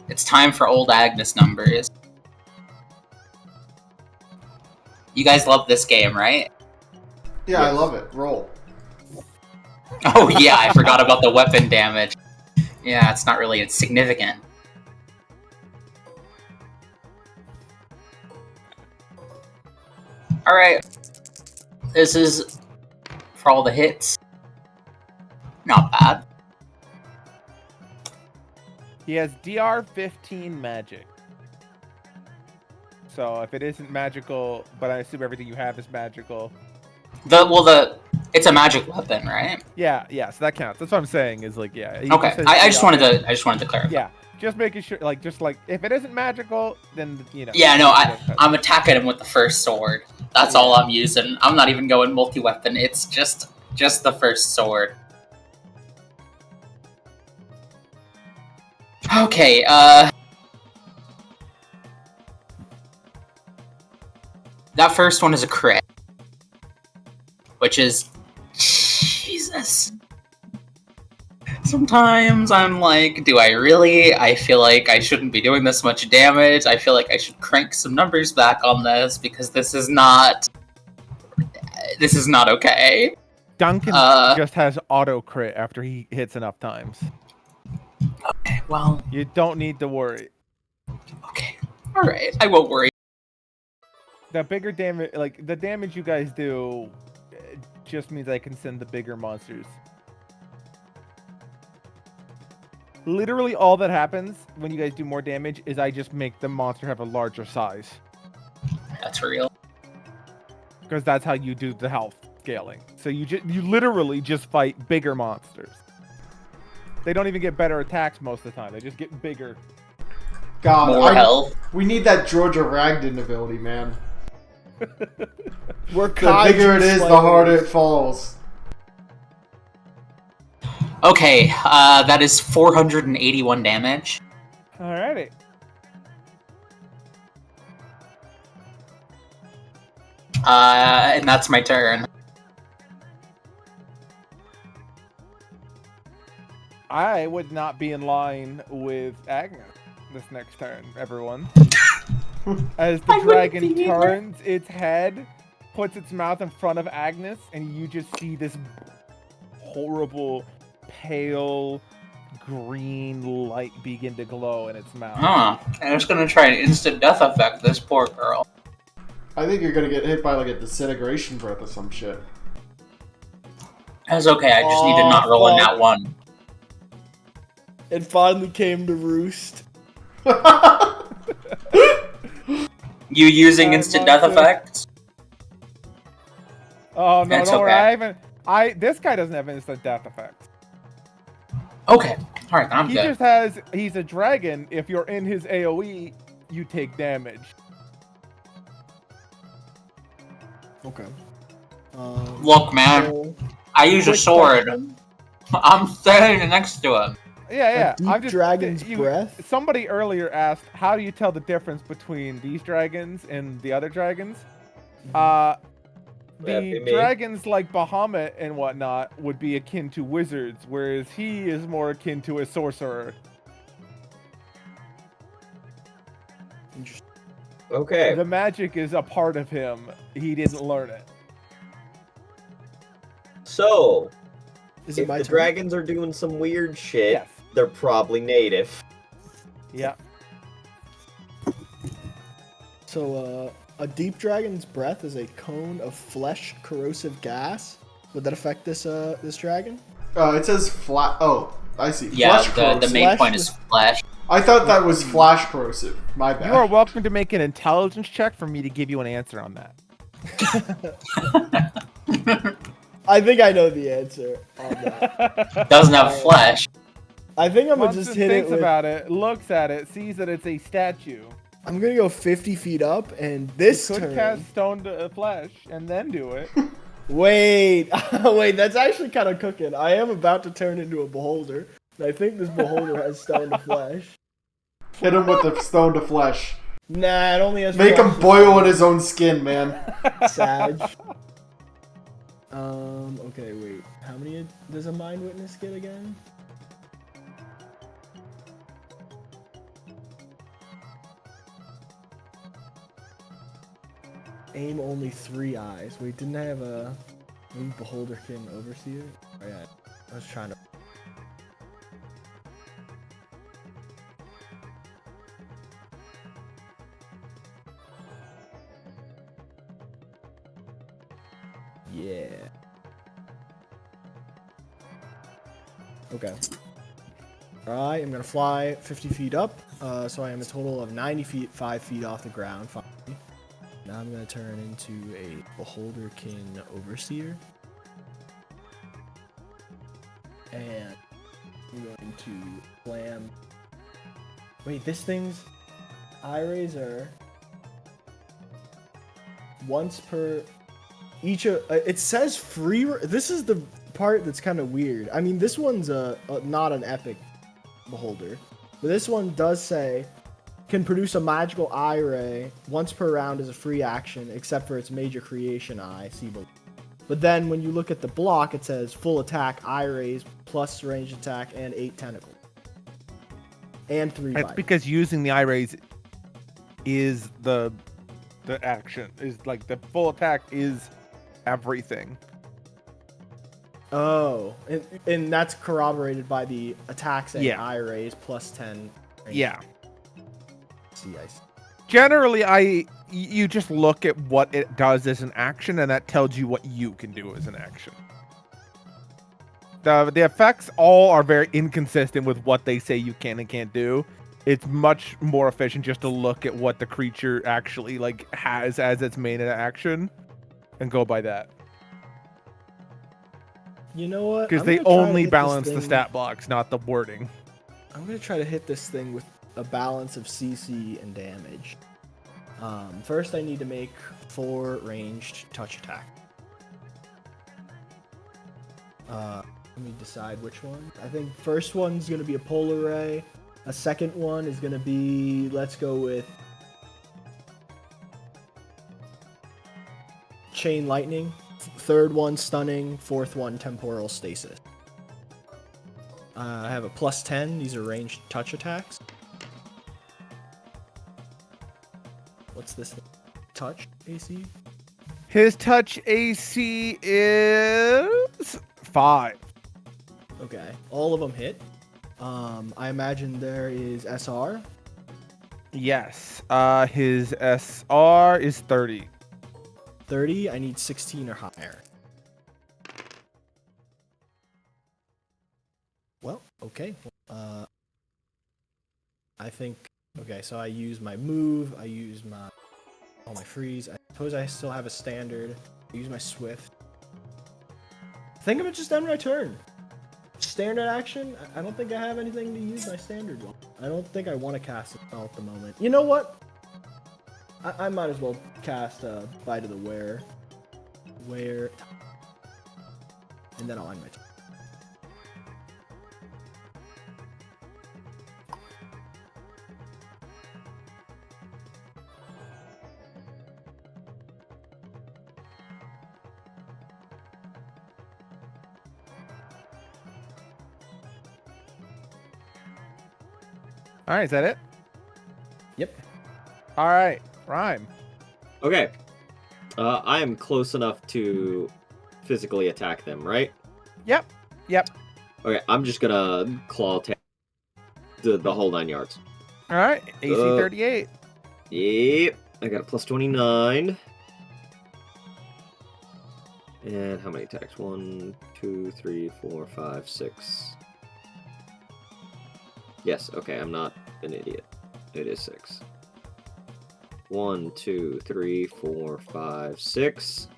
It's time for old Agnes numbers. You guys love this game, right? Yeah, I love it. Roll. Oh yeah, I forgot about the weapon damage. Yeah, it's not really significant. Alright. This is for all the hits. Not bad. He has DR 15 magic. So if it isn't magical, but I assume everything you have is magical. It's a magic weapon, right? Yeah, so that counts. That's what I'm saying. Is like, yeah. Okay, I just wanted to clarify. Yeah, just making sure, just if it isn't magical, then you know. Yeah, no, I'm attacking him with the first sword. That's all I'm using. I'm not even going multi-weapon. It's just the first sword. Okay, that first one is a crit. Which is... Jesus. Sometimes I'm like, do I really? I feel like I shouldn't be doing this much damage. I feel like I should crank some numbers back on this, because this is not okay. Duncan just has auto crit after he hits enough times. Okay, well... You don't need to worry. Okay, alright, I won't worry. The bigger damage, the damage you guys do, just means I can send the bigger monsters. Literally all that happens when you guys do more damage is I just make the monster have a larger size. That's real. Because that's how you do the health scaling. So you literally just fight bigger monsters. They don't even get better attacks most of the time. They just get bigger. God, more health. We need that Georgia Ragdon ability, man. We're The bigger it is, the harder it falls. Okay, that is 481 damage. Alrighty. And that's my turn. I would not be in line with Agnes this next turn, everyone. As the dragon turns its head, puts its mouth in front of Agnes, and you just see this horrible, pale, green light begin to glow in its mouth. Huh. I'm just gonna try an instant death effect this poor girl. I think you're gonna get hit by like a disintegration breath or some shit. That's okay, I just need to not roll in that one. It finally came to roost. You using instant death effects? Oh no, That's don't worry. okay. This guy doesn't have instant death effects. Okay, alright, then I'm He good. just he's a dragon. If you're in his AoE, you take damage. Okay. Look, man, So, I use a quick sword. question. I'm standing next to him. Yeah. A I'm deep dragon's breath? Somebody earlier asked, how do you tell the difference between these dragons and the other dragons? The dragons like Bahamut and whatnot would be akin to wizards, whereas he is more akin to a sorcerer. Interesting. Okay. The magic is a part of him. He didn't learn it. So, Is it if my the turn? dragons are doing some weird shit, Yes. they're probably native. Yeah. So, a deep dragon's breath is a cone of flesh corrosive gas. Would that affect this this dragon? It says flat. Oh, I see. Yeah, Flash the corrosive. main Flash point is with- flesh. I thought that was flash corrosive. My bad. You are welcome to make an intelligence check for me to give you an answer on that. I think I know the answer on that. Doesn't have flesh. I think I'm gonna Munson just hit thinks it with. about it, looks at it, sees that it's a statue. I'm gonna go 50 feet up, and this Could turn. cast stone to flesh and then do it. Wait, wait, that's actually kind of cooking. I am about to turn into a beholder, and I think this beholder has stone to flesh. Hit him with the stone to flesh. Nah, it only has. Make flesh him to boil stone. in his own skin, man. Sag. Okay, wait. How many does a mind witness get again? Aim only 3 eyes. Wait, didn't I have a maybe Beholder King Overseer? Oh yeah, I was trying to. Yeah. Okay. Alright, I'm gonna fly 50 feet up, so I am a total of 90 feet, 5 feet off the ground. Finally. Now I'm gonna turn into a Beholder King Overseer. And I'm going to slam. Wait, this thing's eye rays are once per each. It says free. This is the part that's kind of weird. I mean, this one's not an epic beholder, but this one does say can produce a magical eye ray once per round as a free action, except for its major creation eye. See below. But then when you look at the block, it says full attack eye rays plus ranged attack and 8 tentacles and 3 It's bite. because using the eye rays is the action. Is like the full attack is everything. Oh, and that's corroborated by the attacks and Yeah. eye rays plus 10. range. Yeah. See, I see. Generally, you just look at what it does as an action, and that tells you what you can do as an action. The effects all are very inconsistent with what they say you can and can't do. It's much more efficient just to look at what the creature actually like has as its main action, and go by that. You know what? Because I'm they gonna try to only hit this balance the thing- stat blocks, not the wording. I'm gonna try to hit this thing with a balance of CC and damage. First, I need to make 4 ranged touch attack. Let me decide which one. I think first one's gonna be a polar ray. A second one is gonna be, let's go with chain lightning. Third one stunning. Fourth one temporal stasis. I have a plus 10. These are ranged touch attacks. What's this thing? Touch AC? His touch AC is 5. Okay. All of them hit. I imagine there is SR. Yes. His SR is 30. 30. I need 16 or higher. Well, okay. I think... Okay, so I use my move. I use my... all my freeze. I suppose I still have a standard. I use my swift. I think I'm gonna just end my turn. Standard action? I don't think I have anything to use my standard one. I don't think I want to cast a spell at the moment. You know what? I might as well cast Bite of the Were. And then I'll end my turn. All right, is that it? Yep. All right, Rhyme. Okay. I am close enough to physically attack them, right? Yep. Okay, I'm just gonna claw attack the whole 9 yards. All right, AC 38. Yep. I got a plus 29. And how many attacks? 1, 2, 3, 4, 5, 6. Yes, okay, I'm not an idiot. It is 6. 1, 2, 3, 4, 5, 6.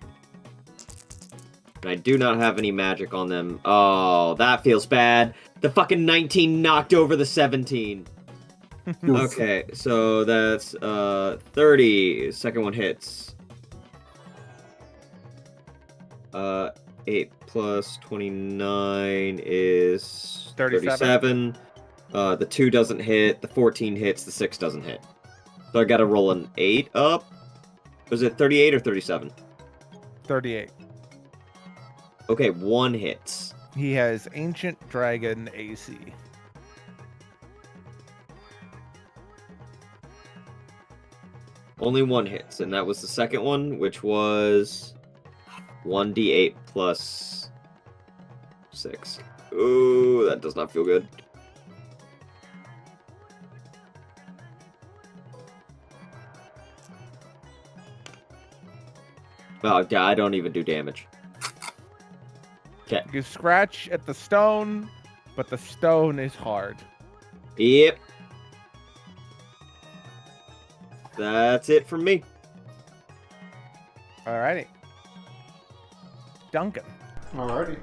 And I do not have any magic on them. Oh, that feels bad. The fucking 19 knocked over the 17. Okay, so that's 30. Second one hits. 8 plus 29 is 37. The 2 doesn't hit, the 14 hits, the 6 doesn't hit. So I gotta roll an 8 up. Was it 38 or 37? 38. Okay, 1 hits. He has Ancient Dragon AC. Only 1 hits, and that was the second one, which was 1d8 plus 6. Ooh, that does not feel good. Oh, yeah, I don't even do damage. Okay. You scratch at the stone, but the stone is hard. Yep. That's it from me. Alrighty. Duncan. Alrighty.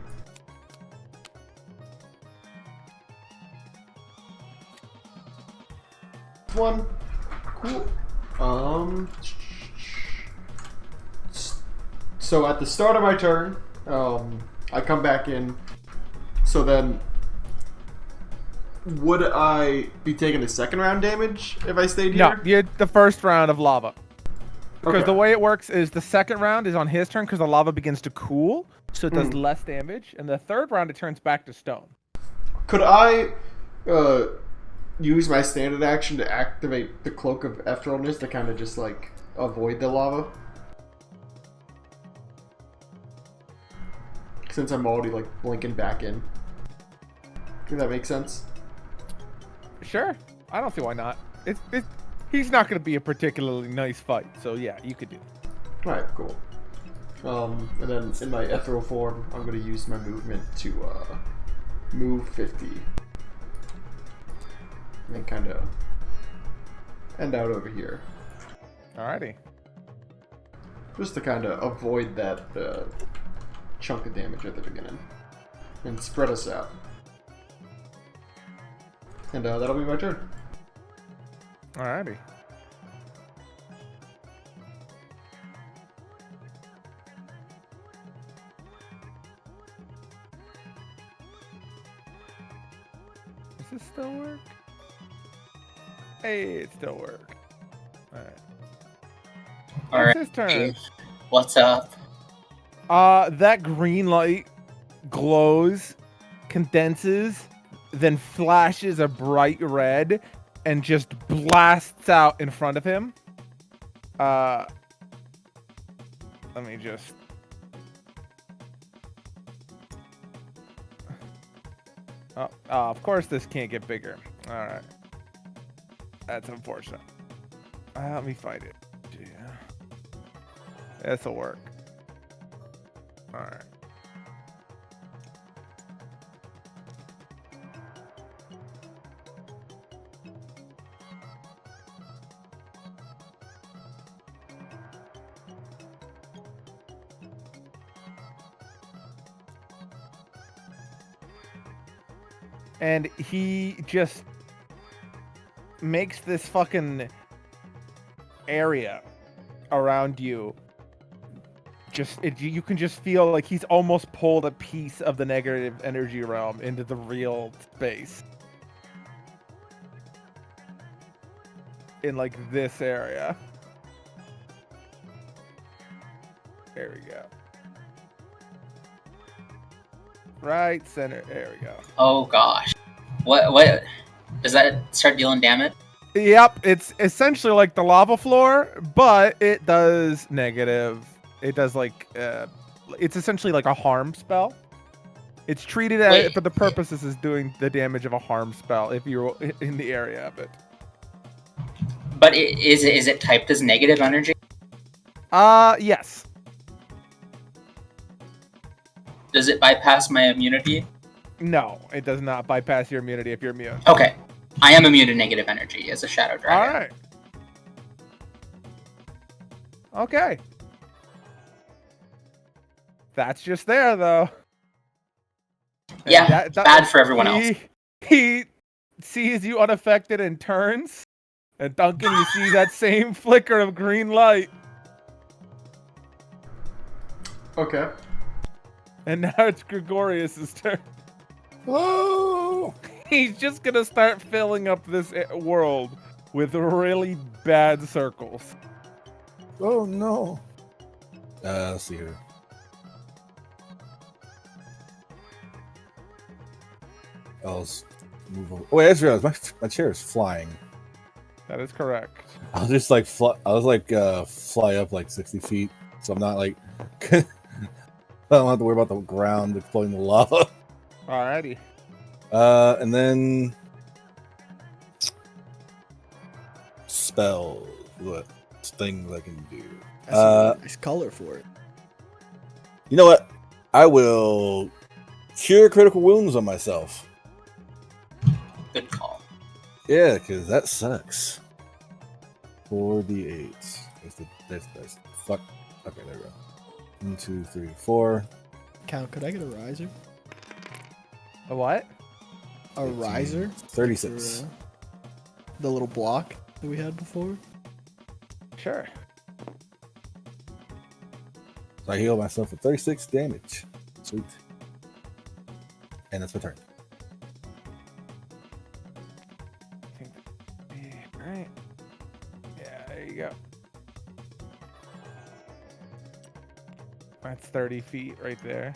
One. Cool. So at the start of my turn, I come back in. So then, would I be taking a second round damage if I stayed here? No, you're the first round of lava. Because Okay. the way it works is the second round is on his turn because the lava begins to cool, so it does less damage. And the third round, it turns back to stone. Could I use my standard action to activate the Cloak of Etherealness to kind of just like avoid the lava? Since I'm already like blinking back in. Does that make sense? Sure. I don't see why not. He's not going to be a particularly nice fight, so yeah, you could do it. Alright, cool. And then in my ethereal form, I'm going to use my movement to move 50. And then kind of end out over here. Alrighty. Just to kind of avoid that chunk of damage at the beginning. And spread us out. And that'll be my turn. Alrighty. Does this still work? Hey, it still works. Alright. Alright. It's his turn. What's up? That green light glows, condenses, then flashes a bright red, and just blasts out in front of him. Let me just... Oh, of course this can't get bigger. Alright. That's unfortunate. Let me fight it. Yeah. This'll work. Alright. And he just makes this fucking area around you. You can just feel like he's almost pulled a piece of the negative energy realm into the real space. In like this area. There we go. Right center. There we go. Oh gosh. What? Does that start dealing damage? Yep, it's essentially like the lava floor, but it does negative. It does like it's essentially like a harm spell. It's treated Wait. for the purposes as doing the damage of a harm spell if you're in the area of it. But is it typed as negative energy? Yes. Does it bypass my immunity? No, it does not bypass your immunity if you're immune. Okay. I am immune to negative energy as a shadow dragon. All right. Okay. That's just there, though. And Yeah, bad for everyone else. He sees you unaffected and turns. And Duncan, you see that same flicker of green light. Okay. And now it's Gregorius's turn. Oh! He's just gonna start filling up this world with really bad circles. Oh no. Let's see here. I'll move over. Oh, wait, I just realized my chair is flying. That is correct. I'll just like fly up like 60 feet, so I'm not like I don't have to worry about the ground exploding the lava. Alrighty. And then spells. What things I can do? That's a nice color for it. You know what? I will cure critical wounds on myself. Good call. Yeah, because that sucks. 4d8. That's fuck. Okay, there we go. 1, 2, 3, 4. Cal, could I get a riser? A what? A 18, riser? 36. For, the little block that we had before? Sure. So I heal myself with 36 damage. Sweet. And that's my turn. Alright. Yeah, there you go. That's 30 feet right there.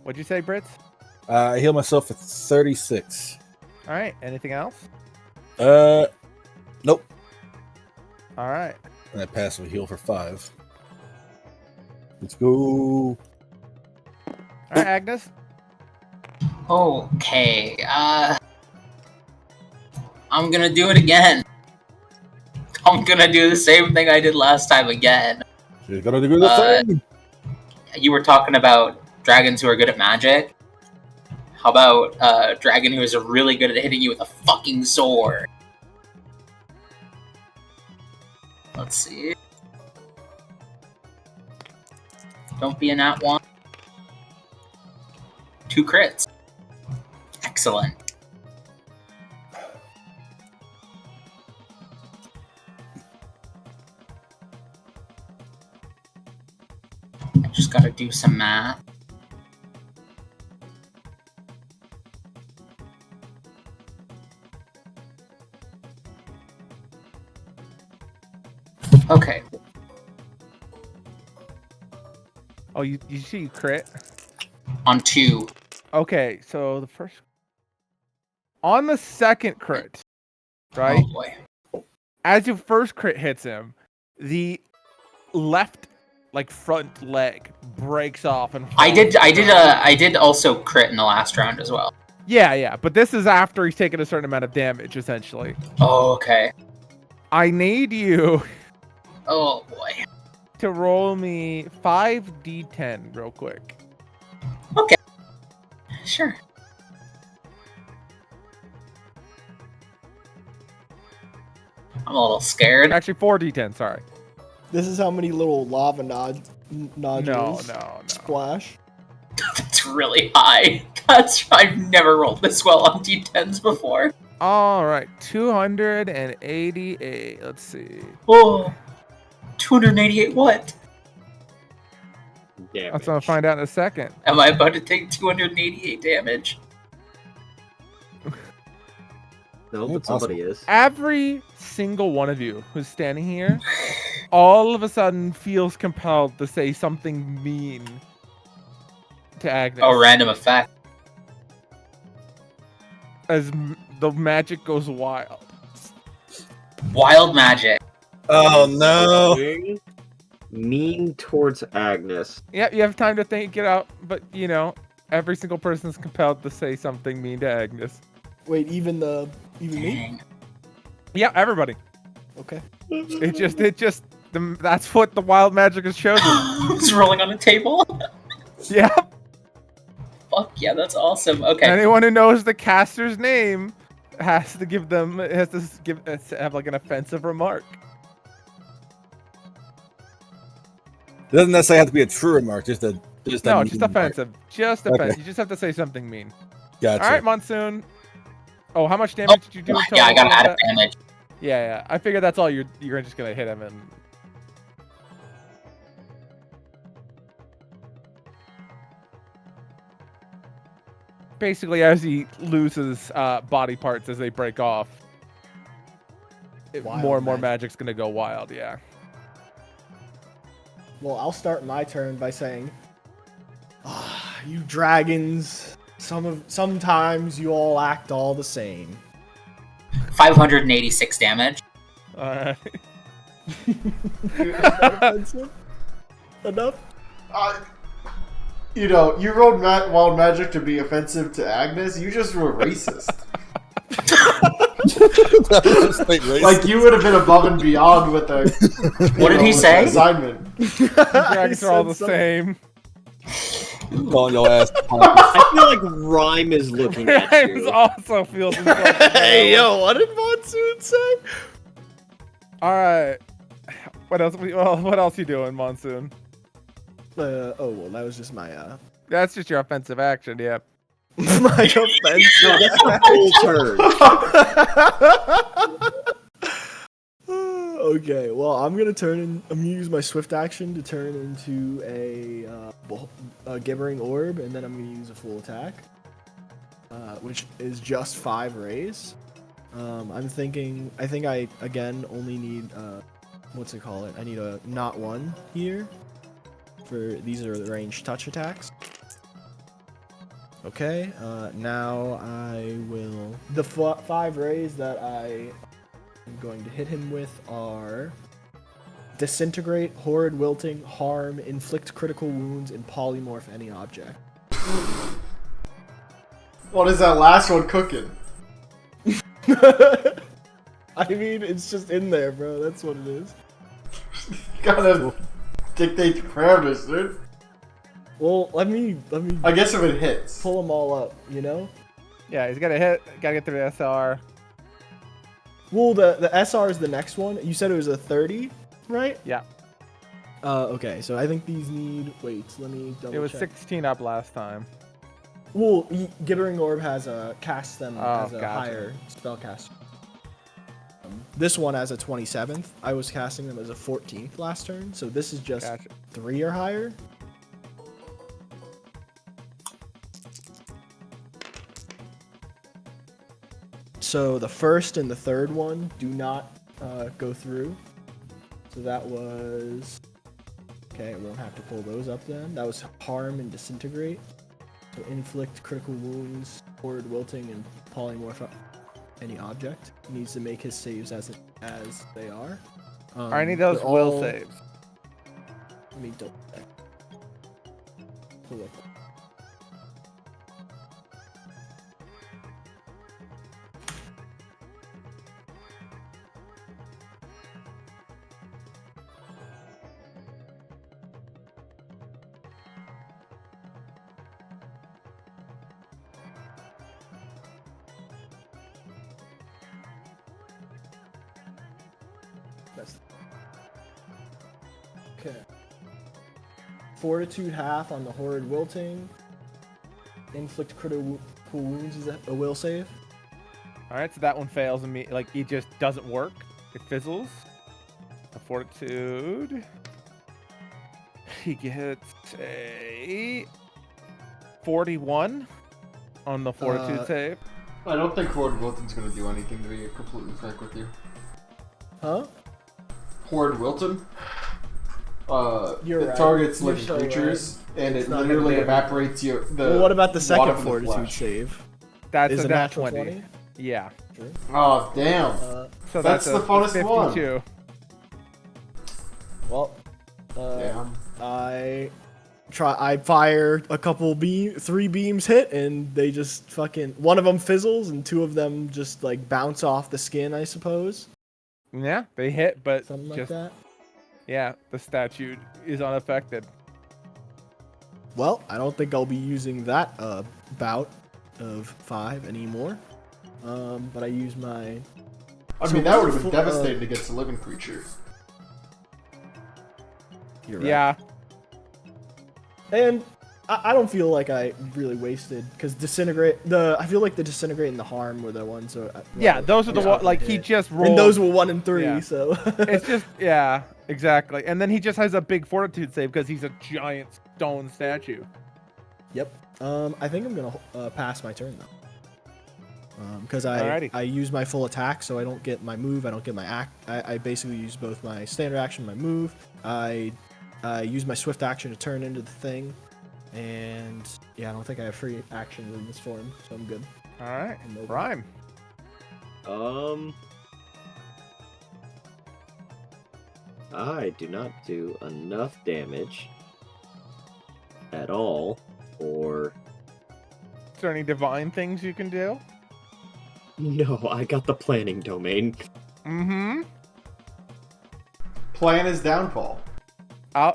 What'd you say, Brits? I heal myself with 36. All right. Anything else? Nope. All right. And I pass with heal for 5. Let's go. All right, Agnes. Okay. I'm gonna do it again. I'm gonna do the same thing I did last time again. She's gonna do the thing. You were talking about dragons who are good at magic. How about a dragon who is really good at hitting you with a fucking sword? Let's see. Don't be a nat 1. 2 crits. Excellent. I just gotta do some math. Okay. Oh, you see you crit? On 2. Okay, so the first... On the second crit, right? Oh boy. As your first crit hits him, the left, like, front leg breaks off and I did also crit in the last round as well. Yeah, but this is after he's taken a certain amount of damage, essentially. Oh, okay. I need you Oh boy. to roll me 5d10 real quick. Okay. Sure. I'm a little scared. Actually, 4d10, sorry. This is how many little lava nodules No. splash. That's really high. I've never rolled this well on D10s before. All right, 288. Let's see. Oh, 288 what? Damn. That's what I'll find out in a second. Am I about to take 288 damage? No, but somebody is. Every single one of you who's standing here, all of a sudden feels compelled to say something mean to Agnes. Oh, random effect. As the magic goes wild. Wild magic. Oh no! Being mean towards Agnes. Yeah, you have time to think it out, but you know, every single person is compelled to say something mean to Agnes. Wait, even me? Dang. Yeah, everybody. Okay. That's what the wild magic has chosen. It's rolling on the table. Yeah. Fuck yeah, that's awesome. Okay. Anyone who knows the caster's name has to have like an offensive remark. It doesn't necessarily have to be a true remark, just a No, mean just remark. offensive. Just Okay. offensive. You just have to say something mean. Gotcha. All right, Monsoon. Oh, how much damage did you do in total? Yeah, I got with added that? damage. Yeah. I figured that's all you're just gonna hit him and. Basically, as he loses body parts as they break off, Wild more and more magic. magic's gonna go wild. Yeah. Well, I'll start my turn by saying, you dragons, sometimes you all act all the same. 586 damage. All right. Is that offensive? Enough? You know, you rolled wild magic to be offensive to Agnes. You just were racist. That was just straight racist. Like you would have been above and beyond with the. What did he with say? the assignment. Dragons are all the said same. Calling your ass. I feel like Rhyme is looking at Grimes you. also feels himself. Hey, yo, what did Monsoon say? All right. What else you doing, Monsoon? Well, that was just my That's just your offensive action, yeah. my offense. No, that's the whole turn. Okay, well, I'm gonna use my swift action to turn into a gibbering orb, and then I'm gonna use a full attack, which is just 5 rays. I think I again only need I need a not 1 here. These are the ranged touch attacks. Okay, now I will. The 5 rays that I am going to hit him with are disintegrate, horrid wilting, harm, inflict critical wounds, and polymorph any object. What is that last one cooking? I mean, it's just in there, bro. That's what it is. You gotta dictate the parameters, dude. Well, let me I guess if it hits. pull them all up, you know? Yeah, he's gotta get through the SR. Well, the SR is the next one. You said it was a 30, right? Yeah. Okay, so I think these need. Wait, let me double It was check. 16 up last time. Well, Gibbering Orb has a cast them Oh, as a gotcha. higher spellcaster. This one has a 27th. I was casting them as a 14th last turn, so this is just Gotcha. 3 or higher. So the first and the third one do not go through. So that was... Okay, I won't have to pull those up then. That was harm and disintegrate. So inflict critical wounds, horrid wilting, and polymorph any object. He needs to make his saves as they are. I need those they're will all- saves. Let me double check. Pull up. That's okay. Fortitude half on the horrid wilting. Inflict critical wounds is a will save. All right, so that one fails like it just doesn't work. It fizzles. A fortitude. He gets a 41 on the fortitude save. I don't think Horde Wilton's gonna do anything, to be completely frank with you. Huh? Horde Wilton? You're it right. targets You're living so creatures, and It's it not gonna literally do evaporates the Well, what about the water second from the fortitude flesh. save? That's Is a a nat natural 20. 20? Yeah. Oh, damn. So That's the a funnest one. 52. Well, Damn. I fire a couple 3 beams hit, and they just fucking, one of them fizzles, and 2 of them just like bounce off the skin, I suppose. Yeah, they hit, but Something like just that. yeah, the statue is unaffected. Well, I don't think I'll be using that bout of 5 anymore. But I use my. I So mean, that would have full- been devastating against a living creature. You're right. Yeah, And I don't feel like I really wasted, because I feel like the disintegrate and the harm were the ones. yeah, those are the yeah, one. Like he hit. just rolled. And those were 1 and 3, Yeah. so. It's just yeah, exactly. And then he just has a big fortitude save because he's a giant stone statue. Yep. I think I'm gonna pass my turn though. Because Alrighty. I use my full attack, so I don't get my move. I don't get my act. I basically use both my standard action, my move. I use my swift action to turn into the thing, and yeah, I don't think I have free action in this form, so I'm good. All right, I'm open. Rhyme. I do not do enough damage at all, or Is there any divine things you can do? no, I got the planning domain. Mm-hmm. Plan his downfall.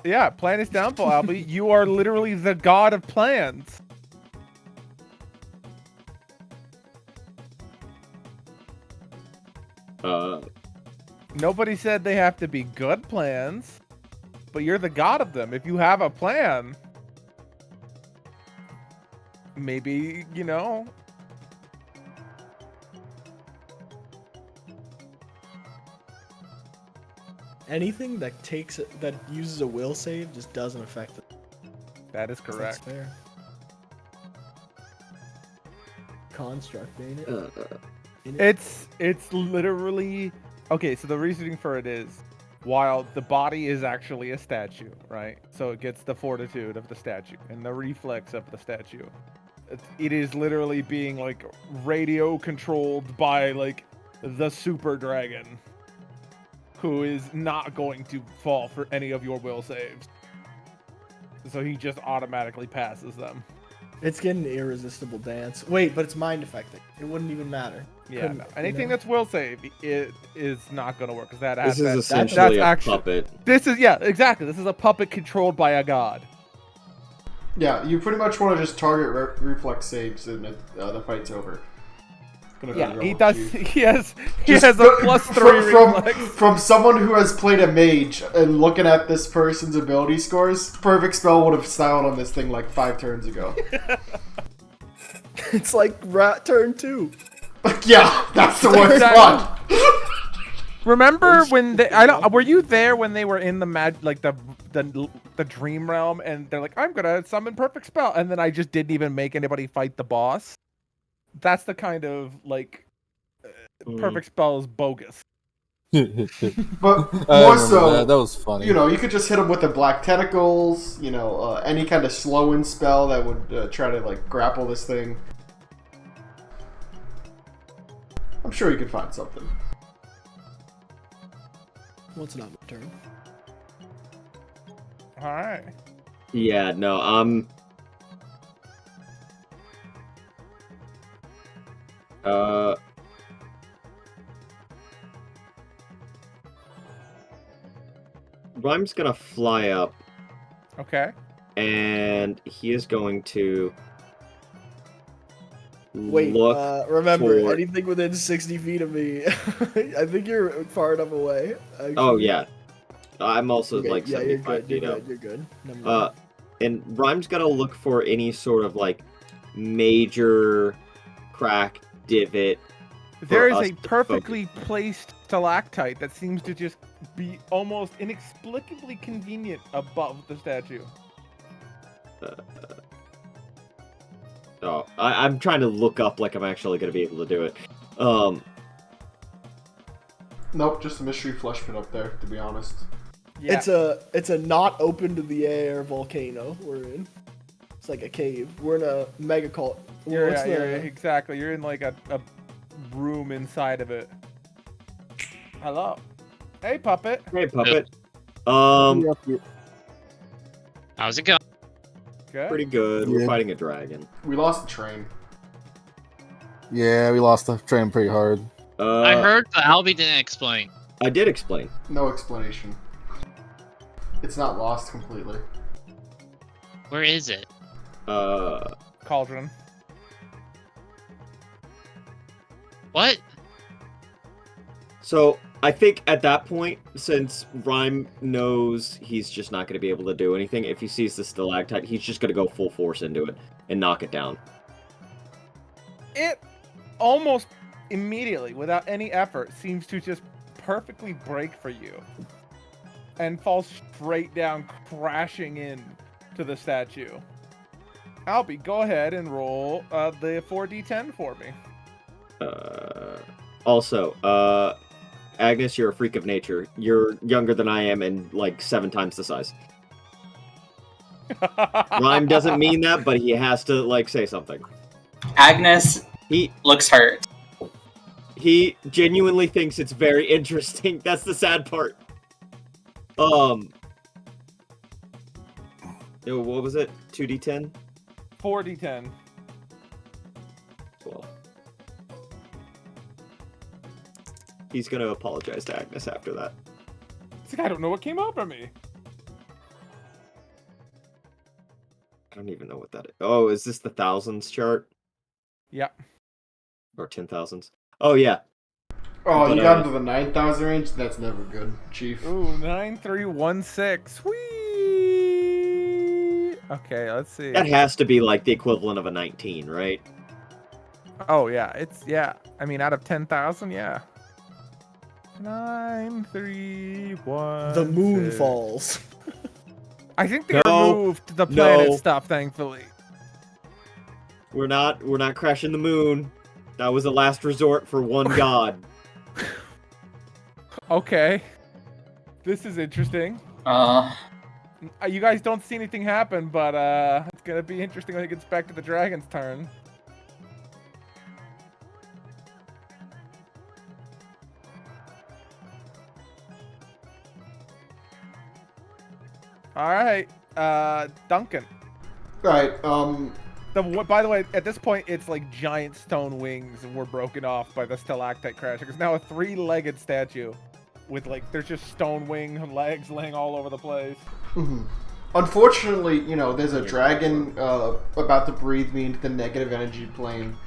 Yeah, plan is downfall, Albie. You are literally the god of plans. Nobody said they have to be good plans, but you're the god of them. If you have a plan, maybe, you know. Anything that uses a will save just doesn't affect it. That is That's correct. fair. Construct, ain't it? It's literally okay. So the reasoning for it is, while the body is actually a statue, right? So it gets the fortitude of the statue and the reflex of the statue. It is literally being like radio controlled by like the super dragon, who is not going to fall for any of your will saves. So he just automatically passes them. It's getting the irresistible dance. Wait, but it's mind affecting. It wouldn't even matter. Yeah, Couldn't, no. you Anything know? that's will save, it is not going to work. Because that This has is that, essentially a actually, puppet. This is, yeah, exactly. This is a puppet controlled by a god. Yeah, you pretty much want to just target reflex saves and the fight's over. Gonna be Yeah, real he with does. you. He has Just a +3 reflex. from someone who has played a mage and looking at this person's ability scores, perfect spell would have styled on this thing like 5 turns ago. It's like turn 2. Yeah, that's the worst Exactly. one. Remember when they? I don't. Were you there when they were in the the dream realm and they're like, I'm gonna summon perfect spell, and then I just didn't even make anybody fight the boss. That's the kind of like perfect spell is bogus. But I more remember so, that was funny. you know, you could just hit him with the black tentacles. You know, any kind of slow-in spell that would try to like grapple this thing. I'm sure you could find something. Well, it's not my turn. All right. Yeah, no, Rhyme's gonna fly up, Okay. and he is going to Wait, look. remember, toward- anything within 60 feet of me. I think you're far enough away. Actually. Oh yeah, I'm also Okay, like yeah, you're 75 good. You're feet up. good. You're good. Never mind. And Rhyme's gotta look for any sort of like major crack, divot. There us is a to perfectly placed stalactite that seems to just be almost inexplicably convenient above the statue. Oh, I'm trying to look up like I'm actually gonna be able to do it. Nope, just a mystery flesh pit up there, to be honest. Yeah. It's a not open to the air volcano we're in. It's like a cave. We're in a mega cult. Exactly. You're in like a room inside of it. Hello. Hey, puppet. Hey, puppet. How's it going? Good. Pretty good. We're Yeah. fighting a dragon. We lost the train. Yeah, we lost the train pretty hard. I heard the Albie didn't explain. I did explain. No explanation. It's not lost completely. Where is it? Cauldron. What? So I think at that point, since Rhyme knows he's just not going to be able to do anything, if he sees the stalactite, he's just going to go full force into it and knock it down. It almost immediately, without any effort, seems to just perfectly break for you and fall straight down, crashing in to the statue. Albie, go ahead and roll the 4d10 for me. Also, Agnes, you're a freak of nature. You're younger than I am and like 7 times the size. Rhyme doesn't mean that, but he has to like say something. Agnes He looks hurt. he genuinely thinks it's very interesting. That's the sad part. Yo, what was it? 2d10? 4d10. 12. He's gonna apologize to Agnes after that. It's like, I don't know what came over me. I don't even know what that is. Oh, is this the thousands chart? Yeah. Or 10,000s? Oh, yeah. Oh, But, you got into the 9,000 range? That's never good, Chief. Ooh, 9316. Sweet. Okay, let's see. That has to be like the equivalent of a 19, right? Oh yeah, I mean, out of 10,000, yeah. 9316. The moon falls. I think they No, removed the planet no. stuff, thankfully. We're not crashing the moon. That was a last resort for one god. Okay. This is interesting. You guys don't see anything happen, but it's gonna be interesting when it gets back to the dragon's turn. All right, Duncan. Alright, By the way, at this point, it's like giant stone wings were broken off by the stalactite crash. It's now a 3-legged statue with like there's just stone wing legs laying all over the place. unfortunately, you know, there's a dragon about to breathe me into the negative energy plane.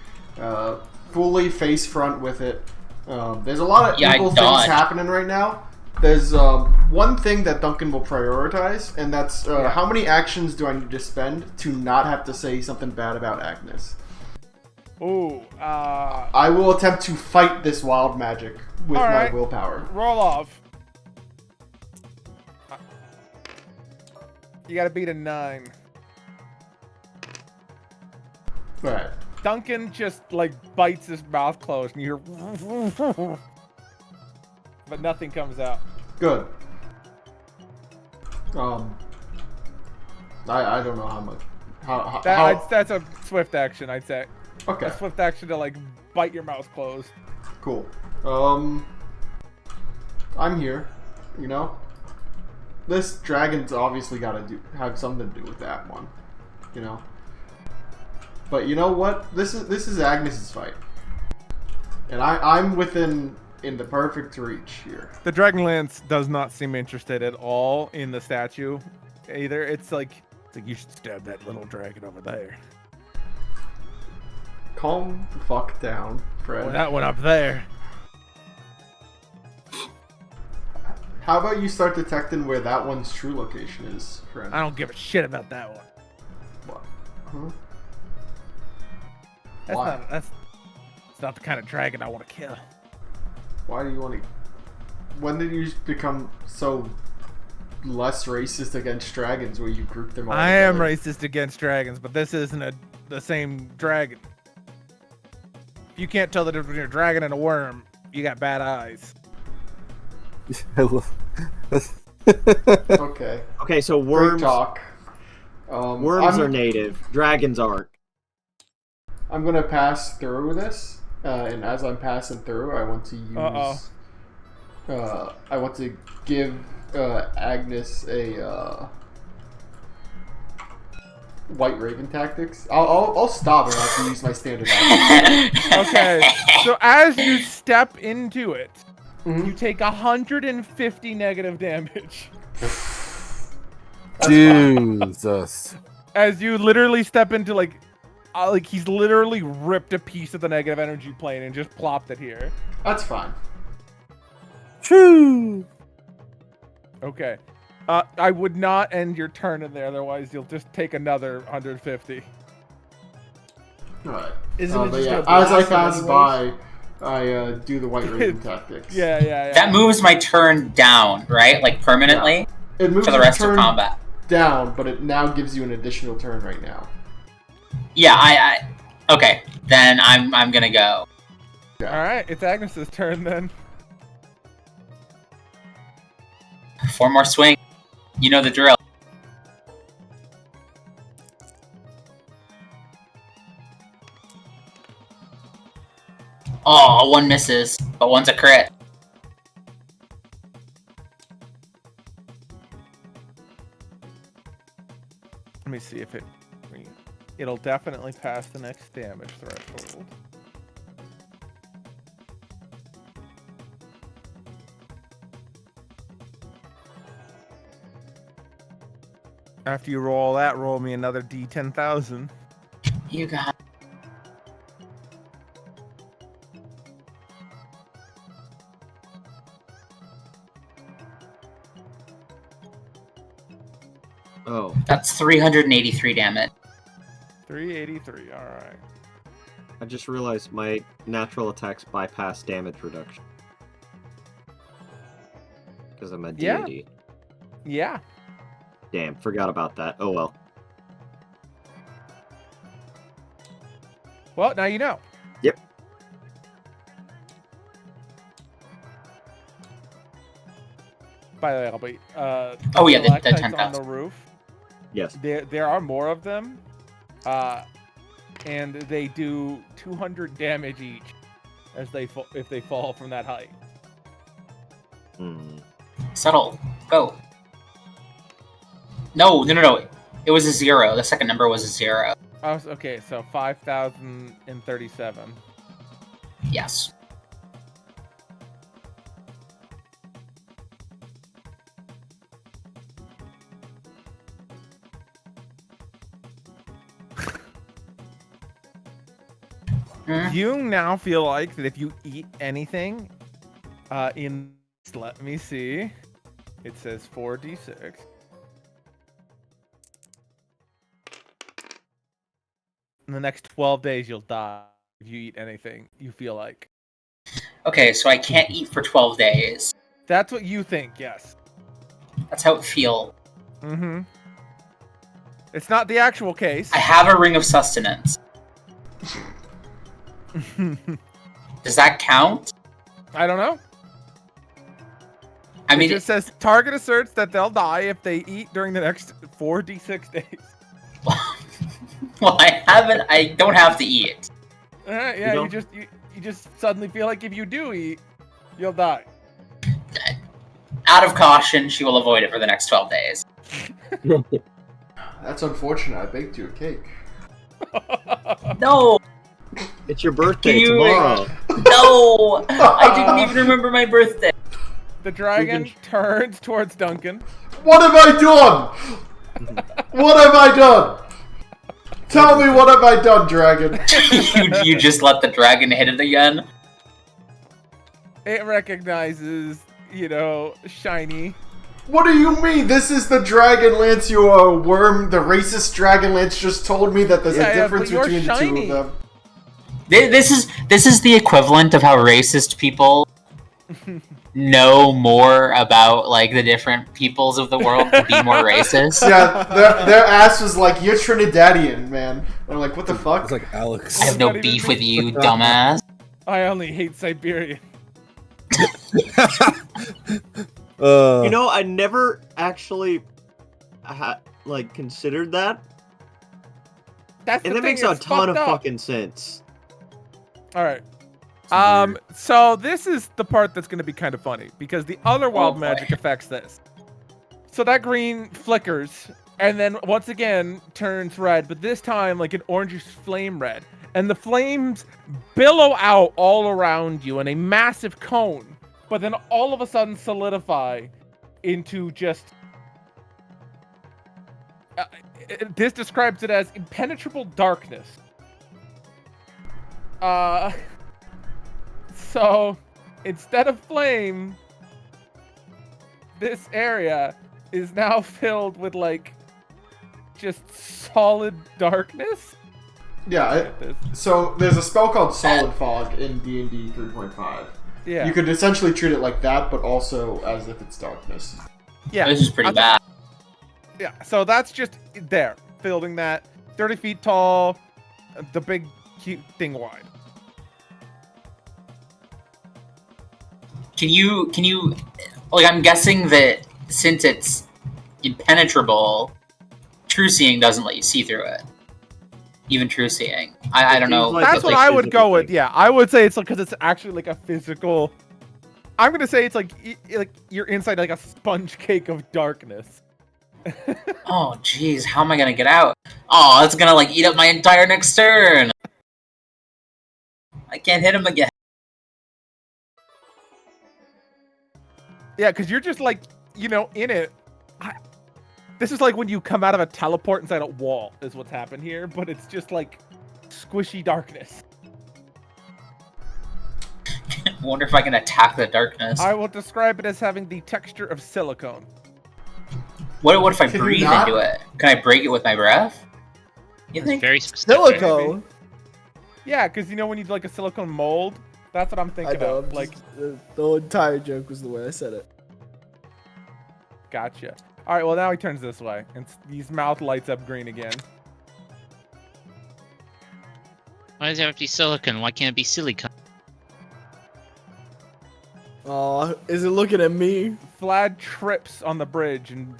Fully face front with it. There's a lot of evil things happening right now. There's one thing that Duncan will prioritize, and that's how many actions do I need to spend to not have to say something bad about Agnes? Ooh, I will attempt to fight this wild magic with my willpower. roll off. You gotta beat a 9. Alright. Duncan just like bites his mouth closed, and you're, but nothing comes out. Good. I don't know how much. How That's a swift action, I'd say. okay. A swift action to like bite your mouth closed. Cool. I'm here. You know, this dragon's obviously got to have something to do with that one. You know. But you know what? This is Agnes's fight, and I'm in the perfect reach here. The Dragonlance does not seem interested at all in the statue either. It's like you should stab that little dragon over there. Calm the fuck down, Fred. Well, that one up there. How about you start detecting where that one's true location is, friend? I don't give a shit about that one. What? Huh? That's it's not the kind of dragon I want to kill. Why do you want to? When did you become so less racist against dragons, where you group them all? I am together? racist against dragons, but this isn't the same dragon. If you can't tell the difference between a dragon and a worm, you got bad eyes. Okay. Okay, so Great worms. talk. Worms are native. Dragons aren't. I'm gonna pass through this, and as I'm passing through, I want to use. I want to give Agnes a White Raven tactics. I'll stop and I have to use my standard action. Okay, so as you step into it, Mhm. you take 150 negative damage. Jesus. As you literally step into like he's literally ripped a piece of the negative energy plane and just plopped it here. That's fine. True. Okay. I would not end your turn in there, otherwise you'll just take another 150. Alright. Isn't it But just yeah, gonna as I blast pass them by, I do the White Raven tactics. Yeah. That moves my turn down, right? Like permanently It moves for the your rest of turn combat. down, but it now gives you an additional turn right now. Yeah, I okay. Then I'm gonna go. Alright, it's Agnes's turn then. 4 more swing. You know the drill. Oh, one misses, but one's a crit. Let me see if it'll definitely pass the next damage threshold. After you roll that, roll me another D10,000. You got. Oh. That's 383 damage. 383, alright. I just realized my natural attacks bypass damage reduction. Because I'm a Yeah. deity. Yeah. Damn, forgot about that. Oh well. Well, now you know. Yep. By the way, I'll be. Oh, yeah, the stalactites 10,000. on the roof. Yes. There are more of them, and they do 200 damage each as if they fall from that height. Hmm. Settle. Go. No. It was a 0. The second number was a 0. Oh, okay, so 5,037. Yes. You now feel like that if you eat anything, let me see, it says 4d6. In the next 12 days, you'll die if you eat anything. You feel like. Okay, so I can't eat for 12 days. That's what you think, yes. That's how it feels. Mm-hmm. It's not the actual case. I have a ring of sustenance. Does that count? I don't know. I mean, it just says target asserts that they'll die if they eat during the next 4d6 days. well, I don't have to eat. Yeah, you just suddenly feel like if you do eat, you'll die. Out of caution, she will avoid it for the next 12 days. That's unfortunate. I baked you a cake. No! It's your birthday You- tomorrow. No! I didn't even remember my birthday. The dragon turns towards Duncan. What have I done? What have I done? Tell me what have I done, dragon? you just let the dragon hit it again? It recognizes, shiny. What do you mean? This is the Dragonlance, you worm. The racist Dragonlance just told me that there's a difference but you're between the two shiny. of them. This is the equivalent of how racist people know more about the different peoples of the world to be more racist. Yeah, their ass was like, you're Trinidadian, man. They're like, what the fuck? It's like Alex. I have no Not even beef me. with you, dumbass. I only hate Siberia. You know, I never actually considered that, That's and the that thing, makes a it's ton of fucked up. fucking sense. All right. Weird. So this is the part that's going to be kind of funny because the other wild boy. magic affects this. So that green flickers and then once again turns red, but this time like an orangish flame red. And the flames billow out all around you in a massive cone, but then all of a sudden solidify into just... this describes it as impenetrable darkness. So instead of flame, this area is now filled with like just solid darkness. Yeah, so there's a spell called Solid Fog in D&D 3.5. Yeah. You could essentially treat it like that, but also as if it's darkness. Yeah. This is pretty bad. Yeah. So that's just there, building that 30 feet tall, the big cute thing wide. Can you, like, I'm guessing that since it's impenetrable, true seeing doesn't let you see through it. Even true seeing. I don't know. Like, That's it's what like I would physical go with. thing. Yeah, I would say it's because it's actually like a physical. I'm gonna say it's like you're inside like a sponge cake of darkness. Oh, jeez, how am I gonna get out? Oh, it's gonna, like, eat up my entire next turn! I can't hit him again. Yeah, because you're just like, in it. This is like when you come out of a teleport inside a wall, is what's happened here, but it's just like squishy darkness. I wonder if I can attack the darkness. I will describe it as having the texture of silicone. What if I Can you breathe not? into it? Can I break it with my breath? You That's think? very specific. Silico. Yeah, because when you do like a silicone mold, that's what I'm I thinking know. of. Like, The whole entire joke was the way I said it. gotcha. All right, well now he turns this way, and his mouth lights up green again. Why does it have to be silicon? Why can't it be silicon? Aw, is it looking at me? Vlad trips on the bridge and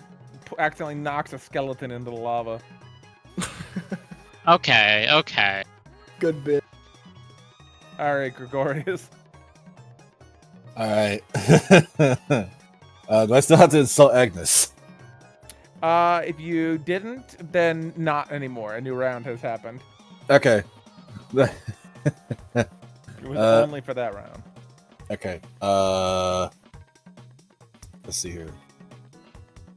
accidentally knocks a skeleton into the lava. Okay. Good bit. All right, Gregorius. All right. Do I still have to insult Agnes? If you didn't, then not anymore. A new round has happened. Okay. It was only for that round. Okay. Let's see here.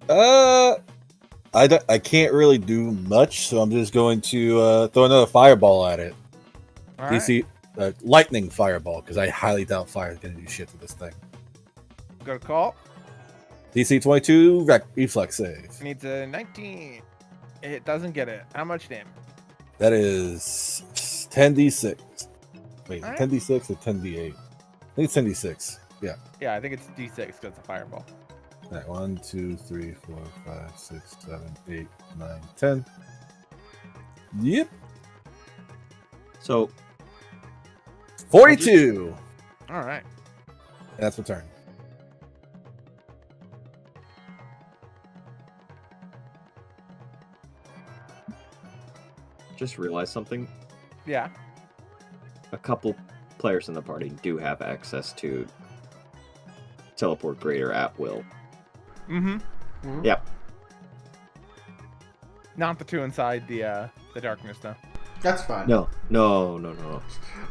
I can't really do much, so I'm just going to throw another fireball at it. All right. DC lightning fireball, because I highly doubt fire is going to do shit to this thing. Got a call. DC 22 reflex save. Needs a 19. It doesn't get it. How much damage? That is 10d6. Wait, Alright. 10d6 or 10d8? I think it's 10d6. Yeah. Yeah, I think it's D6 because it's a fireball. All right, 1, 2, 3, 4, 5, 6, 7, 8, 9, 10. Yep. So 42. All right. That's my turn. just realized something. Yeah. A couple players in the party do have access to teleport greater at will. Mm-hmm. Yep. Not the two inside the darkness, though. That's fine. No.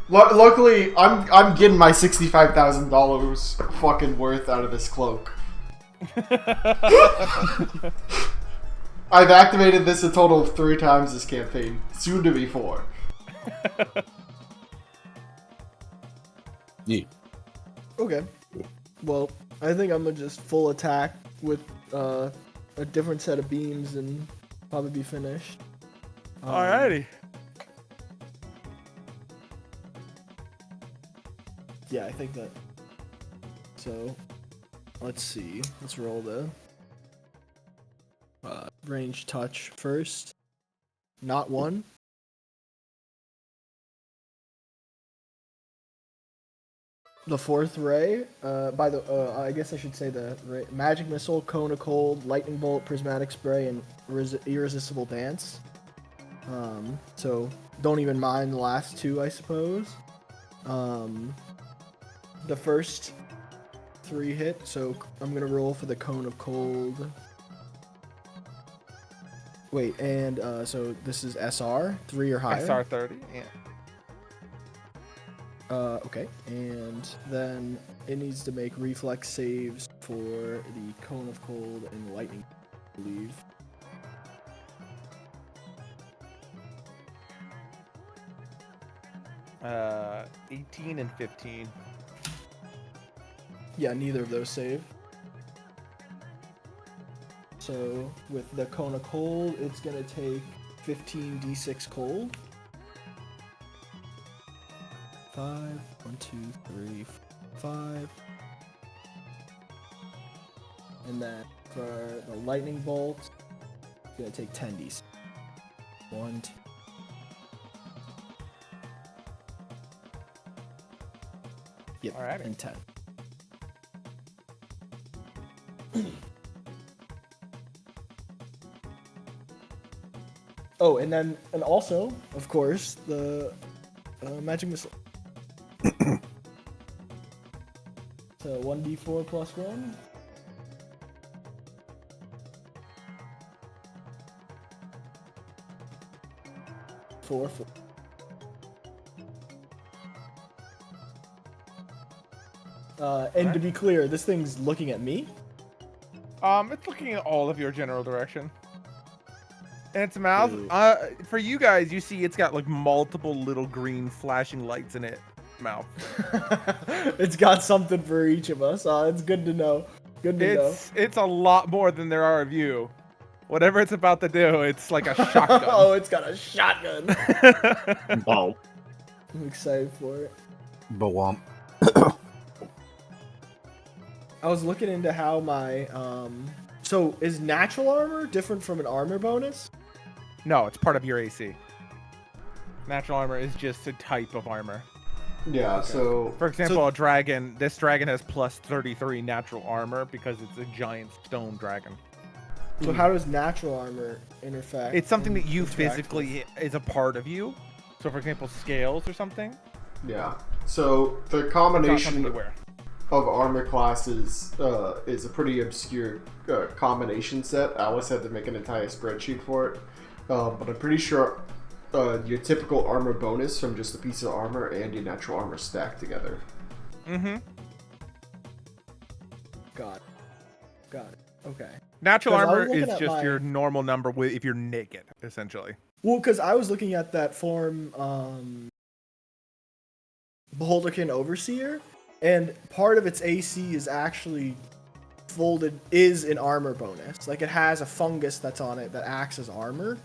Luckily, I'm getting my $65,000 fucking worth out of this cloak. I've activated this a total of 3 times this campaign, soon to be 4. Yeah. Okay. Well, I think I'm gonna just full attack with a different set of beams and probably be finished. Alrighty. Yeah, I think that. So, let's see. Let's roll the range touch first. Not one. The fourth ray, I guess I should say the magic missile, cone of cold, lightning bolt, prismatic spray, and irresistible dance. So don't even mind the last two, I suppose. The first 3 hit, so I'm gonna roll for the cone of cold. Wait, and so this is SR 3 or higher. SR 30. Yeah. Okay, and then it needs to make reflex saves for the cone of cold and lightning, I believe. Uh, 18 and 15. Yeah, neither of those save. So with the cone of cold, it's gonna take 15 d6 cold. 5, 1, 2, 3, 5. And then for the lightning bolt, it's gonna take 10 d6. 1, 2. Yep, Alrighty. and 10. Oh, and also, of course, the magic missile. So 1d4 plus 1. Four. And to be clear, this thing's looking at me. It's looking at all of your general direction. And its mouth, for you guys, you see it's got like multiple little green flashing lights in its mouth. It's got something for each of us. It's good to know. Good to know. It's a lot more than there are of you. Whatever it's about to do, it's like a shotgun. Oh, it's got a shotgun. Wow. I'm excited for it. Bawomp. I was looking into how my so is natural armor different from an armor bonus? No, it's part of your AC. Natural armor is just a type of armor. Yeah, so... For example, this dragon has plus 33 natural armor because it's a giant stone dragon. So how does natural armor interact? It's something that you physically is a part of you. So for example, scales or something. Yeah. So the It's not something combination you wear. of armor classes is a pretty obscure combination set. Alice had to make an entire spreadsheet for it. But I'm pretty sure your typical armor bonus from just a piece of armor and your natural armor stacked together. Mm-hmm. Got it. Okay. Natural 'Cause I was armor looking is at just my- your normal number if you're naked, essentially. Well, because I was looking at that form, Beholderkin Overseer, and part of its AC is actually is an armor bonus. Like it has a fungus that's on it that acts as armor.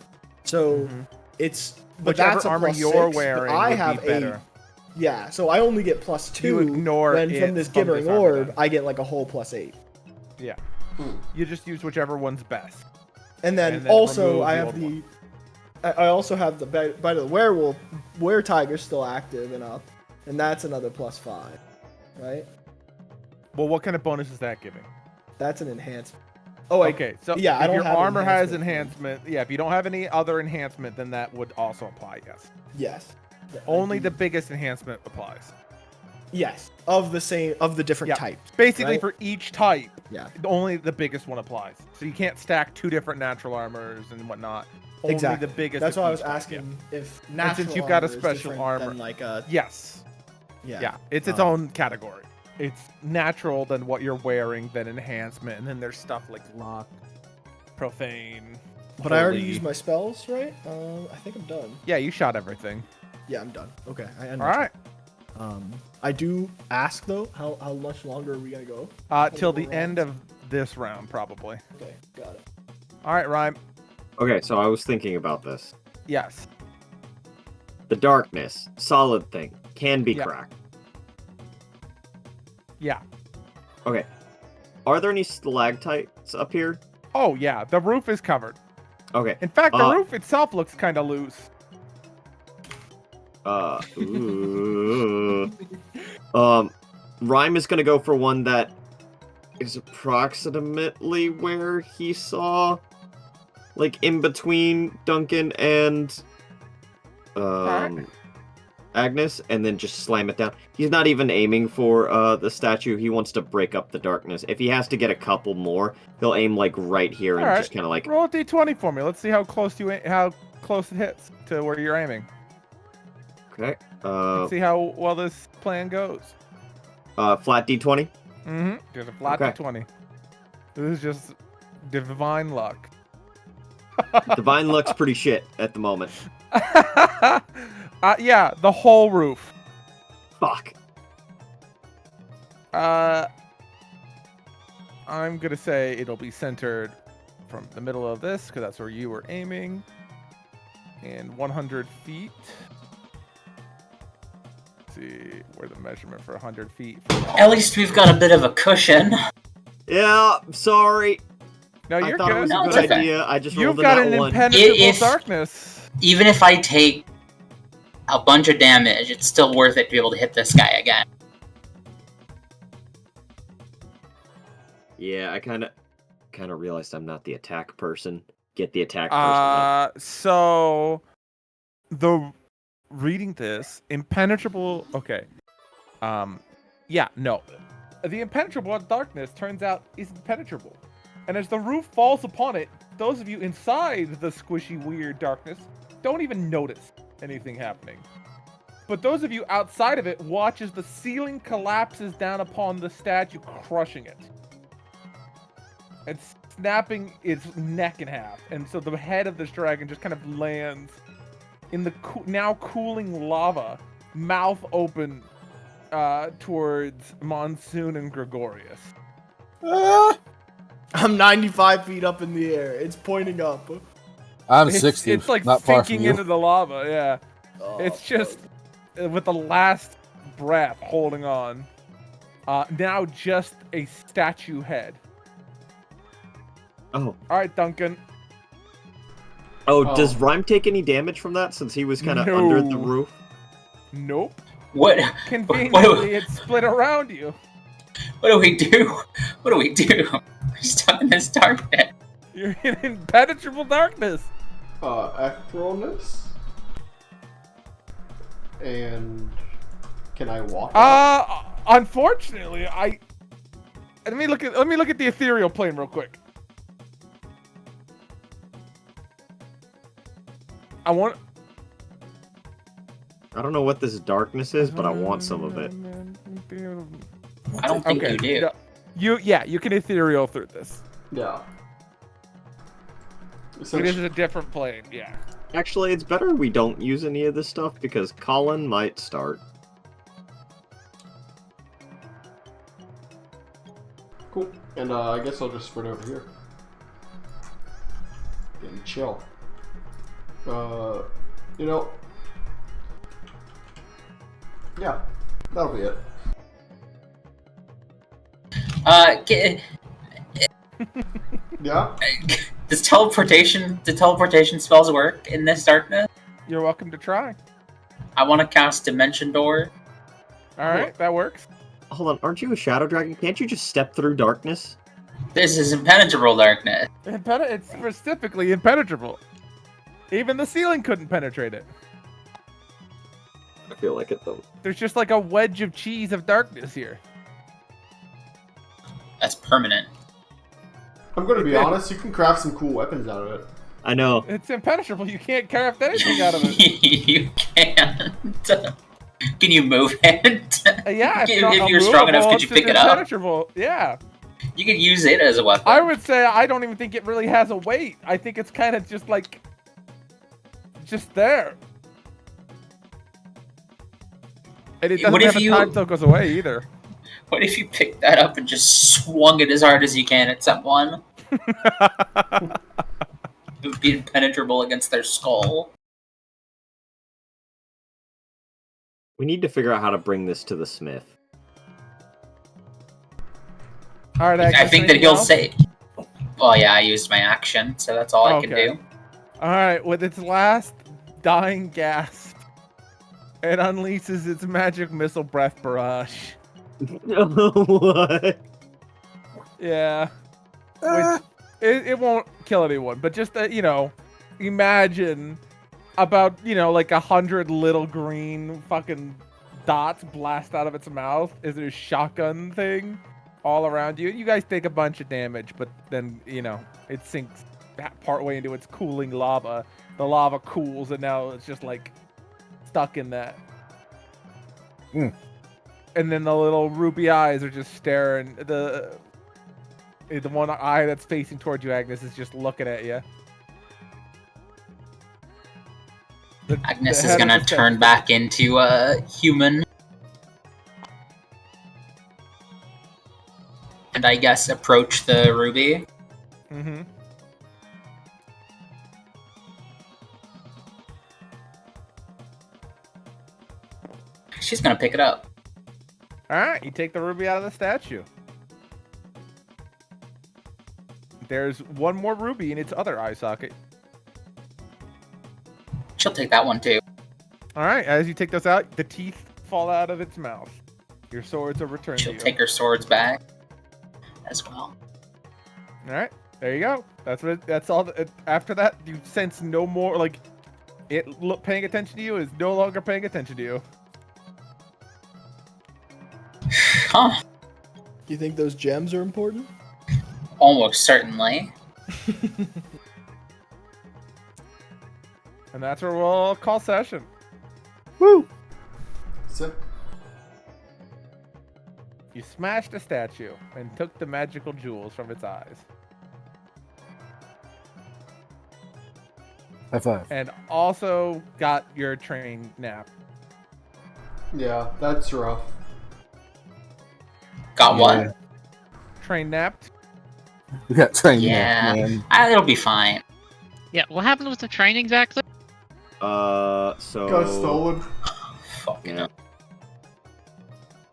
So it's but Whichever that's a armor plus you're 6, but wearing I would have be better. Yeah, so I only get plus 2. You ignore when it, from this fungus gibbering armor orb, then. I get like a whole plus 8. Yeah. You just use whichever one's best. And then And then also remove I the have old the one. I also have the Bite of the Werewolf, Were Tiger's still active and up, and that's another plus 5, right? Well, what kind of bonus is that giving? That's an enhancement. Oh, Okay, so yeah, I if don't your have armor has enhancement. enhancement, if you don't have any other enhancement, then that would also apply, yes. Yes. Yeah, Only I the do- biggest enhancement applies. Yes, of the different Yeah. types. Basically, right? for each type, Yeah. only the biggest one applies. So you can't stack 2 different natural armors and whatnot. Only Exactly. the biggest. That's of why I was each type, asking if And natural since you've got a armor is special different armor, than like a yes. yeah. Yeah, it's its own category. It's natural than what you're wearing, then enhancement, and then there's stuff like luck, profane. But I already holy. used my spells, right? I think I'm done. Yeah, you shot everything. Yeah, I'm done. Okay. All right. I do ask though, how much longer are we gonna go? Till the more end of this round, probably. Okay, got it. All right, Rhyme. Okay, so I was thinking about this. Yes. The darkness, solid thing, can be Yeah. cracked. Yeah. Okay. Are there any stalactites up here? Oh, yeah. The roof is covered. Okay. In fact, the Uh, roof itself looks kind of loose. Ooh. Rhyme is gonna go for one that is approximately where he saw, like, in between Duncan and Agnes, and then just slam it down. He's not even aiming for the statue. He wants to break up the darkness. If he has to get a couple more, he'll aim like right here and just kind of like roll a d20 for me. Let's see how close it hits to where you're aiming. Okay. Let's see how well this plan goes. Flat d20. Mm-hmm. Just a flat d20. This is just divine luck. Divine luck's pretty shit at the moment. Yeah, the whole roof. Fuck. I'm gonna say it'll be centered from the middle of this, because that's where you were aiming. And 100 feet. Let's see where the measurement for 100 feet. At least we've got a bit of a cushion. Yeah, sorry. No, you're I thought good. it was No, a it's good okay. idea. I just You've rolled got in an that one. impenetrable darkness. Even if I take a bunch of damage, it's still worth it to be able to hit this guy again. Yeah, I kind of realized I'm not the attack person. Get the attack person. So reading this impenetrable. Okay. Yeah, no. The impenetrable darkness turns out is impenetrable, and as the roof falls upon it, those of you inside the squishy, weird darkness don't even notice anything happening. But those of you outside of it watch as the ceiling collapses down upon the statue, crushing it. And snapping its neck in half. And so the head of this dragon just kind of lands in the now cooling lava, mouth open towards Monsoon and Gregorius. I'm 95 feet up in the air. It's pointing up. I'm 60. It's like not far from sinking you. into the lava, yeah. Oh, It's just with the last breath holding on. Now just a statue head. Oh. Alright, Duncan. Oh, does Rhyme take any damage from that since he was kind of No. under the roof? Nope. What? Conveniently, it's split around you. What do we do? What do we do? We're stuck in this darkness. You're in impenetrable darkness. Actroness? And can I walk out? Unfortunately, let me look at the ethereal plane real quick. I don't know what this darkness is, but I want some of it. I don't think you do. No, you can ethereal through this. Yeah. It is a different plane, yeah. Actually, it's better we don't use any of this stuff because Colin might start. Cool. And I guess I'll just sprint over here. And chill. You know. Yeah, that'll be it. Yeah? Does teleportation spells work in this darkness? You're welcome to try. I want to cast Dimension Door. Alright, that works. Hold on, aren't you a shadow dragon? Can't you just step through darkness? This is impenetrable darkness. It's specifically impenetrable. Even the ceiling couldn't penetrate it. I feel like it though. There's just like a wedge of cheese of darkness here. That's permanent. I'm gonna be honest, you can craft some cool weapons out of it. I know. It's impenetrable. You can't craft anything out of it. You can't. Can you move it? Yeah, if you're strong enough, could you pick it up? Impenetrable. Yeah. You could use it as a weapon. I would say I don't even think it really has a weight. I think it's kind of just like, just there. And it doesn't have a time till it goes away either. What if you picked that up and just swung it as hard as you can at someone? It would be impenetrable against their skull. We need to figure out how to bring this to the smith. All right, I think that he'll say. Well, yeah, I used my action, so that's all I can do. All right, with its last dying gasp, it unleashes its magic missile breath barrage. What? Yeah. Which it won't kill anyone, but just imagine about like 100 little green fucking dots blast out of its mouth as a shotgun thing all around you. You guys take a bunch of damage, but then it sinks partway into its cooling lava. The lava cools, and now it's just like stuck in that. Hmm. And then the little ruby eyes are just staring. The one eye that's facing towards you, Agnes, is just looking at you. Agnes is gonna turn back into a human. And I guess approach the ruby. Mm-hmm. She's gonna pick it up. Alright, you take the ruby out of the statue. There's one more ruby in its other eye socket. She'll take that one too. Alright, as you take those out, the teeth fall out of its mouth. Your swords are returned She'll to you. take her swords back as well. Alright, there you go. That's all. After that, you sense no more, like, paying attention to you is no longer paying attention to you. Huh. Do you think those gems are important? Almost certainly. And that's where we'll call session. Woo! So, You smashed a statue and took the magical jewels from its eyes. High five. And also got your train nap. yeah, that's rough. Got what? Train napped? We got trained, Yeah. man. It'll be fine. Yeah, what happened with the train exactly? So Got stolen. Fucking hell.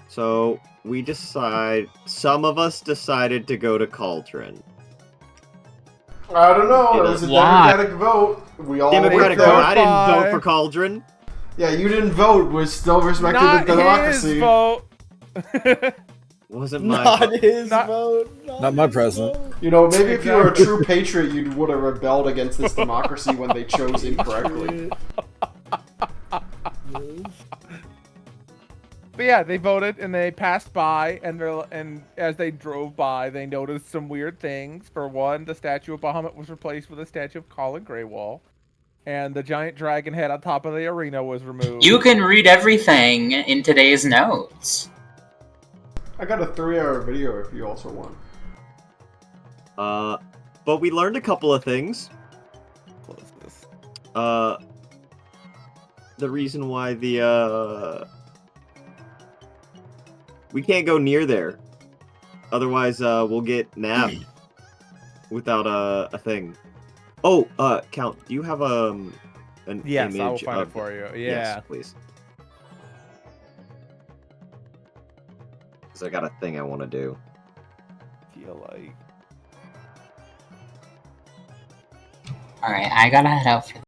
So some of us decided to go to Cauldron. I don't know. It was a Why? democratic vote. We all Democratic went vote. there. I didn't Bye. vote for Cauldron. Yeah, you didn't vote. We're still respecting Not the democracy. his vote. Wasn't my Not vote. his Not- vote. Not my president. You know, maybe if you were a true patriot, you would have rebelled against this democracy when they chose incorrectly. But yeah, they voted and they passed by, and as they drove by, they noticed some weird things. For one, the statue of Bahamut was replaced with a statue of Colin Greywall, and the giant dragon head on top of the arena was removed. You can read everything in today's notes. I got a 3-hour video if you also want. But we learned a couple of things. Close this. The reason why we can't go near there. Otherwise, we'll get nabbed without a thing. Oh, Count, do you have an Yes, image I will find of it for you. Yeah. Yes, please. Because I got a thing I want to do. Feel like. Alright, I gotta head out for